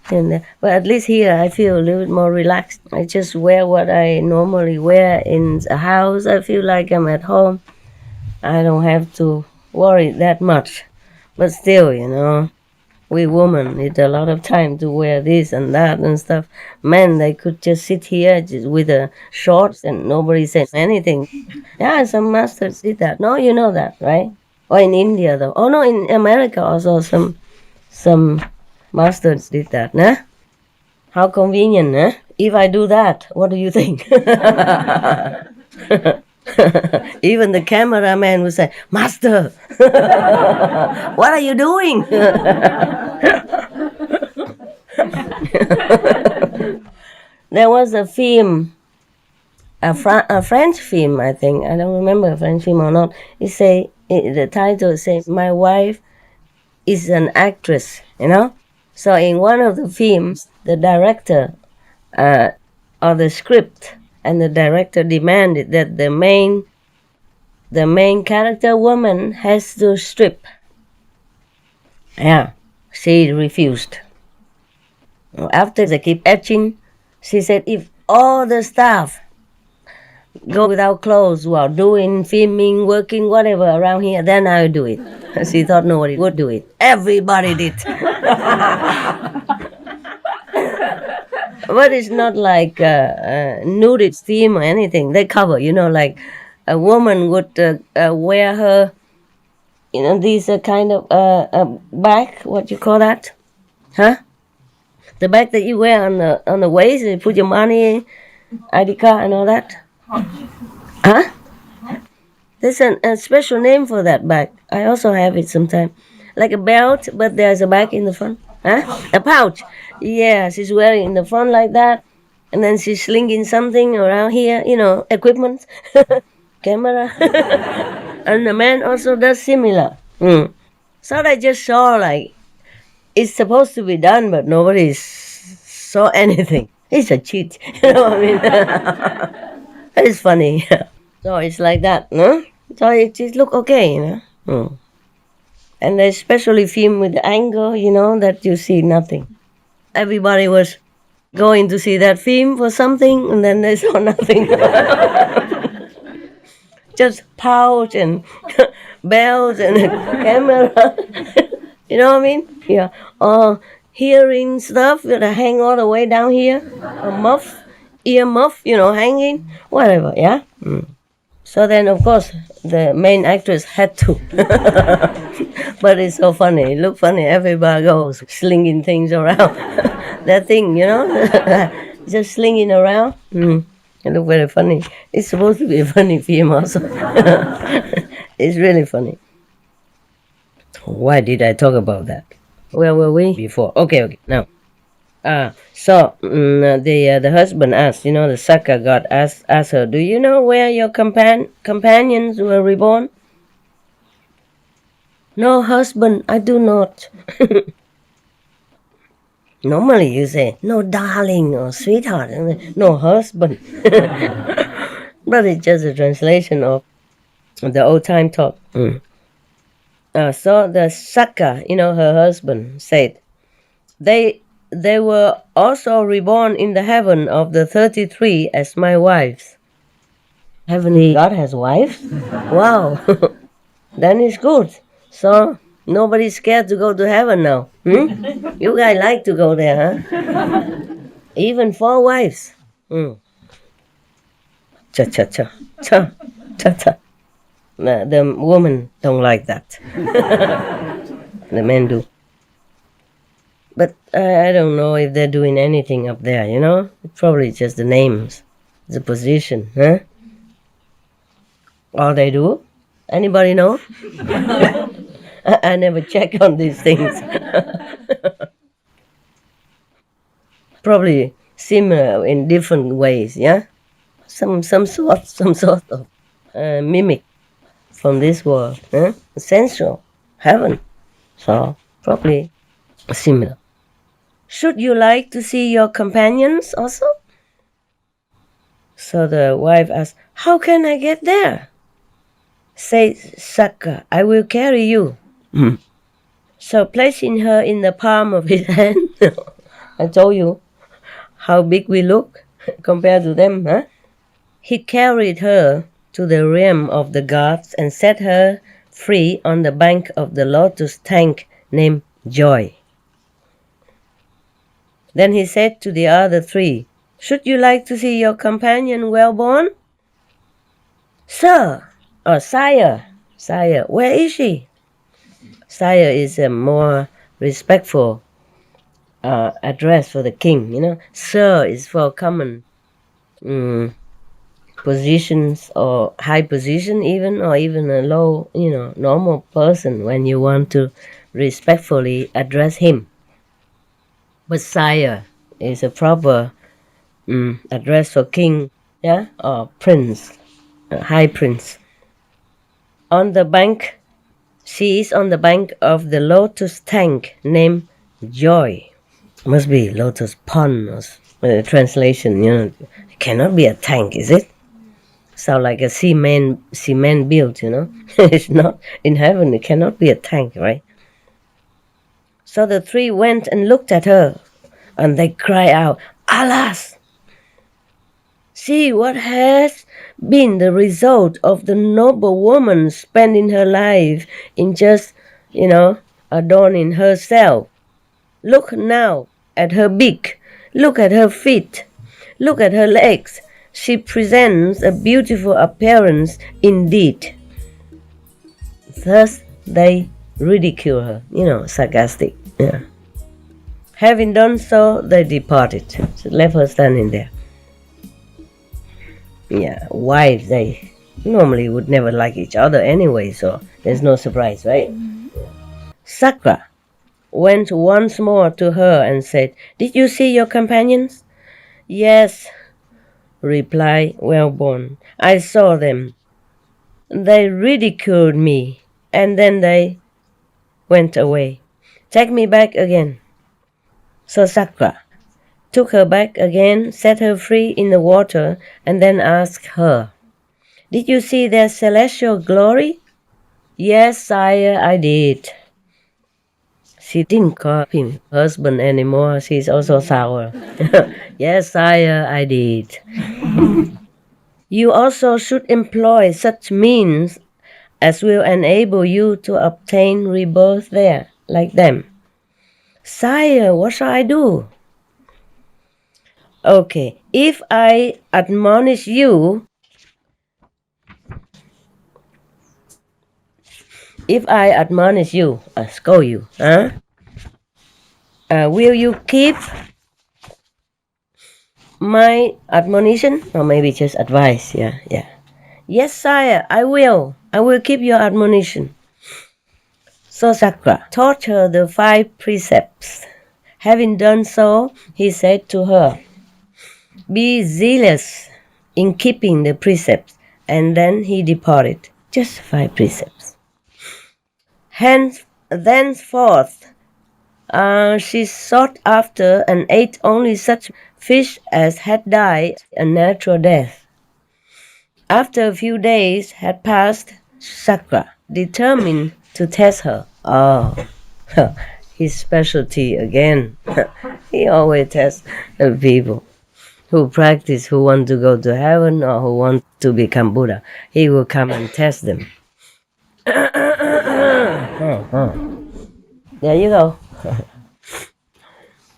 But at least here I feel a little bit more relaxed. I just wear what I normally wear in a house. I feel like I'm at home. I don't have to worry that much. But still, we women need a lot of time to wear this and that and stuff. Men, they could just sit here just with the shorts and nobody says anything. Yeah, some masters did that. No, you know that, right? Or in India, though. Oh, no, in America also some masters did that, nah? How convenient, nah? If I do that, what do you think? Even the cameraman would say, "Master, what are you doing?" There was a film, a French film, I think. I don't remember a French film or not. The title says, "My wife is an actress," So in one of the films, the director or the script and the director demanded that the main character woman has to strip. Yeah, she refused. After they keep etching, she said, "If all the staff go without clothes while doing filming, working, whatever around here, then I'll do it." She thought nobody would do it. Everybody did. But it's not like nudist theme or anything. They cover, like a woman would wear her, these kind of bag. What you call that? Huh? The bag that you wear on the waist. You put your money, ID card, and all that. Huh? There's a special name for that bag. I also have it sometimes. Like a belt, but there's a bag in the front. Huh? A pouch. Yeah, she's wearing in the front like that. And then she's slinging something around here, equipment, camera. And the man also does similar. So I just saw it's supposed to be done, but nobody saw anything. It's a cheat. You know what I mean? It's funny. So it's like that, no? So it look okay, you know. And they especially film with the angle, you know, that you see nothing. Everybody was going to see that film for something, and then they saw nothing. Just pouch and bells and camera. You know what I mean? Yeah. Or hearing stuff that hang all the way down here. A muff, ear muff, you know, hanging, whatever, yeah? So then, of course, the main actress had to. But it's so funny. It looked funny. Everybody goes slinging things around. That thing, you know, just slinging around. It looked very funny. It's supposed to be a funny film also. It's really funny. Why did I talk about that? Where were we before? Okay, now. So the husband asked, you know, the Sakka god asked her, do you know where your companions were reborn? No, husband, I do not. Normally you say, no, darling, or sweetheart. No, husband. But it's just a translation of the old time talk. So the Sakka, you know, her husband, said, they were also reborn in the heaven of the 33 as my wives. Heavenly God has wives? Wow. Then it's good. So nobody's scared to go to heaven now. You guys like to go there, huh? Even 4 wives. Cha. The women don't like that. The men do. But I don't know if they're doing anything up there, you know? Probably just the names, the position, huh? All they do? Anybody know? I never check on these things. Probably similar in different ways, yeah? Some sort of mimic from this world, huh? Sensual, heaven. So probably similar. Should you like to see your companions also? So the wife asked, how can I get there? Says Sakka, I will carry you. So placing her in the palm of his hand, I told you how big we look compared to them, huh? He carried her to the realm of the gods and set her free on the bank of the lotus tank named Joy. Then he said to the other 3, should you like to see your companion well-born? Sir, or Sire, where is she? Sire is a more respectful address for the king, you know. Sir is for common positions or high position even, or even a low, you know, normal person when you want to respectfully address him. But Sire is a proper address for king, yeah, or prince, high prince. On the bank, she is on the bank of the lotus tank named Joy. Must be lotus pond or translation, you know. It cannot be a tank, is it? Sound like a cement built, you know. It's not. In heaven, it cannot be a tank, right? So the 3 went and looked at her, and they cried out, alas! See what has been the result of the noble woman spending her life in just, you know, adorning herself. Look now at her beak. Look at her feet. Look at her legs. She presents a beautiful appearance indeed. Thus they ridicule her, you know, sarcastic. Yeah. Having done so, they departed. So left her standing there. Yeah, wives, they normally would never like each other anyway, so there's no surprise, right? Sakra went once more to her and said, did you see your companions? Yes, replied Wellborn, I saw them. They ridiculed me, and then they went away. Take me back again. So Sakra took her back again, set her free in the water, and then asked her, Did you see their celestial glory? Yes, sire, I did. She didn't call him husband anymore. She's also sour. Yes, sire, I did. You also should employ such means as will enable you to obtain rebirth there, like them. Sire, what shall I do? Okay, if I admonish you, scold you, will you keep my admonition? Or maybe just advice, yeah. Yes, sire, I will keep your admonition. So Sakra taught her the 5 precepts. Having done so, he said to her, be zealous in keeping the precepts, and then he departed. Just 5 precepts. Thenceforth, she sought after and ate only such fish as had died a natural death. After a few days had passed, Sakra determined to test her. Oh, his specialty again. He always tests the people who practice, who want to go to heaven or who want to become Buddha. He will come and test them. There you go.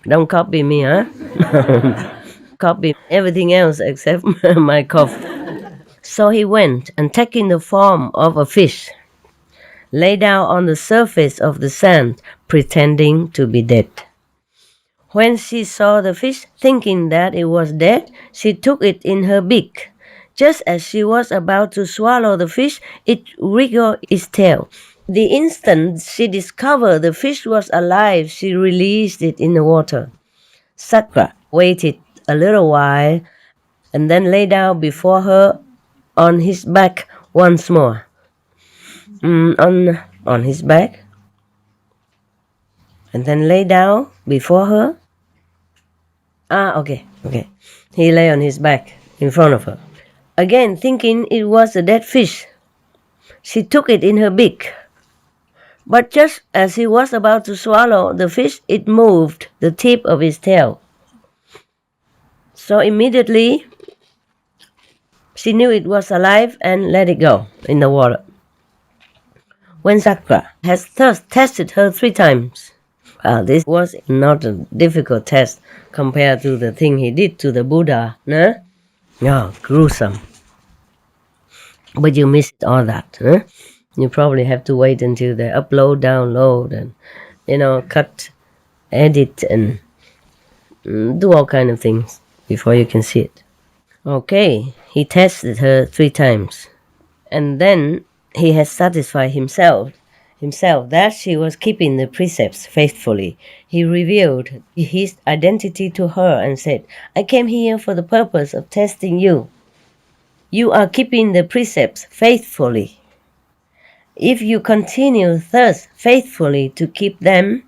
Don't copy me, huh? Copy everything else except my cough. So he went, and taking the form of a fish, lay down on the surface of the sand, pretending to be dead. When she saw the fish, thinking that it was dead, she took it in her beak. Just as she was about to swallow the fish, it wriggled its tail. The instant she discovered the fish was alive, she released it in the water. Sakra waited a little while and then lay down before her on his back once more. On his back? And then lay down before her? Okay. He lay on his back in front of her. Again, thinking it was a dead fish, she took it in her beak. But just as he was about to swallow the fish, it moved the tip of his tail. So immediately, she knew it was alive and let it go in the water. When Sakra has thus tested her 3 times, this was not a difficult test compared to the thing he did to the Buddha. No? No, gruesome. But you missed all that. Huh? You probably have to wait until they upload, download, and, cut, edit, and do all kind of things before you can see it. Okay, he tested her 3 times. And then he has satisfied himself that she was keeping the precepts faithfully. He revealed his identity to her and said, I came here for the purpose of testing you. You are keeping the precepts faithfully. If you continue thus faithfully to keep them,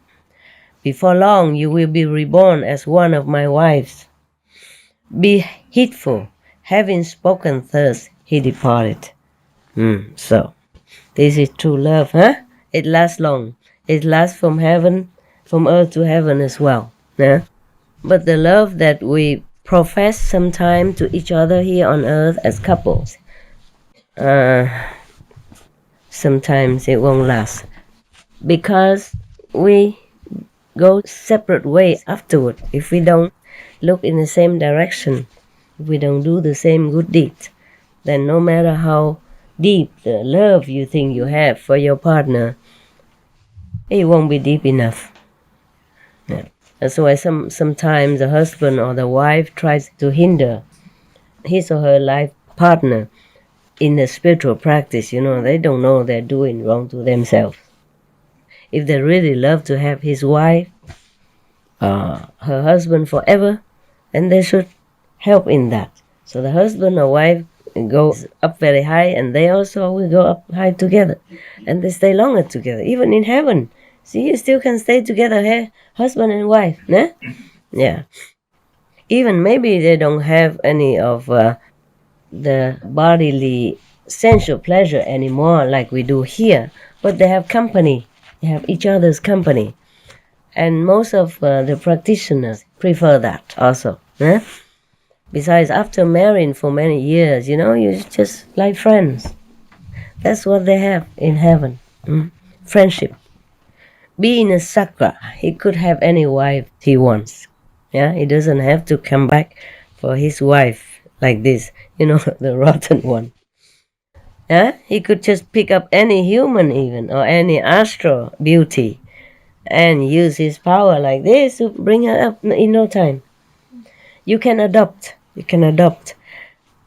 before long you will be reborn as one of my wives. Be heedful. Having spoken thus, he departed. So, this is true love, huh? It lasts long. It lasts from earth to heaven as well. Yeah? But the love that we profess sometimes to each other here on earth as couples, sometimes it won't last. Because we go separate ways afterward. If we don't look in the same direction, if we don't do the same good deeds, then no matter how deep the love you think you have for your partner, it won't be deep enough. Yeah. That's why sometimes the husband or the wife tries to hinder his or her life partner in the spiritual practice. They don't know they're doing wrong to themselves. If they really love to have his wife, her husband forever, then they should help in that. So the husband or wife goes up very high, and they also will go up high together, and they stay longer together, even in heaven. See, you still can stay together here, husband and wife, né? Yeah. Even maybe they don't have any of the bodily sensual pleasure anymore like we do here, but they have company. They have each other's company. And most of the practitioners prefer that also. Eh? Besides, after marrying for many years, you're just like friends. That's what they have in heaven. Friendship. Being a sakra, he could have any wife he wants. Yeah, he doesn't have to come back for his wife like this, the rotten one. Yeah, he could just pick up any human even, or any astral beauty, and use his power like this to bring her up in no time. You can adopt.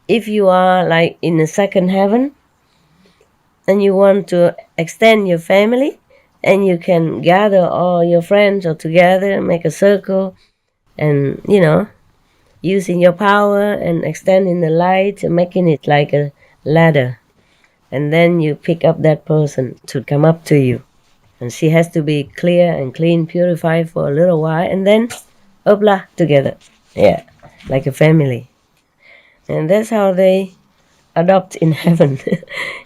If you are like in the second heaven, and you want to extend your family, and you can gather all your friends all together, make a circle, and, using your power and extending the light and making it like a ladder. And then you pick up that person to come up to you. And she has to be clear and clean, purified for a little while, and then, hopla, together. Yeah, like a family. And that's how they adopt in heaven.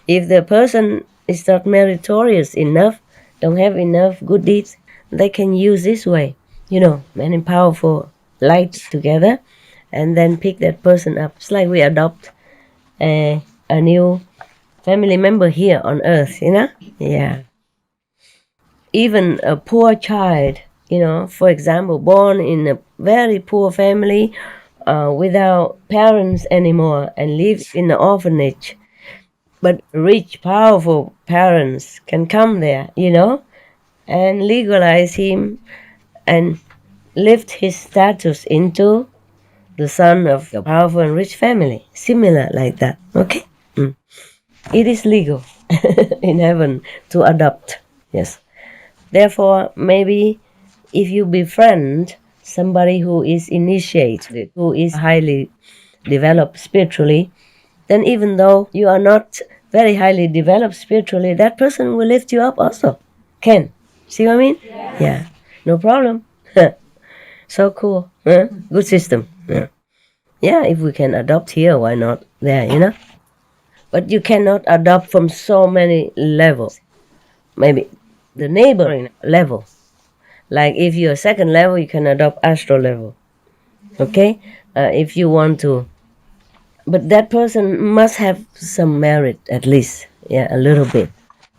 If the person is not meritorious enough, don't have enough good deeds, they can use this way, many powerful lights together, and then pick that person up. It's like we adopt a new family member here on earth, Yeah. Even a poor child, for example, born in a very poor family, without parents anymore, and lives in an orphanage, but rich, powerful parents can come there, and legalize him and lift his status into the son of a powerful and rich family. Similar like that, okay? It is legal in heaven to adopt, yes. Therefore, maybe if you befriend somebody who is initiated, who is highly developed spiritually, then even though you are not very highly developed spiritually, that person will lift you up also. Can. See what I mean? Yeah. No problem. So cool. Good system. Yeah, if we can adopt here, why not there, But you cannot adopt from so many levels. Maybe the neighboring level. Like if you're second level, you can adopt astral level. Okay? If you want to. But that person must have some merit at least. Yeah, a little bit.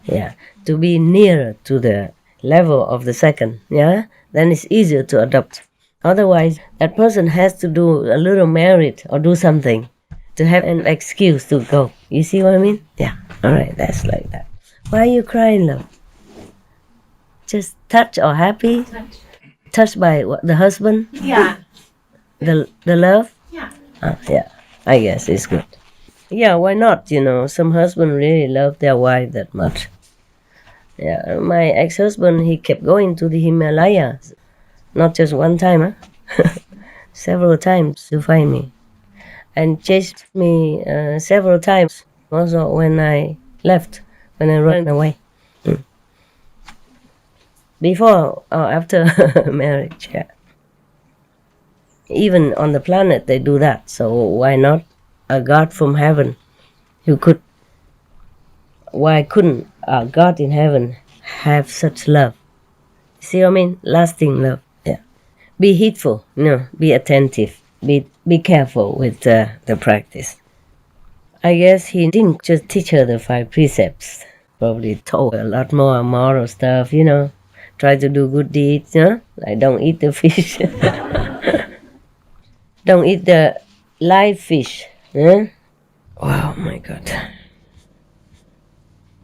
Yeah. To be nearer to the level of the second. Yeah? Then it's easier to adopt. Otherwise, that person has to do a little merit or do something to have an excuse to go. You see what I mean? Yeah. All right. That's like that. Why are you crying, love? Just touched or happy? Touched by what, the husband? Yeah. The love? Yeah. Yeah. I guess it's good. Yeah, why not? Some husband really love their wife that much. Yeah, my ex-husband, he kept going to the Himalayas. Not just one time, several times to find me. And chased me several times also when I left, when I ran away. Before or after marriage, yeah. Even on the planet they do that, so why not a God from heaven who could... Why couldn't a God in heaven have such love? See what I mean? Lasting love, yeah. Be heedful, be attentive, be careful with the practice. I guess he didn't just teach her the 5 precepts, probably told her a lot more moral stuff, Try to do good deeds, like don't eat the fish. Don't eat the live fish. Wow, my God.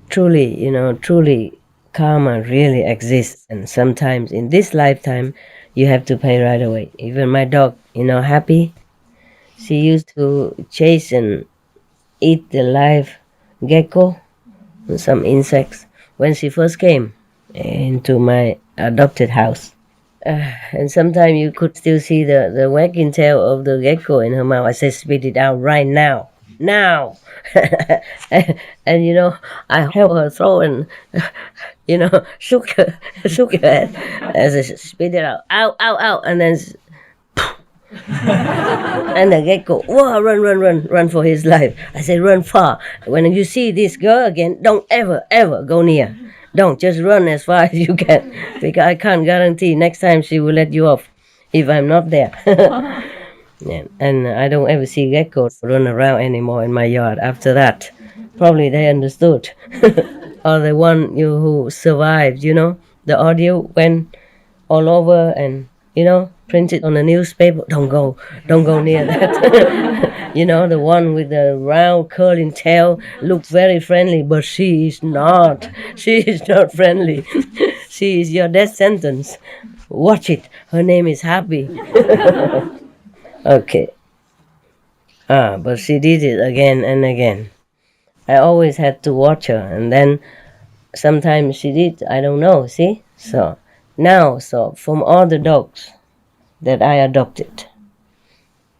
Truly, karma really exists. And sometimes in this lifetime, you have to pay right away. Even my dog, Happy, she used to chase and eat the live gecko and some insects when she first came into my adopted house. And sometimes you could still see the wagging tail of the gecko in her mouth. I said, spit it out right now. Now! and I held her throat and, shook her head as I spit it out. Ow, ow, ow. And then And the gecko, whoa, run for his life. I said, run far. When you see this girl again, don't ever go near. Don't, just run as far as you can. Because I can't guarantee next time she will let you off if I'm not there. Yeah, and I don't ever see geckos run around anymore in my yard after that. Probably they understood. Or the one who survived, the audio went all over and, printed on a newspaper. Don't go near that. The one with the round curling tail looks very friendly, but she is not. She is not friendly. She is your death sentence. Watch it. Her name is Happy. Okay. But she did it again and again. I always had to watch her, and then sometimes she did, I don't know, see? So from all the dogs that I adopted,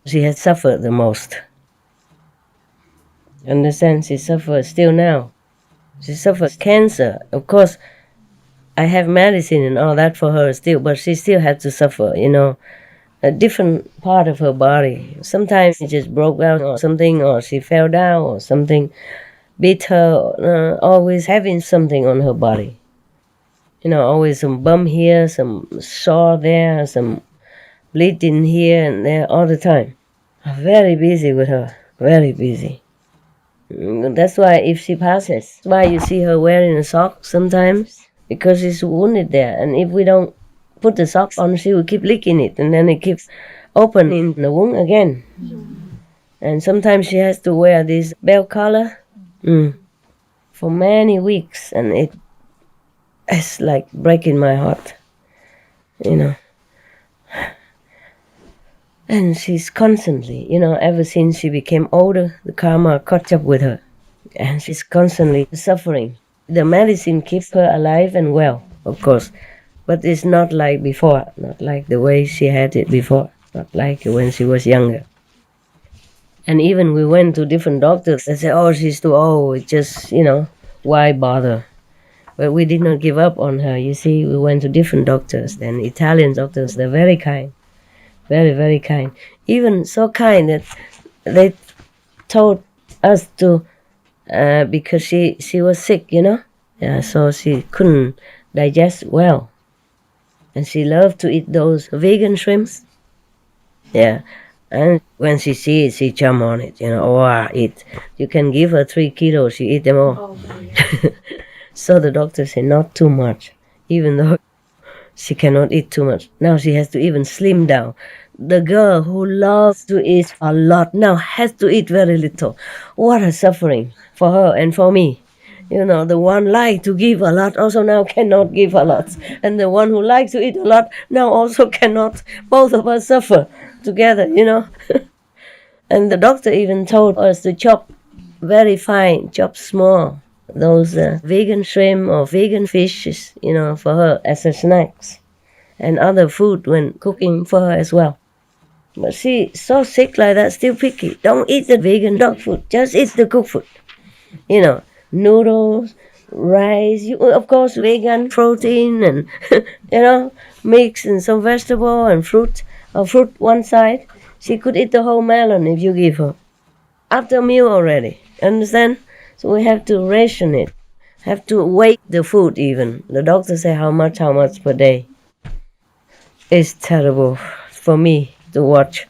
she has suffered the most. Understand? She suffers still now. She suffers cancer. Of course, I have medicine and all that for her still, but she still had to suffer, a different part of her body. Sometimes she just broke out or something, or she fell down or something beat her, always having something on her body. Always some bump here, some sore there, some bleeding here and there all the time. I'm very busy with her, very busy. That's why if she passes, that's why you see her wearing a sock sometimes, because she's wounded there. And if we don't put the sock on, she will keep licking it, and then it keeps opening the wound again. And sometimes she has to wear this belt collar for many weeks, and it's like breaking my heart, And she's constantly, ever since she became older, the karma caught up with her, and she's constantly suffering. The medicine keeps her alive and well, of course, but it's not like before, not like the way she had it before, not like when she was younger. And even we went to different doctors. They said, oh, she's too old, just, why bother? But we did not give up on her. You see, we went to different doctors. And Italian doctors, they're very kind. Very, very kind. Even so kind that they told us to, because she was sick, Yeah, so she couldn't digest well. And she loved to eat those vegan shrimps. Yeah. And when she sees it, she jump on it, eat. You can give her 3 kilos, she eat them all. So the doctor said, not too much, even though she cannot eat too much. Now she has to even slim down. The girl who loves to eat a lot now has to eat very little. What a suffering for her and for me. The one like to give a lot also now cannot give a lot. And the one who likes to eat a lot now also cannot. Both of us suffer together, And the doctor even told us to chop very fine, chop small, those vegan shrimp or vegan fishes, for her as a snacks. And other food when cooking for her as well. But she's so sick like that, still picky. Don't eat the vegan dog food, just eat the cooked food. Noodles, rice, of course, vegan protein and, mix and some vegetable and fruit, or fruit one side. She could eat the whole melon if you give her. After a meal already, understand? So we have to ration it, have to weigh the food even. The doctor say how much per day. It's terrible for me to watch.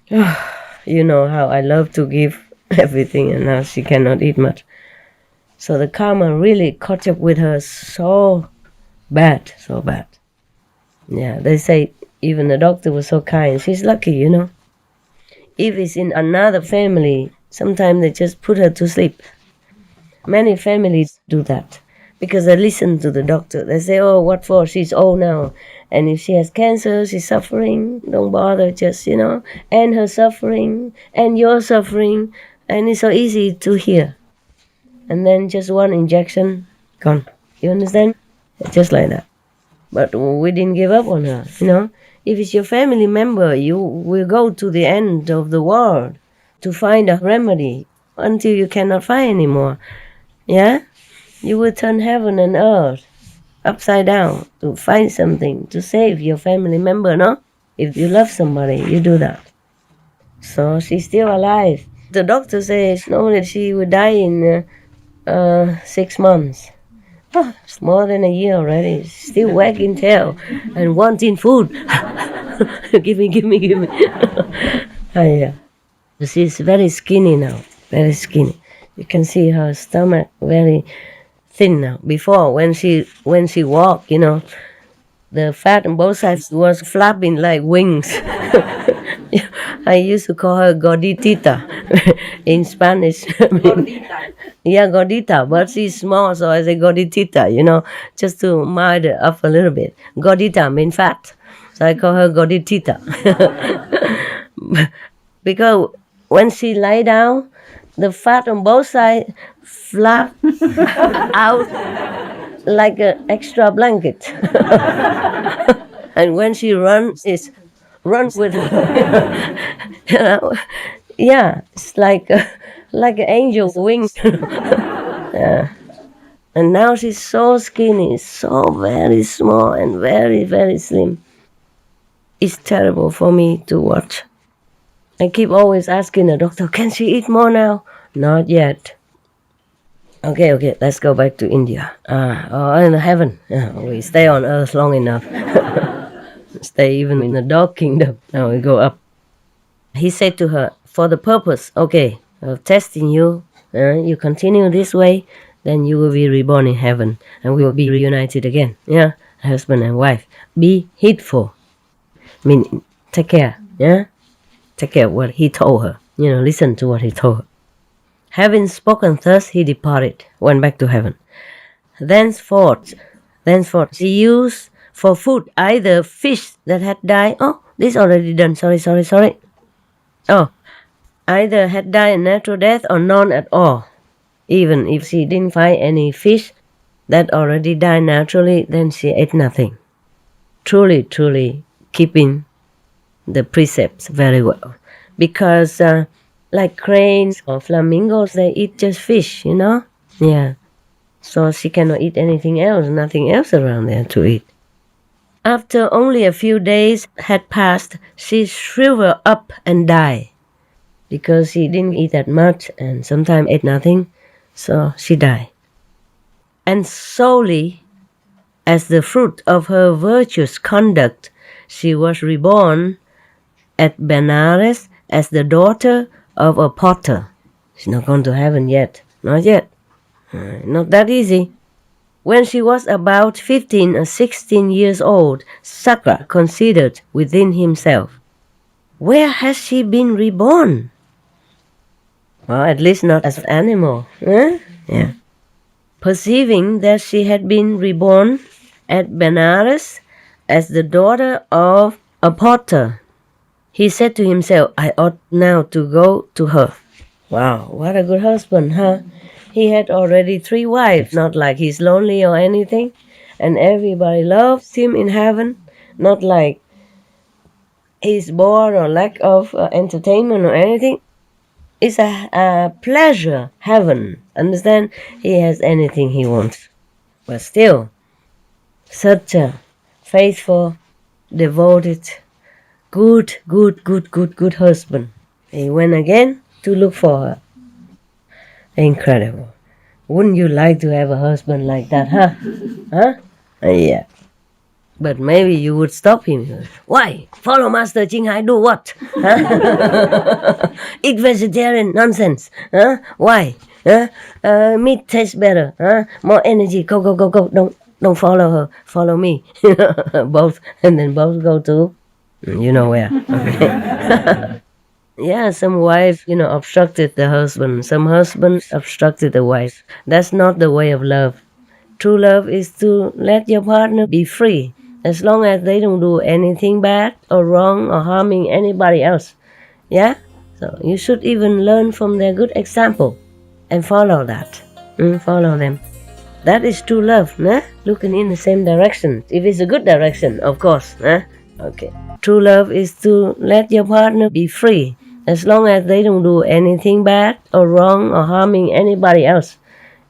You know how I love to give everything, and now she cannot eat much. So the karma really caught up with her so bad. Yeah, they say even the doctor was so kind. She's lucky, If it's in another family, sometimes they just put her to sleep. Many families do that because they listen to the doctor. They say, oh, what for? She's old now. And if she has cancer, she's suffering. Don't bother, just, end her suffering and your suffering. And it's so easy to hear. And then just one injection, gone. You understand? Just like that. But we didn't give up on her, If it's your family member, you will go to the end of the world to find a remedy until you cannot find anymore. Yeah? You will turn heaven and earth upside down to find something to save your family member, no? If you love somebody, you do that. So she's still alive. The doctor says normally she would die in 6 months. Oh, it's more than a year already. Still wagging tail and wanting food. Give me. Yeah. She's very skinny now. Very skinny. You can see her stomach very thin now. Before, when she walked, the fat on both sides was flapping like wings. I used to call her gorditita in Spanish. Yeah, gordita, but she's small, so I say gorditita, just to mild her up a little bit. Gordita means fat, so I call her gorditita. Because when she lie down, the fat on both sides flap out like an extra blanket. And when she runs, it runs with her. Yeah, it's like an angel's wings. Yeah. And now she's so skinny, so very small and very, very slim. It's terrible for me to watch. I keep always asking the doctor, can she eat more now? Not yet. Okay, let's go back to India. In heaven. We stay on earth long enough. Stay even in the dog kingdom. Now we go up. He said to her, for the purpose, of testing you, you continue this way, then you will be reborn in heaven, and we will be reunited again. Yeah, husband and wife. Be heedful. Take care. Yeah, take care of what he told her. Listen to what he told her. Having spoken thus, he departed, went back to heaven. Thenceforth, he used for food either fish that had died. Oh, this already done. Sorry. Oh, either had died a natural death or none at all. Even if she didn't find any fish that already died naturally, then she ate nothing. Truly keeping the precepts very well. Because like cranes or flamingos, they eat just fish, Yeah. So she cannot eat anything else, nothing else around there to eat. After only a few days had passed, she shriveled up and died. Because she didn't eat that much and sometimes ate nothing, so she died. And solely as the fruit of her virtuous conduct, she was reborn at Benares as the daughter of a potter. She's not gone to heaven yet. Not yet. Not that easy. When she was about 15 or 16 years old, Sakra considered within himself, where has she been reborn? Well, at least not as an animal. Yeah. Perceiving that she had been reborn at Benares as the daughter of a potter, he said to himself, I ought now to go to her. Wow, what a good husband, huh? He had already 3 wives, not like he's lonely or anything, and everybody loves him in heaven, not like he's bored or lack of entertainment or anything. It's a pleasure heaven. Understand? He has anything he wants. But still, such a faithful, devoted, good husband. He went again to look for her. Incredible. Wouldn't you like to have a husband like that, huh? Yeah. But maybe you would stop him. Why? Follow Master Ching Hai do what? Huh? Eat vegetarian nonsense. Huh? Why? Huh? Meat tastes better. Huh? More energy. Go. Don't follow her. Follow me. Both. And then both go to you know where. Okay. Yeah, some wife, obstructed the husband. Some husband obstructed the wife. That's not the way of love. True love is to let your partner be free, as long as they don't do anything bad or wrong or harming anybody else. Yeah? So you should even learn from their good example and follow that. Follow them. That is true love, nah? Looking in the same direction. If it's a good direction, of course. Nah? Okay. True love is to let your partner be free, as long as they don't do anything bad or wrong or harming anybody else.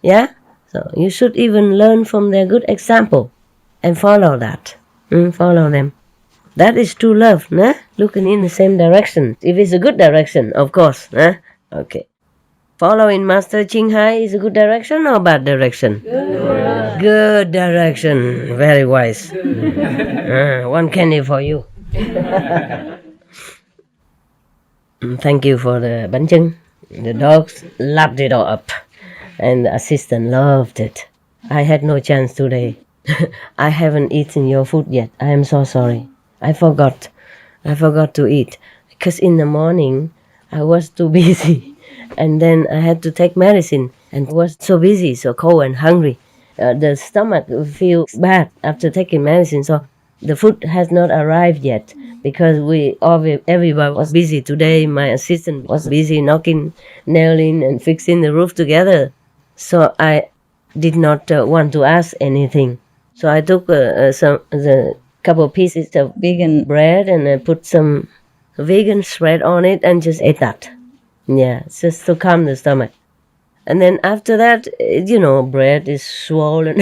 Yeah? So you should even learn from their good example and follow that. Follow them. That is true love, nah? Looking in the same direction. If it's a good direction, of course, nah? Okay. Following Master Ching Hai is a good direction or bad direction? Good direction. Very wise. One candy for you. Thank you for the bánh chưng. The dogs lapped it all up, and the assistant loved it. I had no chance today. I haven't eaten your food yet. I am so sorry. I forgot to eat because in the morning I was too busy, and then I had to take medicine and was so busy, so cold and hungry. The stomach feels bad after taking medicine, so the food has not arrived yet because everybody was busy today. My assistant was busy nailing and fixing the roof together, so I did not want to ask anything. So I took the couple of pieces of vegan bread and I put some vegan spread on it and just ate that. Yeah, just to calm the stomach. And then after that, bread is swollen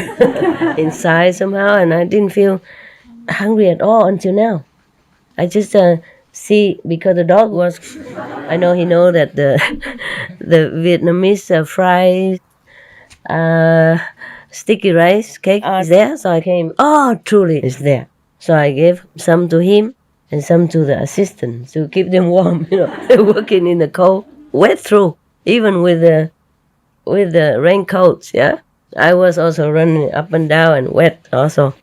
inside somehow, and I didn't feel hungry at all until now. I just see, because the dog was, I know he know that the Vietnamese fried sticky rice cake is there, so I came, truly it's there. So I gave some to him and some to the assistant to keep them warm, working in the cold, wet through, even with the raincoats, yeah. I was also running up and down and wet also.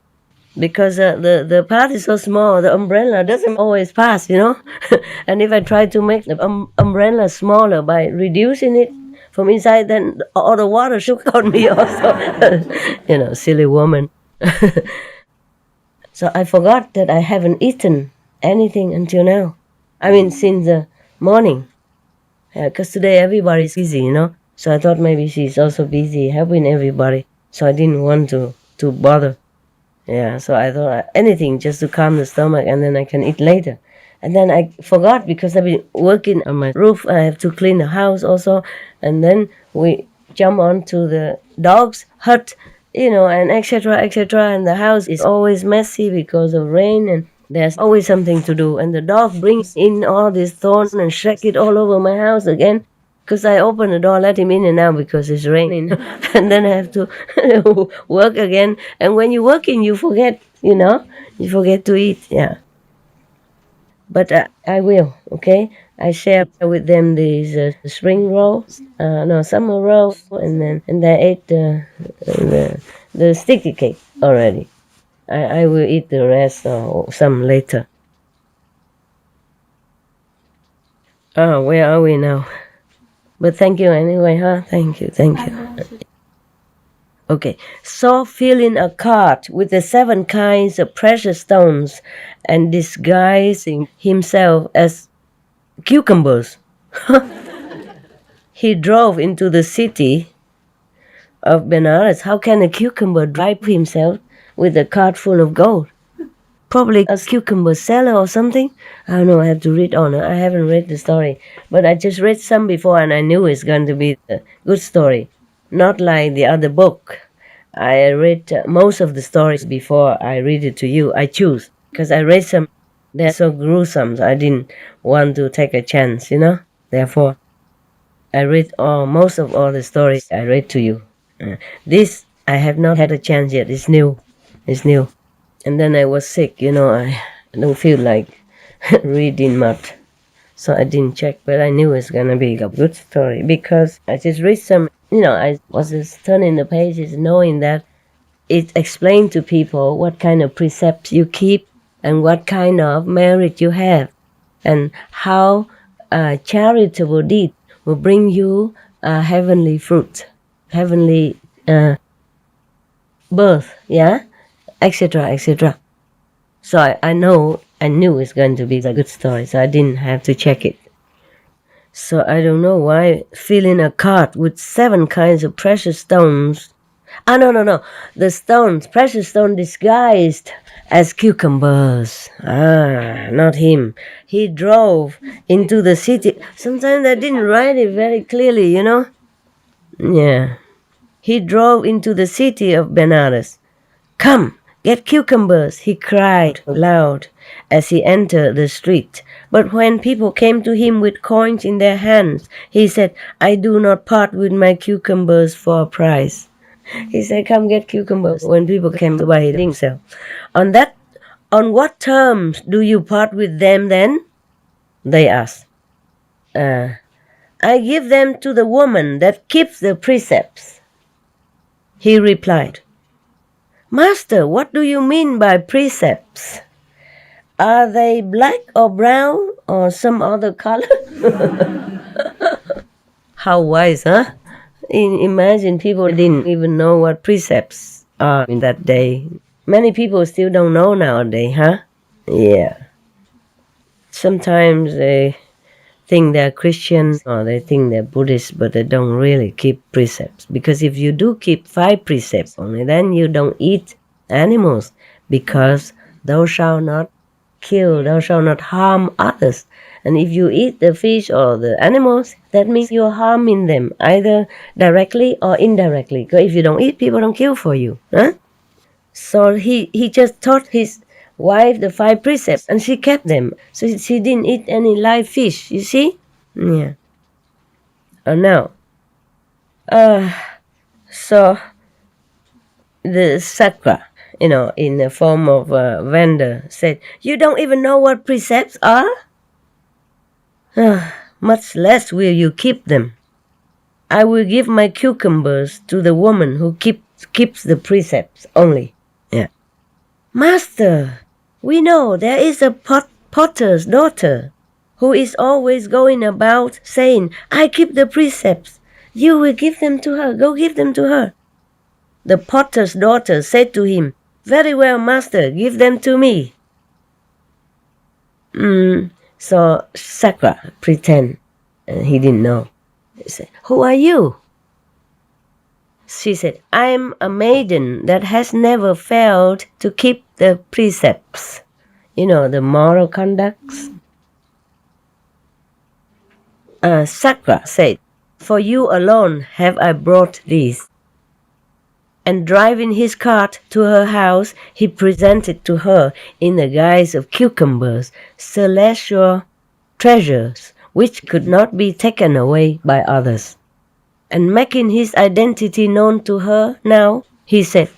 Because the path is so small, the umbrella doesn't always pass, And if I try to make the umbrella smaller by reducing it from inside, then all the water shook on me also. Silly woman. So I forgot that I haven't eaten anything until now. I mean, since the morning. Because today everybody's busy, So I thought maybe she's also busy helping everybody. So I didn't want to bother. Yeah, so I thought anything just to calm the stomach, and then I can eat later. And then I forgot because I've been working on my roof. I have to clean the house also. And then we jump onto the dog's hut, and etc., etc. And the house is always messy because of rain, and there's always something to do. And the dog brings in all these thorns and shake it all over my house again. Because I open the door, let him in and out because it's raining. And then I have to work again. And when you're working, you forget, you forget to eat, yeah. But I will, okay? I share with them these spring rolls, summer rolls, and they ate the sticky cake already. I will eat the rest or some later. Where are we now? But thank you anyway, huh? Thank you. Okay, so filling a cart with the 7 kinds of precious stones and disguising himself as cucumbers. He drove into the city of Benares. How can a cucumber drive himself with a cart full of gold? Probably a cucumber seller or something. I don't know, I have to read on. I haven't read the story. But I just read some before and I knew it's going to be a good story. Not like the other book. I read most of the stories before I read it to you. I choose. Because I read some, they're so gruesome, so I didn't want to take a chance, Therefore, I read most of all the stories I read to you. This, I have not had a chance yet. It's new. And then I was sick, I don't feel like reading much. So I didn't check, but I knew it's going to be a good story because I just read some, I was just turning the pages knowing that it explained to people what kind of precepts you keep and what kind of merit you have and how a charitable deed will bring you a heavenly fruit, heavenly birth, yeah? Etc., etc. So I knew it's going to be a good story, so I didn't have to check it. So I don't know why filling a cart with 7 kinds of precious stones. No. The stones, precious stone disguised as cucumbers. Not him. He drove into the city. Sometimes I didn't write it very clearly, Yeah. He drove into the city of Benares. Come, get cucumbers, he cried loud as he entered the street. But when people came to him with coins in their hands, he said, I do not part with my cucumbers for a price. He said, come get cucumbers when people came to buy it himself. On what terms do you part with them then? They asked. I give them to the woman that keeps the precepts. He replied, Master, what do you mean by precepts? Are they black or brown or some other color? How wise, huh? Imagine people didn't even know what precepts are in that day. Many people still don't know nowadays, huh? Yeah. Sometimes they think they're Christians or they think they're Buddhists, but they don't really keep precepts. Because if you do keep 5 precepts only, then you don't eat animals, because thou shalt not kill, thou shalt not harm others. And if you eat the fish or the animals, that means you're harming them, either directly or indirectly. Because if you don't eat, people don't kill for you. Huh? So he just taught his wife the 5 precepts, and she kept them. So she didn't eat any live fish, you see? Yeah. Now, so the Sakra, in the form of a vendor, said, you don't even know what precepts are? Much less will you keep them. I will give my cucumbers to the woman who keeps the precepts only. Yeah. Master, we know there is a potter's daughter who is always going about saying, I keep the precepts. You will give them to her. Go give them to her. The potter's daughter said to him, very well, master, give them to me. So Sakra pretend he didn't know. He said, who are you? She said, I am a maiden that has never failed to keep the precepts. The moral conducts. Sakra said, for you alone have I brought these. And driving his cart to her house, he presented to her, in the guise of cucumbers, celestial treasures, which could not be taken away by others. And making his identity known to her now, he said,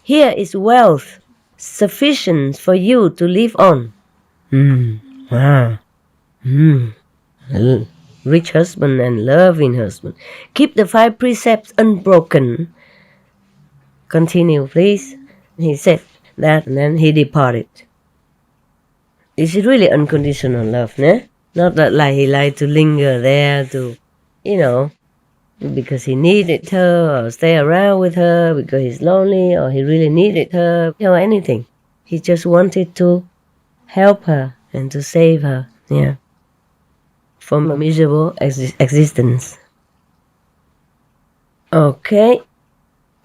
here is wealth sufficient for you to live on. Rich husband and loving husband. Keep the 5 precepts unbroken. Continue, please. He said that, and then he departed. Is it really unconditional love, ne? Not that like he liked to linger there to, because he needed her, or stay around with her because he's lonely, or he really needed her, anything. He just wanted to help her and to save her, from a miserable existence. Okay.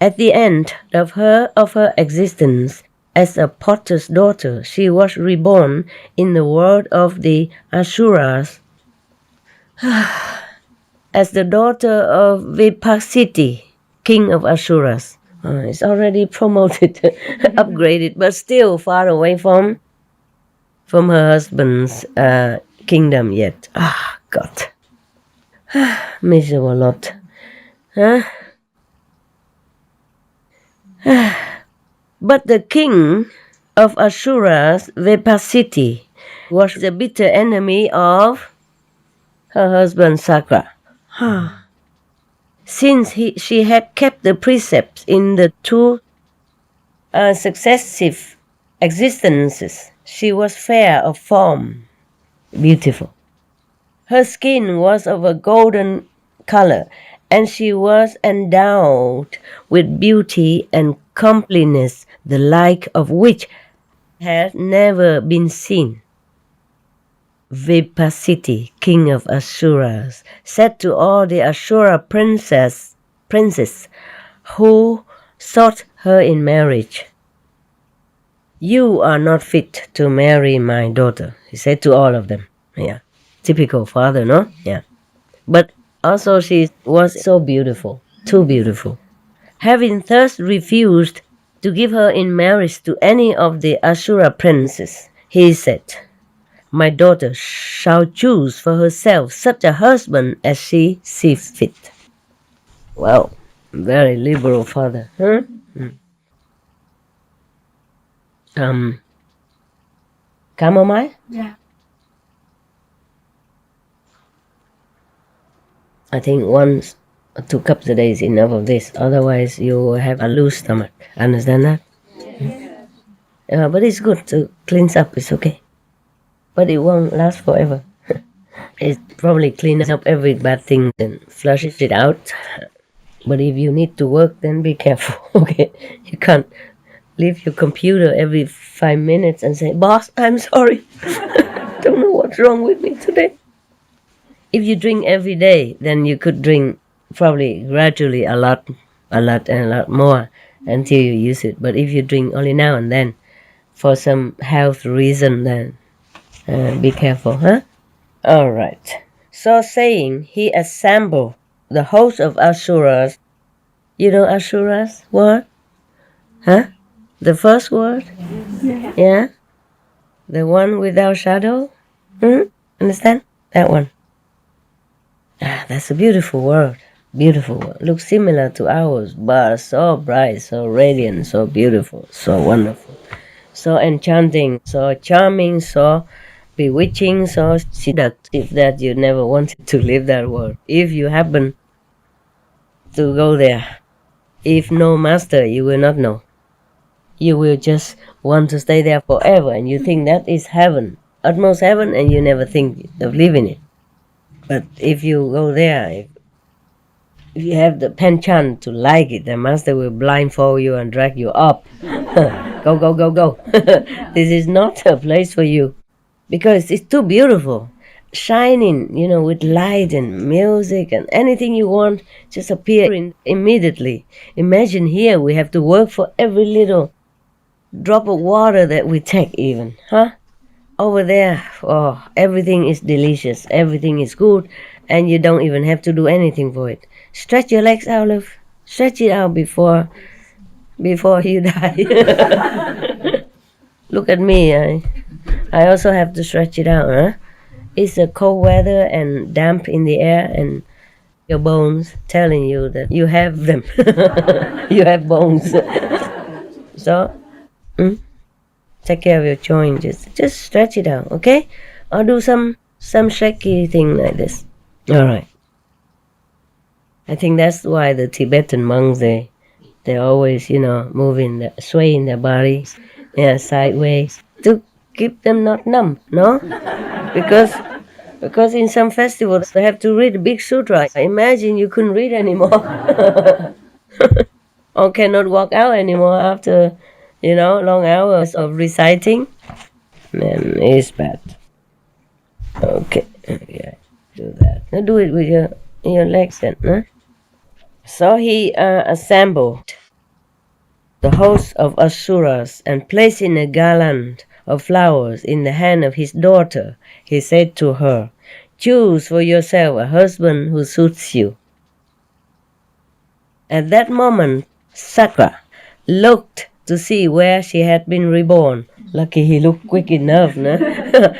At the end of her existence as a potter's daughter, she was reborn in the world of the Asuras as the daughter of Vipasiti, king of Asuras. It's already promoted, upgraded, but still far away from her husband's kingdom yet. God. Miserable lot. But the king of Asuras, Vipasiti, was the bitter enemy of her husband Sakra. Since she had kept the precepts in the 2 successive existences, she was fair of form, beautiful. Her skin was of a golden color, and she was endowed with beauty and comeliness, the like of which had never been seen. Vipasiti, king of Asuras, said to all the Asura princes who sought her in marriage, you are not fit to marry my daughter. He said to all of them. Yeah, typical father, no? Yeah. But also she was so beautiful, too beautiful. Having thus refused to give her in marriage to any of the Asura princes. He said, "My daughter shall choose for herself such a husband as she sees fit." Wow, very liberal father, huh? Chamomile? Yeah. I think 1 or 2 cups a day is enough of this. Otherwise, you will have a loose stomach. Understand that? But it's good to cleanse up. It's okay. But it won't last forever. It probably cleans up every bad thing and flushes it out. But if you need to work, then be careful. Okay? You can't leave your computer every 5 minutes and say, "Boss, I'm sorry. Don't know what's wrong with me today." If you drink every day, then you could drink probably gradually a lot more until you use it. But if you drink only now and then for some health reason, then be careful, huh? All right. So saying, he assembled the host of Asuras. You know Asuras word? Huh? The first word? Yeah? The one without shadow? Understand? That one. That's a beautiful word. Beautiful word. Looks similar to ours, but so bright, so radiant, so beautiful, so wonderful, so enchanting, so charming, so bewitching, so seductive that you never wanted to leave that world. If you happen to go there, if no master, you will not know. You will just want to stay there forever, and you think that is heaven, utmost heaven, and you never think of leaving it. But if you go there, if you have the penchant to like it, the master will blindfold you and drag you up. Go, go, go, go. This is not a place for you because it's too beautiful. Shining, with light and music and anything you want just appear immediately. Imagine here we have to work for every little drop of water that we take even, huh? Over there, everything is delicious, everything is good, and you don't even have to do anything for it. Stretch your legs out, love. Stretch it out before you die. Look at me, I also have to stretch it out, huh? It's a cold weather and damp in the air, and your bones telling you that you have them. You have bones. So, take care of your joints. Just stretch it out, okay? Or do some shaky thing like this. All right. I think that's why the Tibetan monks they always moving, swaying their bodies, sideways to keep them not numb, no? Because in some festivals they have to read a big sutra. Imagine you couldn't read anymore, or cannot walk out anymore after. Long hours of reciting, then it's bad. Okay, yeah, do that. Now do it with your legs then, huh? So he assembled the host of Asuras and placing a garland of flowers in the hand of his daughter, he said to her, "Choose for yourself a husband who suits you." At that moment, Sakra looked to see where she had been reborn. Lucky he looked quick enough, no?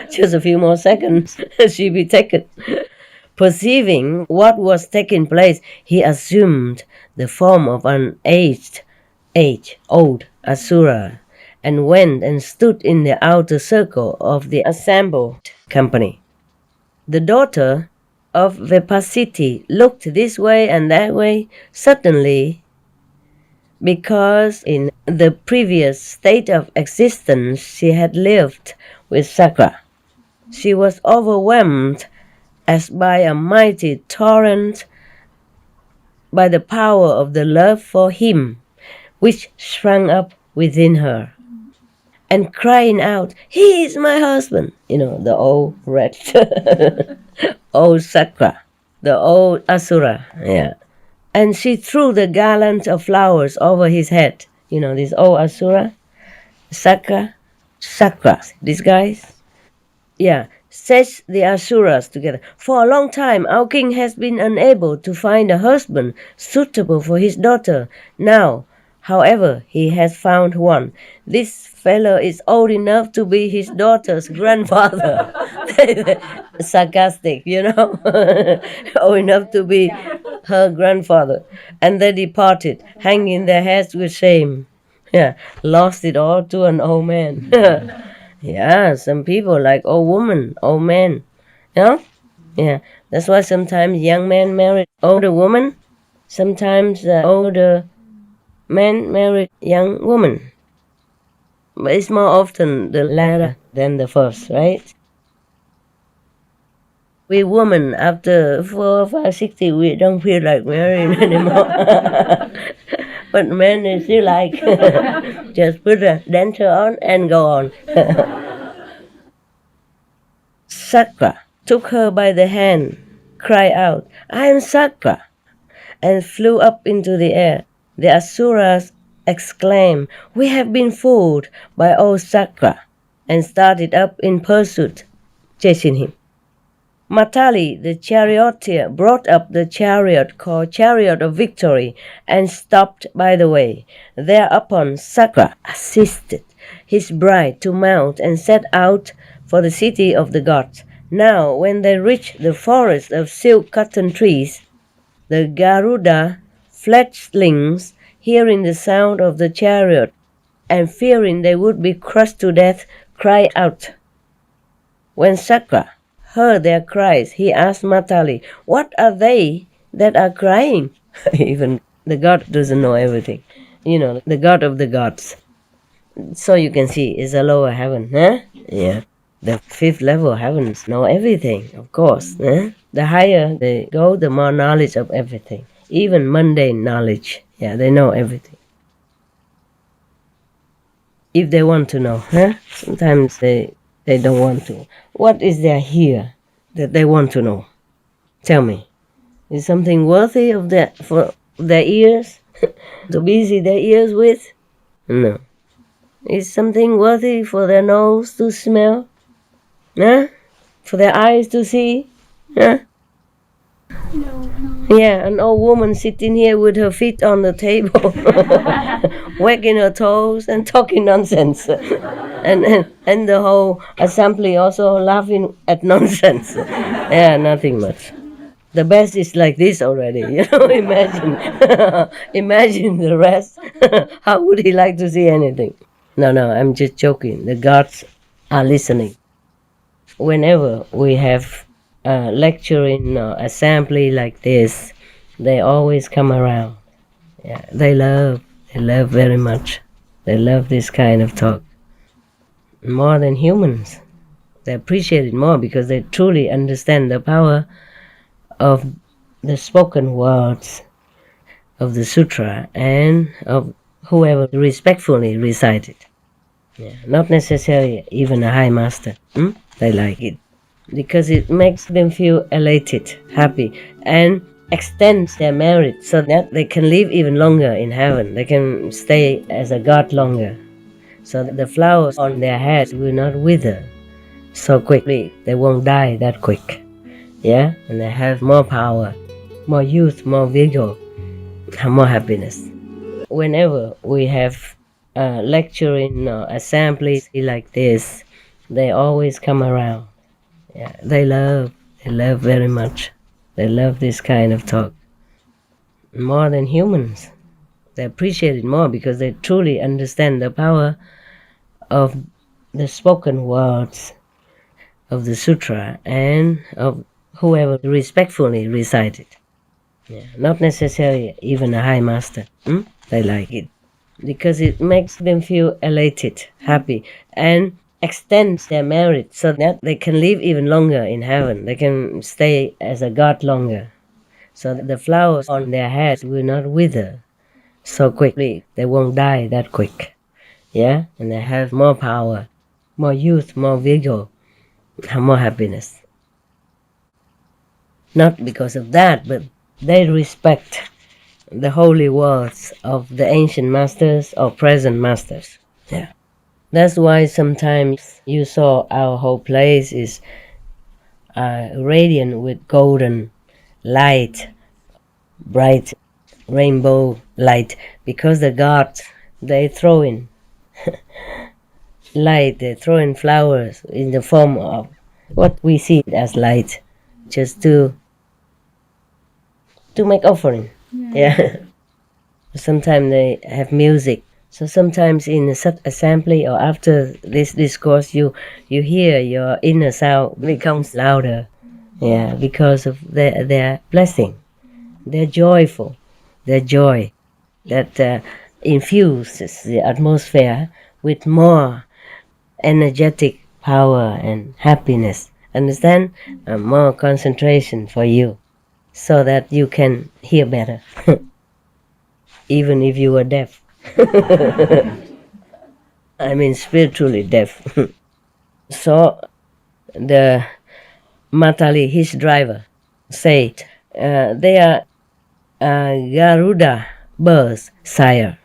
Just a few more seconds, she'd be taken. Perceiving what was taking place, he assumed the form of an old Asura, and went and stood in the outer circle of the assembled company. The daughter of Vipasiti looked this way and that way, suddenly, because in the previous state of existence she had lived with Sakra. She was overwhelmed as by a mighty torrent by the power of the love for him, which sprang up within her. And crying out, "He is my husband!" The old red, old Sakra, the old Asura, And she threw the garland of flowers over his head. This old Asura, Sakra, these guys. Said the Asuras together, "For a long time our king has been unable to find a husband suitable for his daughter. Now, However, he has found one. This fellow is old enough to be his daughter's grandfather. Sarcastic, old enough to be her grandfather. And they departed, hanging their heads with shame. Yeah, lost it all to an old man. Yeah, some people like old woman, old man. Yeah, that's why sometimes young men marry older woman. Sometimes older men marry young woman. But it's more often the latter than the first, right? We women, after 4, 5, 60, we don't feel like marrying anymore. But men, they still like. Just put a denture on and go on. Sakra took her by the hand, cried out, "I am Sakra," and flew up into the air. The Asuras exclaimed, "We have been fooled by old Sakra," and started up in pursuit, chasing him. Matali, the charioteer, brought up the chariot called Chariot of Victory and stopped by the way. Thereupon Sakra assisted his bride to mount and set out for the city of the gods. Now, when they reached the forest of silk cotton trees, the Garuda fledglings, hearing the sound of the chariot and fearing they would be crushed to death, cried out. When Sakra heard their cries, he asked Matali, "What are they that are crying?" Even the god doesn't know everything. The god of the gods. So you can see, it's a lower heaven, huh? Yeah. The 5th level heavens know everything, of course. Huh? The higher they go, the more knowledge of everything. Even mundane knowledge. Yeah, they know everything. If they want to know, huh? Sometimes they don't want to. What is there here that they want to know? Tell me. Is something worthy of for their ears? To busy their ears with? No. Is something worthy for their nose to smell? Huh? For their eyes to see? Huh? No. Yeah, an old woman sitting here with her feet on the table, wagging her toes and talking nonsense. And the whole assembly also laughing at nonsense. Yeah, nothing much. The best is like this already, imagine. Imagine the rest. How would he like to see anything? No, I'm just joking. The gods are listening. Whenever we have a lecturing assembly like this, they always come around. Yeah, they love very much. They love this kind of talk. More than humans. They appreciate it more because they truly understand the power of the spoken words of the sutra and of whoever respectfully recite it. Yeah, not necessarily even a high master. They like it because it makes them feel elated, happy, and extends their merit so that they can live even longer in heaven. They can stay as a god longer. So that the flowers on their heads will not wither so quickly. They won't die that quick. Yeah? And they have more power, more youth, more vigor, more happiness. Whenever we have lecturing assemblies like this, they always come around. Yeah, they love very much. They love this kind of talk. More than humans. They appreciate it more because they truly understand the power of the spoken words of the sutra and of whoever respectfully recite it. Yeah, not necessarily even a high master. They like it because it makes them feel elated, happy, and extends their merit so that they can live even longer in heaven. They can stay as a god longer. So that the flowers on their heads will not wither so quickly. They won't die that quick. Yeah? And they have more power, more youth, more vigor, more happiness. Not because of that, but they respect the holy words of the ancient masters or present masters. Yeah. That's why sometimes you saw our whole place is radiant with golden light, bright rainbow light, because the gods, they throw in light, they throw in flowers in the form of what we see as light, just to make offering. Yeah. Sometimes they have music. So sometimes in such assembly or after this discourse, you hear your inner sound becomes louder. Yeah, because of their blessing. They're joyful. Their joy that infuses the atmosphere with more energetic power and happiness. Understand? More concentration for you, so that you can hear better, even if you are deaf. I mean, spiritually deaf. So the Matali, his driver, said, they are Garuda birds, sire.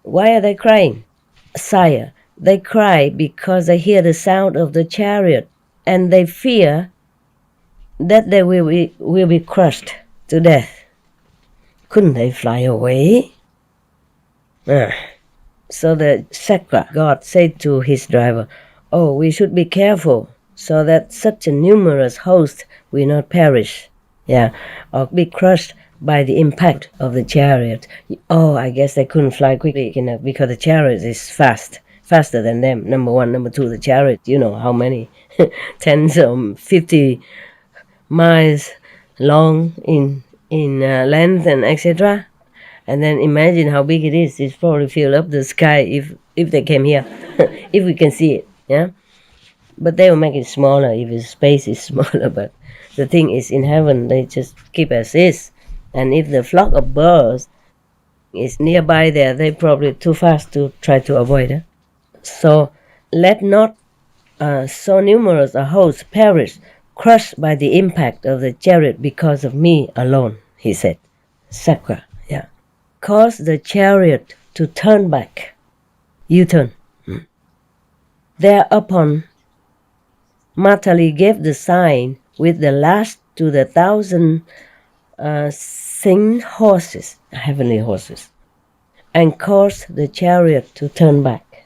Why are they crying? Sire, they cry because they hear the sound of the chariot and they fear that they will be crushed to death. Couldn't they fly away? So the Sakra god said to his driver, "Oh, we should be careful so that such a numerous host will not perish, or be crushed by the impact of the chariot." Oh, I guess they couldn't fly quickly enough because the chariot is faster than them. Number one. Number two, the chariot, you know how many, tens or 50 miles long in length and etc. And then imagine how big it is. It's probably fill up the sky if they came here, if we can see it. Yeah, but they will make it smaller if the space is smaller. But the thing is, in heaven they just keep as is. And if the flock of birds is nearby there, they probably too fast to try to avoid it. So let not so numerous a host perish, crushed by the impact of the chariot because of me alone, he said. Sakra, yeah. Cause the chariot to turn back. U-turn. Thereupon, Matali gave the sign with the lash to the 1,000 singed horses, heavenly horses, and caused the chariot to turn back.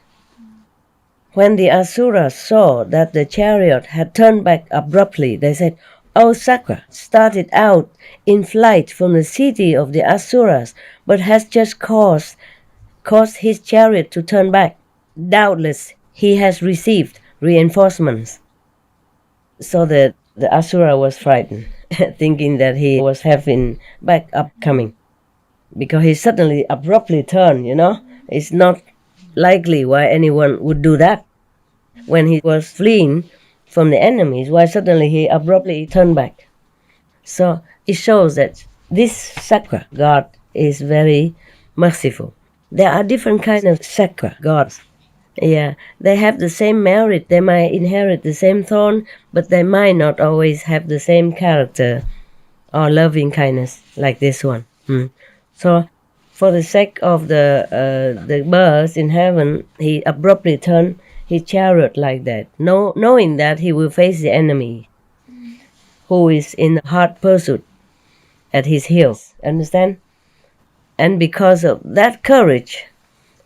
When the Asuras saw that the chariot had turned back abruptly, they said, "O Sakra started out in flight from the city of the Asuras, but has just caused his chariot to turn back. Doubtless he has received reinforcements." So the Asura was frightened, thinking that he was having backup coming, because he suddenly abruptly turned, It's not likely why anyone would do that. When he was fleeing from the enemies, why suddenly he abruptly turned back? So it shows that this Sakra god is very merciful. There are different kinds of Sakra gods. Yeah, they have the same merit. They might inherit the same throne, but they might not always have the same character or loving kindness like this one. So, for the sake of the birds in heaven, he abruptly turned his chariot like that, knowing that he will face the enemy, who is in hot pursuit at his heels. Understand? And because of that courage,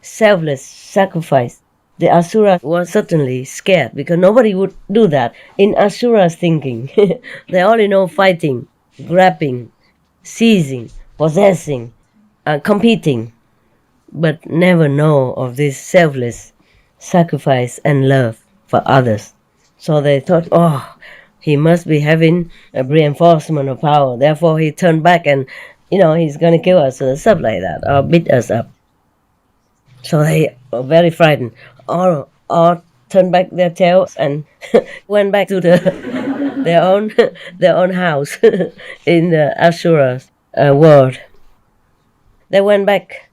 selfless sacrifice, the Asura was certainly scared, because nobody would do that. In Asura's thinking, they only know fighting, grabbing, seizing, possessing, competing, but never know of this selfless sacrifice and love for others. So they thought, oh, he must be having a reinforcement of power. Therefore, he turned back and, he's going to kill us or stuff like that, or beat us up. So they were very frightened, or turned back their tails and went back to their own house in the Asura's world. They went back,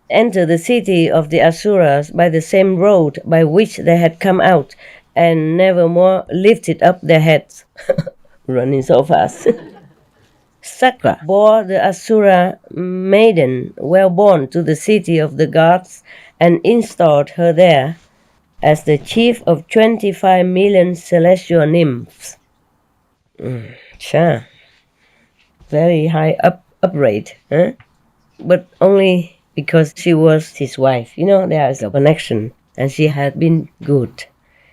entered the city of the Asuras by the same road by which they had come out, and never more lifted up their heads, running so fast. Sakra bore the Asura maiden well born to the city of the gods, and installed her there as the chief of 25 million celestial nymphs. Very high up rate, huh? but only because she was his wife. There is a connection, and she had been good.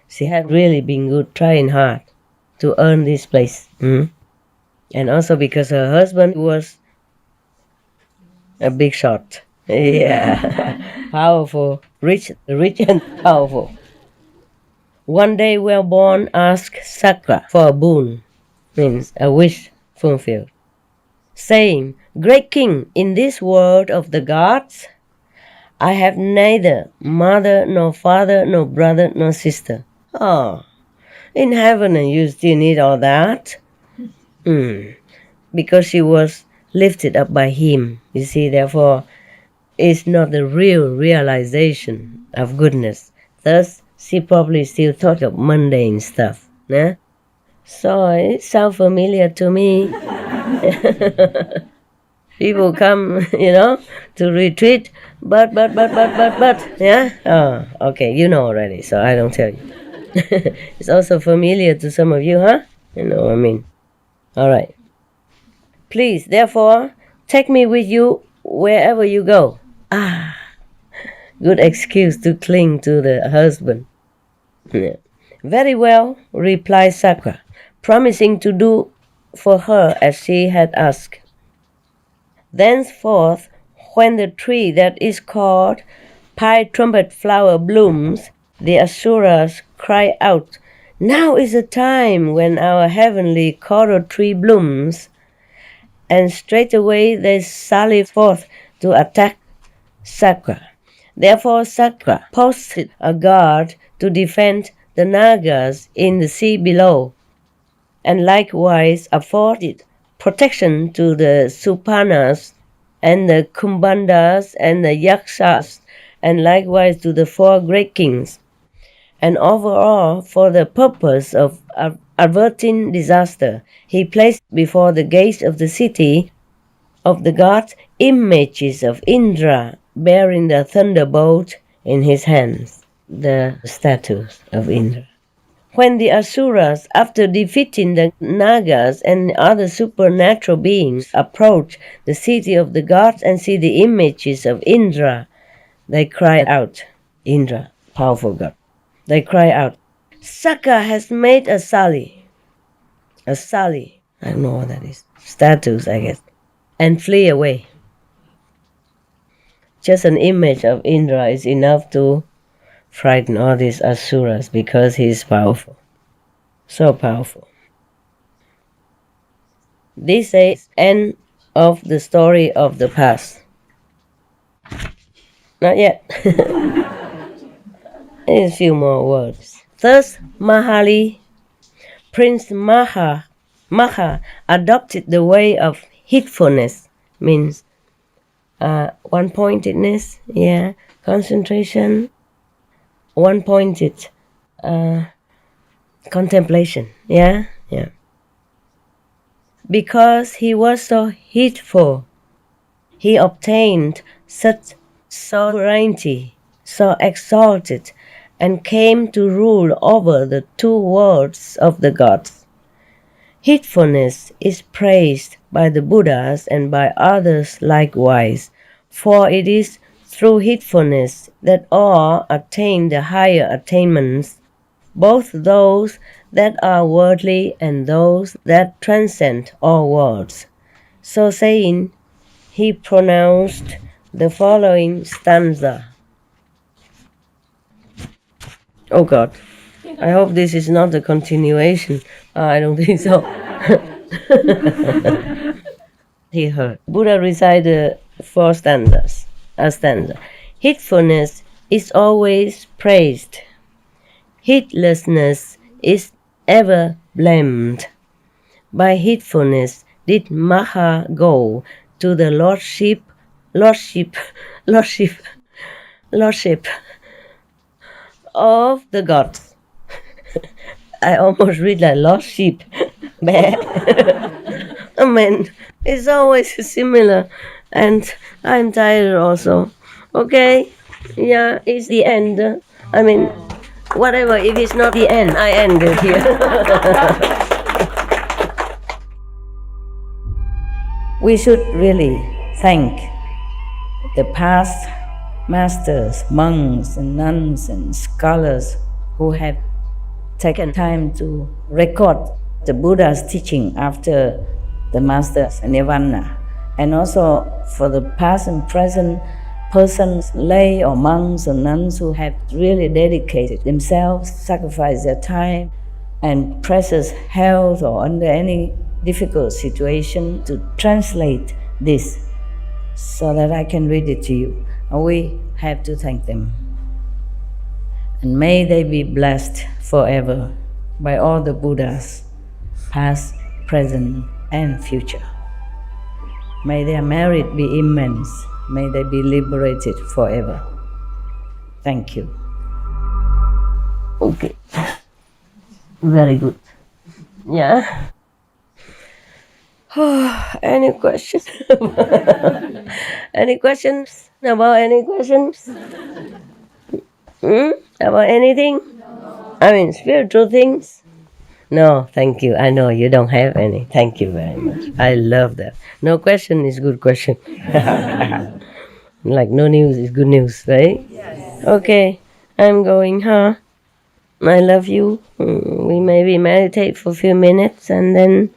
She had really been good, trying hard to earn this place. And also because her husband was a big shot. Yeah, powerful, rich and powerful. One day Wellborn asked Sakra for a boon, means a wish fulfilled, saying, "Great king, in this world of the gods, I have neither mother, nor father, nor brother, nor sister." Oh, in heaven you still need all that? Because she was lifted up by him. You see, therefore, it's not the real realization of goodness. Thus, she probably still thought of mundane stuff. So it sounds familiar to me. People come, to retreat, but, yeah? Oh, okay, you know already, so I don't tell you. It's also familiar to some of you, huh? You know what I mean. All right. Please, therefore, take me with you wherever you go. Good excuse to cling to the husband. Yeah. Very well, replied Sakra, promising to do for her as she had asked. Thenceforth, when the tree that is called Pine Trumpet Flower blooms, the Asuras cry out, "Now is the time when our heavenly coral tree blooms," and straightway they sally forth to attack Sakra. Therefore Sakra posted a guard to defend the Nagas in the sea below, and likewise afforded protection to the Supanas and the Kumbhandas and the Yakshas, and likewise to the 4 great kings. And overall, for the purpose of averting disaster, he placed before the gates of the city of the gods images of Indra bearing the thunderbolt in his hands, the statues of Indra. When the Asuras, after defeating the Nagas and other supernatural beings, approach the city of the gods and see the images of Indra, they cry out, Indra, powerful god, they cry out, "Sakra has made a sally." A sally, I don't know what that is. Statues, I guess. And flee away. Just an image of Indra is enough to frighten all these Asuras because he is powerful. So powerful. This is end of the story of the past. Not yet. There's a few more words. Thus, Mahali, Prince Magha adopted the way of heedfulness, means one-pointedness, concentration, one-pointed contemplation, Because he was so heedful, he obtained such sovereignty, so exalted, and came to rule over the 2 worlds of the gods. Heedfulness is praised by the Buddhas and by others likewise, for it is through heedfulness that all attain the higher attainments, both those that are worldly and those that transcend all worlds. So saying, he pronounced the following stanza. Oh God, I hope this is not a continuation. I don't think so. He heard. Buddha recited 4 stanzas. A stanza. Heedfulness is always praised. Heedlessness is ever blamed. By heedfulness did Magha go to the lordship of the gods. I almost read like lost sheep. I mean, it's always similar, and I'm tired also. Okay, it's the end. I mean, whatever, if it's not the end, I end it here. We should really thank the past masters, monks and nuns and scholars who have taken time to record the Buddha's teaching after the master's nirvana, and also for the past and present persons, lay or monks or nuns who have really dedicated themselves, sacrificed their time and precious health or under any difficult situation to translate this so that I can read it to you. And we have to thank them. And may they be blessed forever by all the Buddhas, past, present, and future. May their merit be immense. May they be liberated forever. Thank you. Okay. Very good. Yeah. Any questions? Any questions? About any questions? About anything? I mean, spiritual things? No, thank you. I know you don't have any. Thank you very much. I love that. No question is good question. Like no news is good news, right? Yes. Okay, I'm going, huh? I love you. We maybe meditate for a few minutes and then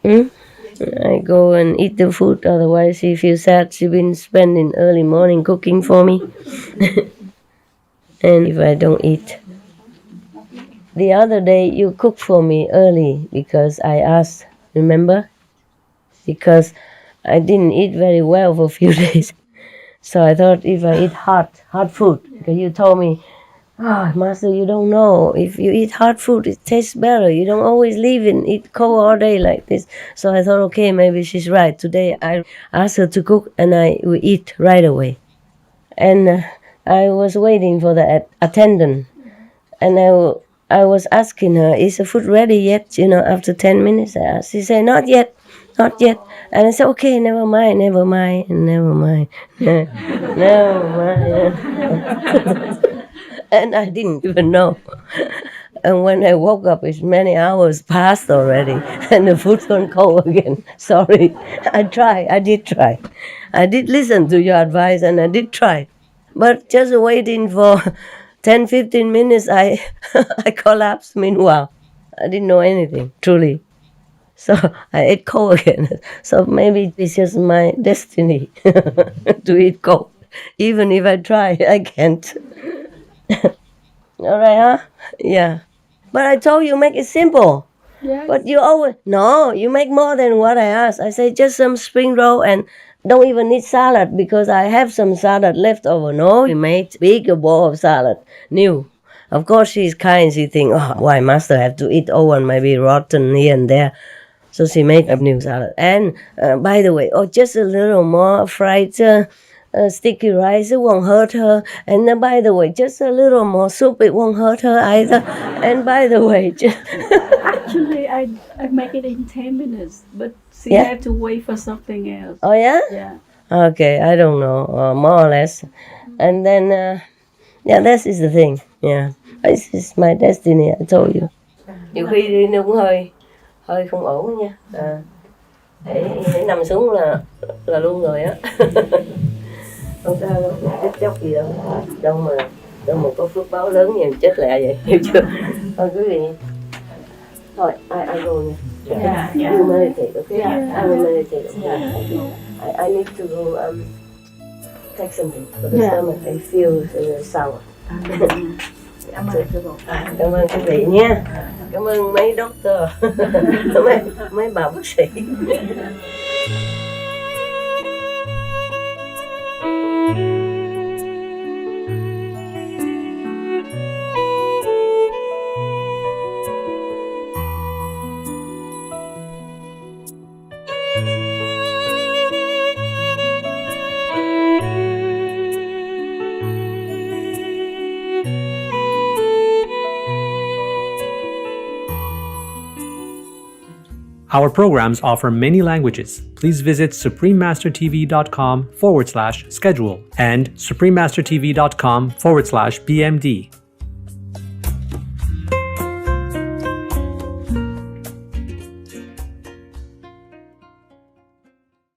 I go and eat the food. Otherwise, she feels sad. She's been spending early morning cooking for me. And if I don't eat. The other day, you cooked for me early because I asked, remember? Because I didn't eat very well for a few days. So I thought if I eat hot food, because you told me, Master, you don't know. If you eat hot food, it tastes better. You don't always leave and eat cold all day like this. So I thought, okay, maybe she's right. Today I asked her to cook and I will eat right away. And I was waiting for the attendant. And I was asking her, is the food ready yet? After 10 minutes, I asked. She said, not yet. And I said, okay, never mind. Never mind. And I didn't even know. And when I woke up, it's many hours past already, and the food's gone cold again. Sorry. I did try. I did listen to your advice, and I did try. But just waiting for 10, 15 minutes, I collapsed meanwhile. I didn't know anything, truly. So I ate cold again. So maybe it's just my destiny to eat cold. Even if I try, I can't. All right, huh? Yeah. But I told you make it simple. Yes. But you always... No, you make more than what I asked. I say just some spring roll and don't even need salad because I have some salad left over. No, you made bigger bowl of salad. New. Of course, she's kind. She think, why Master have to eat old and maybe rotten here and there. So she made a new salad. And by the way, just a little more fried sticky rice, it won't hurt her. And by the way, just a little more soup, it won't hurt her either. And by the way, Actually, I make it in 10 minutes, but she had to wait for something else. Oh, yeah? Yeah. Okay, I don't know, more or less. And then, this is the thing. Yeah, this is my destiny, I told you. Nhiều khi đi nó cũng hơi không ổn nha. Để nằm xuống là luôn rồi á. Không sao đâu, chết chóc gì đâu. Đâu mà có phước báo lớn như chết lẹ vậy, hiểu chưa? Thôi quý vị. Thôi, I go nha. You meditate, okay? I will meditate, okay? I need to go take something for the stomach. I feel sour. Cảm ơn quý vị nha. Cảm ơn mấy doctor, mấy bà bác sĩ. Our programs offer many languages. Please visit suprememastertv.com/schedule and suprememastertv.com/BMD.